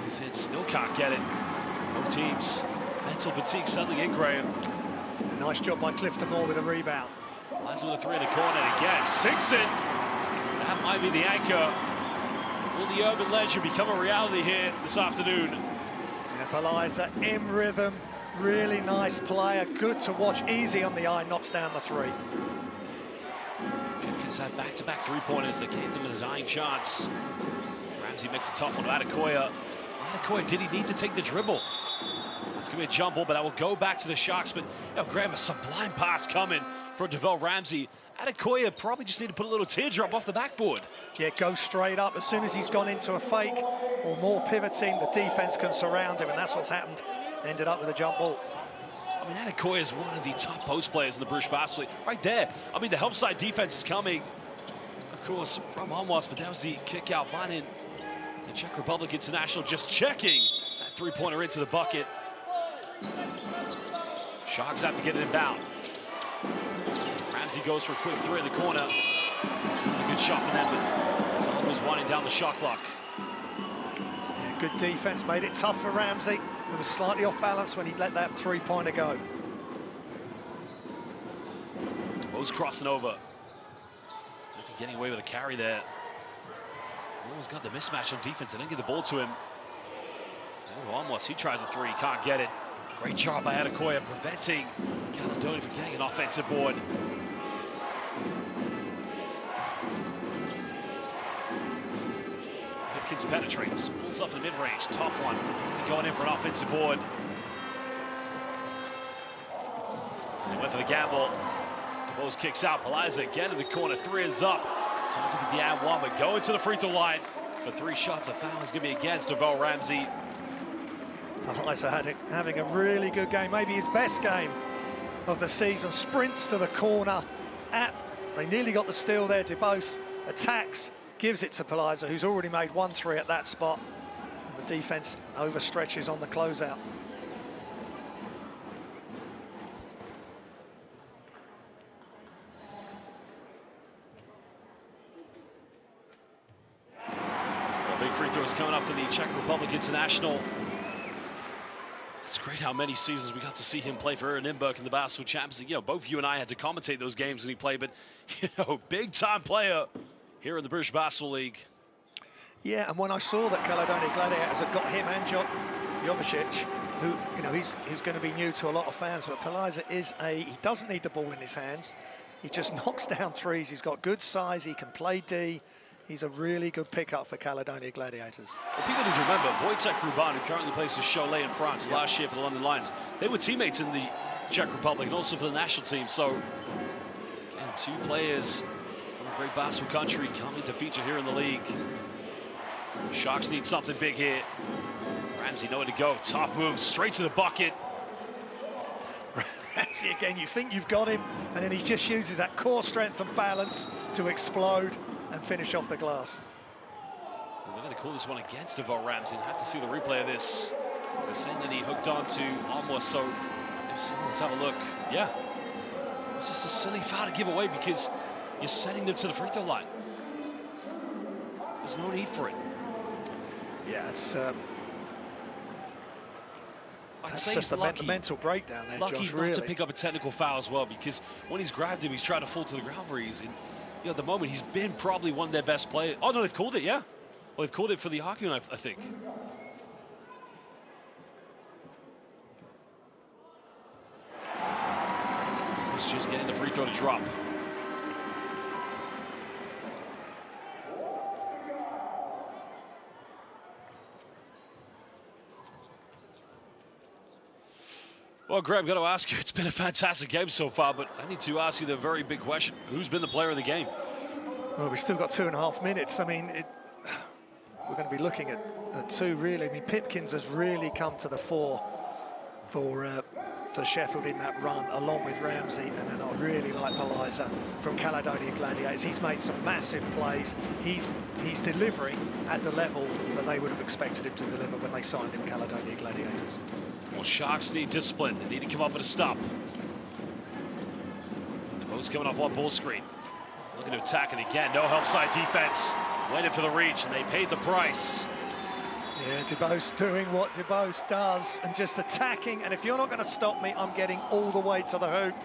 He's in, still can't get it. Both teams. Mental fatigue settling in, Graham. A nice job by Clifton Moore with a rebound. Lions with a 3 in the corner, and again, sinks it. That might be the anchor. Will the urban legend become a reality here this afternoon? Yeah, Paliza in rhythm, really nice player, good to watch, easy on the eye, knocks down the 3. Pipkins had back-to-back 3-pointers that gave them a design chance. Ramsey makes a tough one to Adekoya. Adekoya, did he need to take the dribble? It's going to be a jump ball, but I will go back to the Sharks. But, you know, Graham, a sublime pass coming from Devell Ramsey. Adekoya probably just need to put a little teardrop off the backboard. Yeah, go straight up. As soon as he's gone into a fake or more pivoting, the defense can surround him, and that's what's happened. Ended up with a jump ball. I mean, Adekoya is one of the top post players in the British Basketball League. Right there. I mean, the help side defense is coming, of course, from Onwas, but that was the kick out. Finding the Czech Republic International just checking that 3-pointer into the bucket. Sharks have to get it inbound. Ramsey goes for a quick 3 in the corner. It's not a good shot for them, but Tom was running down the shot clock. Yeah, good defense, made it tough for Ramsey. He was slightly off balance when he let that 3-pointer go. DeBose crossing over. Getting away with a carry there. Almost got the mismatch on defense. They didn't get the ball to him. Oh, almost. He tries a 3, can't get it. Great job by Adekoya preventing Caledonia from getting an offensive board. Pipkins penetrates, pulls off the mid-range, tough one. Going in for an offensive board. And they went for the gamble. DeBose kicks out. Paliza again in the corner. 3 is up. Sounds like the and 1, but going to the free throw line for 3 shots. A foul is going to be against Devell Ramsey. Paliza having a really good game, maybe his best game of the season. Sprints to the corner. They nearly got the steal there. DeBose attacks, gives it to Paliza, who's already made 1-3 at that spot. And the defense overstretches on the closeout. Big free throws coming up for the Czech Republic international. It's great how many seasons we got to see him play for Nürnberg in the Basketball Champions League. You know, both you and I had to commentate those games when he played, but, you know, big-time player here in the British Basketball League. Yeah, and when I saw that Caledonia Gladiators had got him and Jovicic, who, you know, he's going to be new to a lot of fans, but Paliza he doesn't need the ball in his hands. He just knocks down threes. He's got good size. He can play D. He's a really good pickup for Caledonia Gladiators. Well, people need to remember, Wojtek Ruban, who currently plays for Cholet in France last year for the London Lions, they were teammates in the Czech Republic and also for the national team. So, again, two players from a great basketball country coming to feature here in the league. Sharks need something big here. Ramsey nowhere to go. Tough move, straight to the bucket. Ramsey again, you think you've got him, and then he just uses that core strength and balance to explode and finish off the glass. Well, they're going to call this one against Devo Ramsey. Have to see the replay of this. They're saying that he hooked on to Onwa, so let's have a look. Yeah, it's just a silly foul to give away because you're sending them to the free throw line. There's no need for it. Yeah, it's that's just a mental breakdown there, lucky Josh, not really. to pick up a technical foul as well, because when he's grabbed him, he's trying to fall to the ground for easy. You know, at the moment, he's been probably one of their best players. Oh, no, they've called it, yeah. Well, they've called it for the argument, I think. He's just getting the free throw to drop. Well, Greg, I've got to ask you, it's been a fantastic game so far, but I need to ask you the very big question. Who's been the player of the game? Well, we've still got 2.5 minutes. I mean, we're going to be looking at two, really. I mean, Pipkins has really come to the fore for Sheffield in that run, along with Ramsey, and then I really like Paliza from Caledonia Gladiators. He's made some massive plays. He's delivering at the level that they would have expected him to deliver when they signed him, Caledonia Gladiators. Well, Sharks need discipline. They need to come up with a stop. Post coming off one ball screen. Looking to attack it again. No help side defense. Waited for the reach, and they paid the price. Yeah, Dubose doing what Dubose does and just attacking. And if you're not going to stop me, I'm getting all the way to the hoop.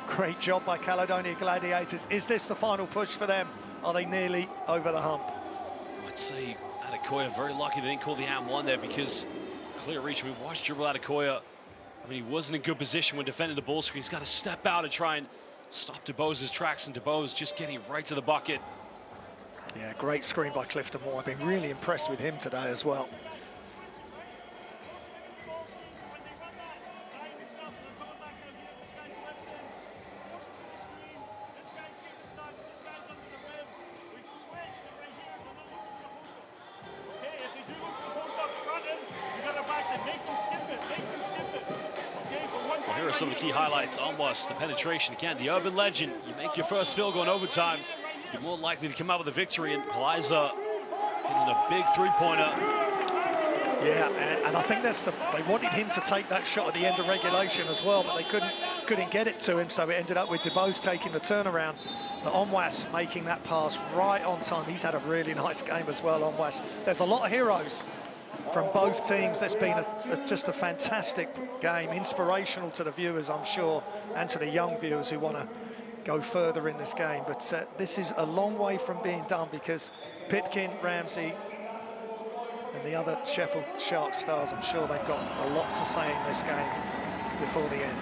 Great job by Caledonia Gladiators. Is this the final push for them? Are they nearly over the hump? I'd say Adekoya very lucky they didn't call the and one there, because clear reach. We watched dribble Adekoya. I mean, he wasn't in good position when defending the ball screen. He's got to step out and try and stop Dubose's tracks, and Dubose just getting right to the bucket. Yeah, great screen by Clifton Moore. I've been really impressed with him today as well. Here are some of the key highlights. Almost the penetration. Again, the urban legend. You make your first field goal in overtime, you're more likely to come out with a victory. And Paliza hitting a big three-pointer. Yeah, and I think they wanted him to take that shot at the end of regulation as well, but they couldn't get it to him, so it ended up with Dubose taking the turnaround. But Onwas making that pass right on time. He's had a really nice game as well, Onwas. There's a lot of heroes from both teams. That's been just a fantastic game, inspirational to the viewers, I'm sure, and to the young viewers who want to go further in this game. But this is a long way from being done, because Pitkin, Ramsey, and the other Sheffield Sharks stars, I'm sure they've got a lot to say in this game before the end.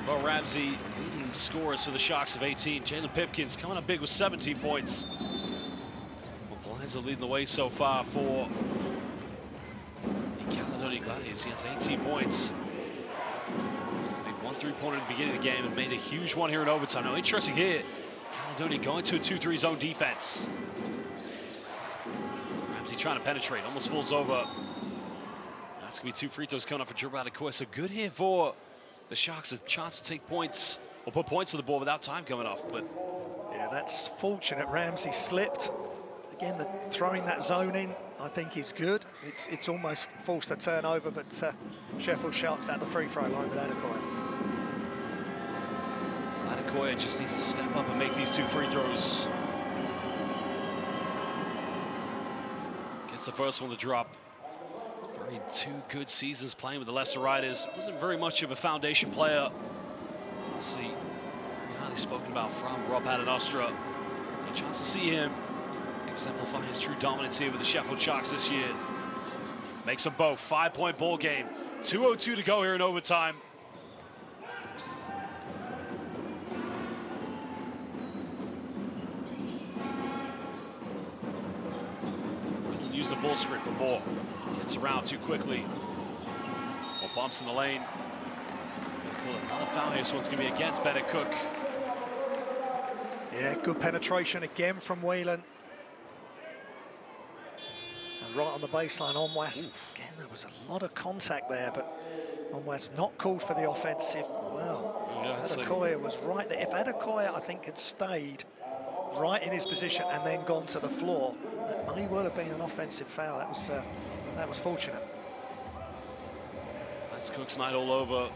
Well, Ramsey leading scorers for the Sharks of 18. Jalen Pipkins coming up big with 17 points. Well, Paliza leading the way so far for the Caledonia Gladiators. He has 18 points. Made one three-pointer at the beginning of the game and made a huge one here in overtime. Now, interesting here, Caledonia going to a 2-3 zone defense. Ramsey trying to penetrate, almost falls over. That's going to be two free throws coming up for Drew Adekoya. So good here for the Sharks, a chance to take points, or put points on the board without time coming off. But yeah, that's fortunate. Ramsey slipped. Again, throwing that zone in, I think is good. It's almost forced a turnover, but Sheffield Sharks at the free throw line with Adekoya. Adekoya just needs to step up and make these 2 free throws. Gets the first one to drop. 2 good seasons playing with the Leicester Riders. Wasn't very much of a foundation player. See, very highly spoken about from Rob Paternostra. A chance to see him exemplify his true dominance here with the Sheffield Sharks this year. Makes them both 5-point ball game. 2:02 to go here in overtime. Use the ball screen for more. Gets around too quickly. More bumps in the lane. Another foul here, so it's going to be against Bennett Cook. Yeah, good penetration again from Whelan. And right on the baseline, Onwas. Again, there was a lot of contact there, but Onwas not called for the offensive. Well, Adekoya was right there. If Adekoya, I think, had stayed right in his position and then gone to the floor, that may well have been an offensive foul. That was fortunate. That's Cook's night all over.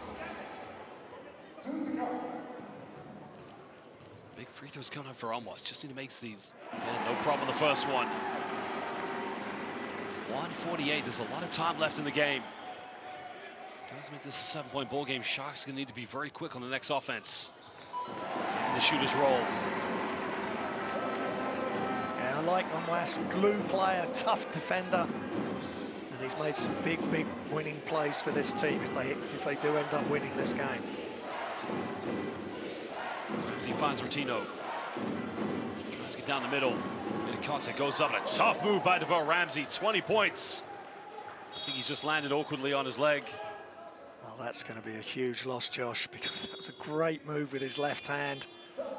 Big free throws coming up for Onwas. Just need to make these. Again, no problem the first one. 1:48. There's a lot of time left in the game. Does make this a 7-point ball game. Sharks going to need to be very quick on the next offense. And the shooters roll. Yeah, I like Onwas. Glue player, tough defender. And he's made some big winning plays for this team if they do end up winning this game. Ramsey finds Rotino. Tries to get down the middle. Bit of contact goes up. And a tough move by DeVoe Ramsey. 20 points. I think he's just landed awkwardly on his leg. Well, that's going to be a huge loss, Josh, because that was a great move with his left hand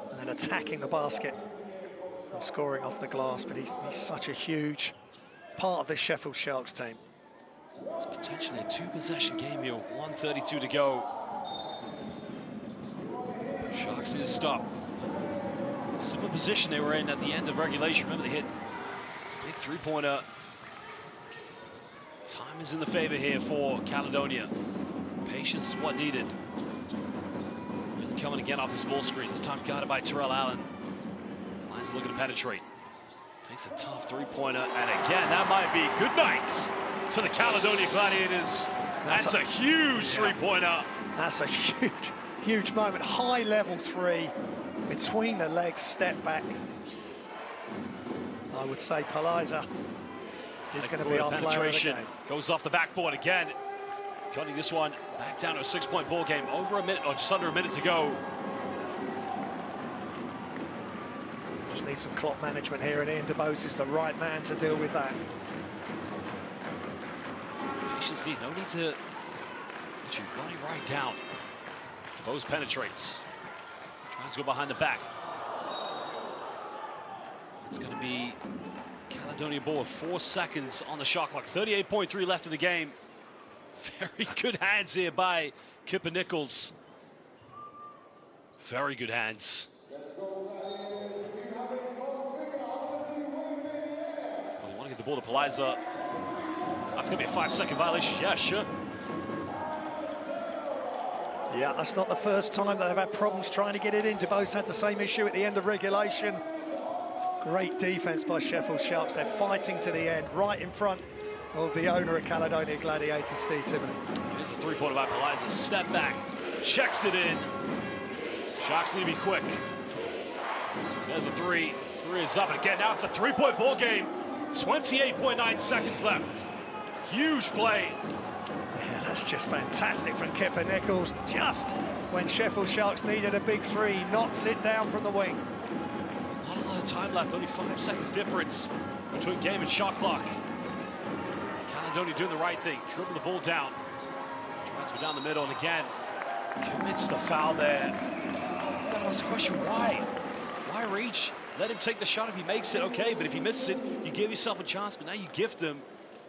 and then attacking the basket and scoring off the glass. But he's such a huge part of this Sheffield Sharks team. It's potentially a 2-possession game here. 1:32 to go. Sharks need to stop. Similar position they were in at the end of regulation. Remember, they hit big 3-pointer. Time is in the favor here for Caledonia. Patience is what needed. Really coming again off this ball screen. This time guarded by Terrell Allen. Lions looking to penetrate. Takes a tough 3-pointer. And again, that might be good night to the Caledonia Gladiators. That's a huge 3-pointer. That's a huge moment. High level 3 between the legs, step back. I would say Paliza is going to be our player of the game. Goes off the backboard again. Cutting this one back down to a 6-point ball game. Over a minute, or just under a minute to go. Just need some clock management here, and Ian DeBose is the right man to deal with that. Patience need, no need to let you running right down. DeBose penetrates. Tries to go behind the back. It's going to be Caledonia ball with 4 seconds on the shot clock. 38.3 left in the game. Very good hands here by Kipper Nichols. Very good hands. Well, they want to get the ball to Paliza. That's going to be a 5-second violation. Yeah, sure. Yeah, that's not the first time that they've had problems trying to get it in. DeBose had the same issue at the end of regulation. Great defense by Sheffield Sharks. They're fighting to the end, right in front of the owner of Caledonia Gladiators, Steve Timoney. Here's a 3-pointer by Paliza. Step back, checks it in. Sharks need to be quick. There's a 3. 3 is up, and again, now it's a 3-point ball game. 28.9 seconds left. Huge play. Yeah, that's just fantastic from Kipper Nichols. Just when Sheffield Sharks needed a big 3, knocks it down from the wing. Not a lot of time left, only 5 seconds difference between game and shot clock. Caledonia doing the right thing, dribble the ball down. Tries to go down the middle, and again, commits the foul there. You gotta ask the question, why? Why reach? Let him take the shot. If he makes it, okay, but if he misses it, you give yourself a chance, but now you gift him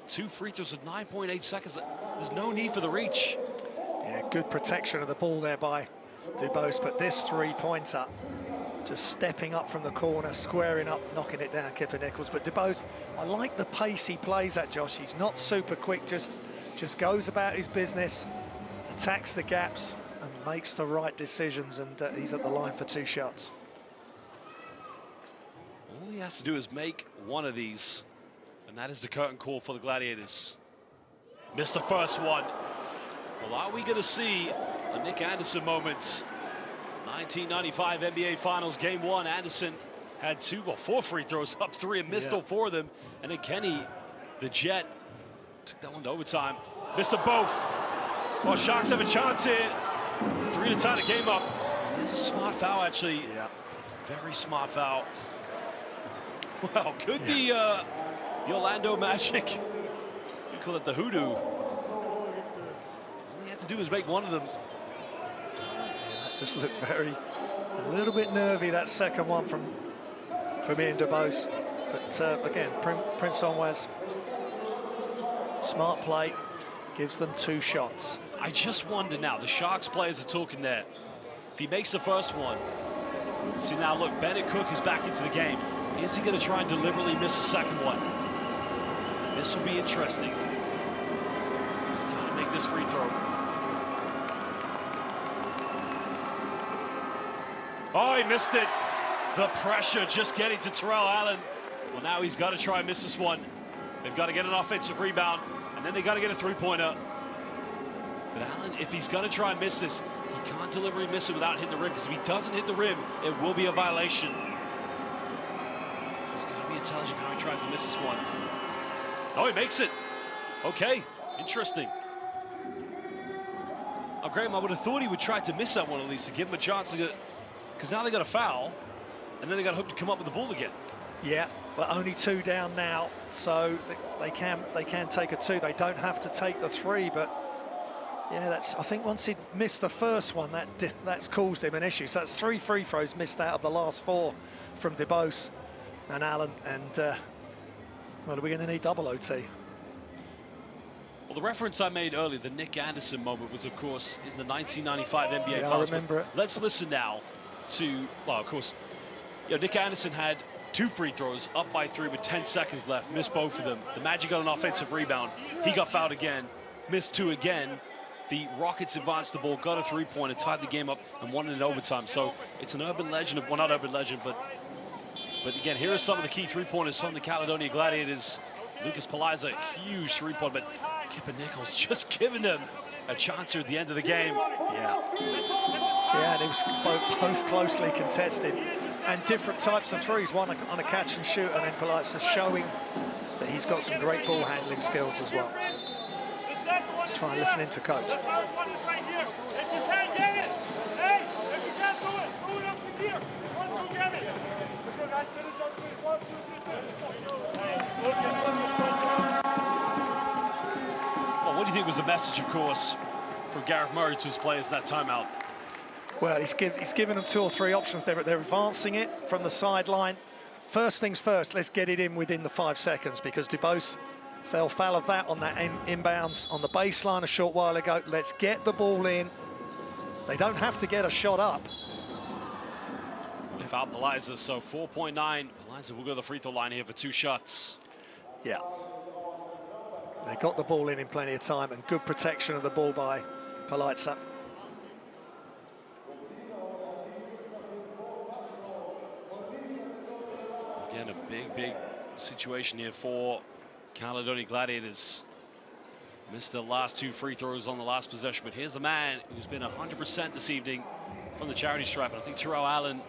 2 free throws with 9.8 seconds. There's no need for the reach. Yeah, good protection of the ball there by DeBose, but this 3-pointer just stepping up from the corner, squaring up, knocking it down, Kipper Nichols. But DeBose, I like the pace he plays at, Josh. He's not super quick, just goes about his business, attacks the gaps, and makes the right decisions, and he's at the line for 2 shots. All he has to do is make one of these, and that is the curtain call for the Gladiators. Missed the first one. Well, are we going to see a Nick Anderson moment? 1995 NBA Finals, Game 1. Anderson had 4 free throws, up 3 and missed all 4 of them. And then Kenny, the Jet, took that one to overtime. Missed them both. Well, Sharks have a chance here. 3 to tie the game up. There's a smart foul, actually. Yeah. Very smart foul. Well, could the Orlando Magic, we call it the hoodoo. All he had to do was make one of them. That just looked a little bit nervy, that second one from Ian DeBose. But again, Prince Onwes, smart play, gives them 2 shots. I just wonder now, the Sharks players are talking there. If he makes the first one, see now look, Bennett Cook is back into the game. Is he going to try and deliberately miss the second one? This will be interesting. He's got to make this free throw. Oh, he missed it. The pressure just getting to Terrell Allen. Well, now he's got to try and miss this one. They've got to get an offensive rebound, and then they got to get a 3-pointer. But Allen, if he's going to try and miss this, he can't deliberately miss it without hitting the rim, because if he doesn't hit the rim, it will be a violation. So he's got to be intelligent how he tries to miss this one. Oh, he makes it. Okay, interesting. Oh, Graham, I would have thought he would try to miss that one at least to give him a chance to get, because now they got a foul, and then they got to hope to come up with the ball again. Yeah, but only 2 down now, so they can take a 2. They don't have to take the 3, but yeah, I think once he missed the first one, that's caused him an issue. So that's 3 free throws missed out of the last 4 from DeBose and Allen, and well, are we going to need double OT? Well, the reference I made earlier, the Nick Anderson moment, was, of course, in the 1995 NBA Finals. I remember it. Let's listen now to, well, of course, Nick Anderson had 2 free throws, up by 3 with 10 seconds left, missed both of them. The Magic got an offensive rebound. He got fouled again, missed 2 again. The Rockets advanced the ball, got a 3-pointer, tied the game up, and won it in overtime. So it's an urban legend, well, not urban legend, but again, here are some of the key 3-pointers from the Caledonia Gladiators. Lucas Paliza, huge 3-pointer, but Kipper Nichols just giving them a chance here at the end of the game. Yeah, and it was both closely contested, and different types of threes, one on a catch and shoot, and then Paliza showing that he's got some great ball handling skills as well. Try and listen into coach. The third one is right here. If you can't get it, hey, if you can't do it up to here. Let's go get it. Let's go, guys. Finish on 3. 1, 2, 3. Well, what do you think was the message, of course, from Gareth Murray to his players in that timeout? Well, he's given them 2 or 3 options. They're advancing it from the sideline. First things first, let's get it in within the 5 seconds, because DeBose fell foul of that on that inbounds on the baseline a short while ago. Let's get the ball in. They don't have to get a shot up. They fouled Paliza, so 4.9. Paliza will go to the free throw line here for 2 shots. Yeah. They got the ball in plenty of time, and good protection of the ball by Paliza. Again, a big situation here for Caledonia Gladiators. Missed the last 2 free throws on the last possession, but here's a man who's been 100% this evening from the charity stripe. And I think Terrell Allen,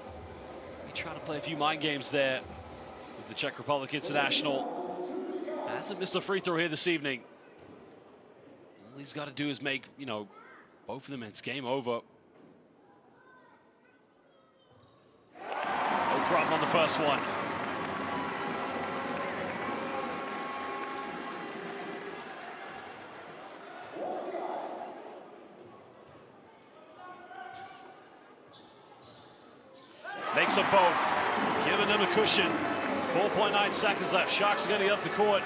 he trying to play a few mind games there with the Czech Republic international. Hasn't missed a free throw here this evening. All he's got to do is make, both of them, and it's game over. No problem on the first one. Makes them both, giving them a cushion. 4.9 seconds left. Sharks are going to get up the court.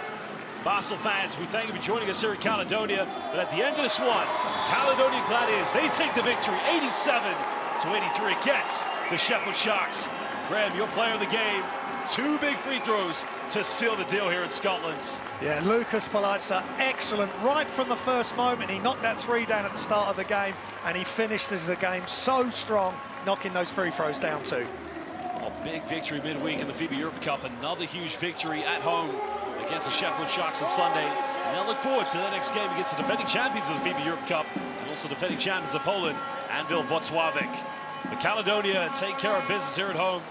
Basel fans, we thank you for joining us here at Caledonia. But at the end of this one, Caledonia Gladiators, they take the victory, to 83 against the Sheffield Sharks. Graham, your player of the game. 2 big free throws to seal the deal here in Scotland. Yeah, Lucas Politzer, excellent right from the first moment. He knocked that 3 down at the start of the game, and he finishes the game so strong, knocking those free throws down too. A big victory midweek in the FIBA Europe Cup. Another huge victory at home against the Sheffield Sharks on Sunday. And they'll look forward to the next game against the defending champions of the FIBA Europe Cup and also defending champions of Poland, Anwil Włocławek. The Caledonia take care of business here at home.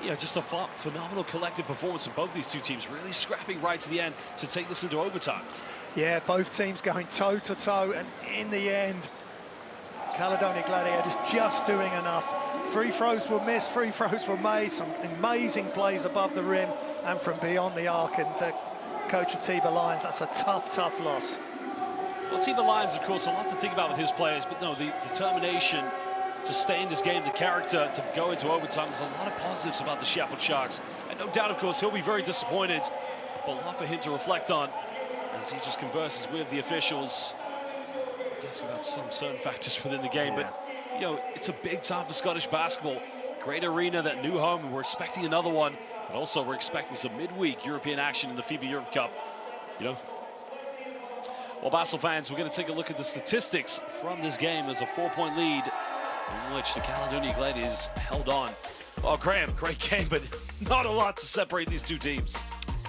Yeah, just a phenomenal collective performance from both these two teams, really scrapping right to the end to take this into overtime. Yeah, both teams going toe-to-toe, and in the end, Caledonia Gladiators just doing enough. Free throws were missed, free throws were made, some amazing plays above the rim and from beyond the arc, and Coach Atiba Lyons, that's a tough, tough loss. Well, Atiba Lyons, of course, a lot to think about with his players, but no, the determination to stay in this game, the character to go into overtime. There's a lot of positives about the Sheffield Sharks. And no doubt, of course, he'll be very disappointed, but a lot for him to reflect on as he just converses with the officials. I guess about some certain factors within the game, but, you know, it's a big time for Scottish basketball. Great arena, that new home, and we're expecting another one, but also we're expecting some midweek European action in the FIBA Europe Cup, you know. Well, Basel fans, we're going to take a look at the statistics from this game. There's a 4-point lead in which the Caledonia Gladiators held on. Oh, Graham, great game, but not a lot to separate these two teams.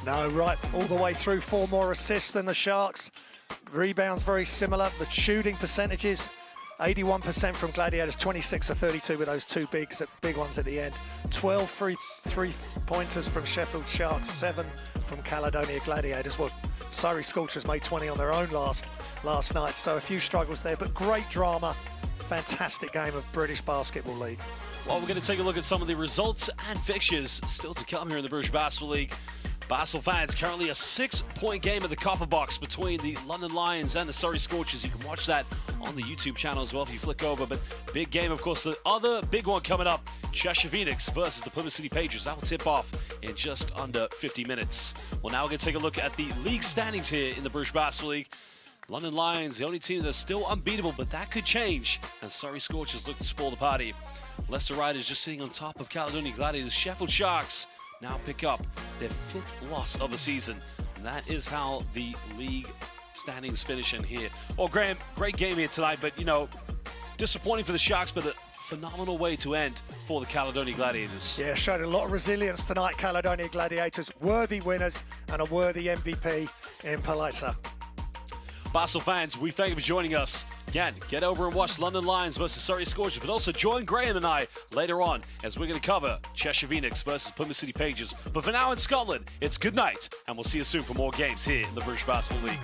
No, right, all the way through, 4 more assists than the Sharks. Rebounds very similar. The shooting percentages, 81% from Gladiators, 26 of 32 with those 2 big ones at the end. 12 three-pointers from Sheffield Sharks, 7 from Caledonia Gladiators. Well, Surrey Scorchers made 20 on their own last night, so a few struggles there, but great drama. Fantastic game of British Basketball League. Well, we're going to take a look at some of the results and fixtures still to come here in the British Basketball League. Basel fans, currently a 6-point game at the Copper Box between the London Lions and the Surrey Scorchers. You can watch that on the YouTube channel as well if you flick over. But big game, of course, the other big one coming up, Cheshire Phoenix versus the Plymouth City Patriots. That will tip off in just under 50 minutes. Well, now we're going to take a look at the league standings here in the British Basketball League. London Lions, the only team that's still unbeatable, but that could change, and Surrey Scorchers look to spoil the party. Leicester Riders just sitting on top of Caledonia Gladiators. Sheffield Sharks now pick up their 5th loss of the season. And that is how the league standings finish in here. Oh, Graham, great game here tonight, but, you know, disappointing for the Sharks, but a phenomenal way to end for the Caledonia Gladiators. Yeah, showed a lot of resilience tonight, Caledonia Gladiators. Worthy winners and a worthy MVP in Politzer. Basel fans, we thank you for joining us. Again, get over and watch London Lions versus Surrey Scorchers, but also join Graham and I later on as we're going to cover Cheshire Phoenix versus Plymouth City Patriots. But for now in Scotland, it's good night, and we'll see you soon for more games here in the British Basketball League.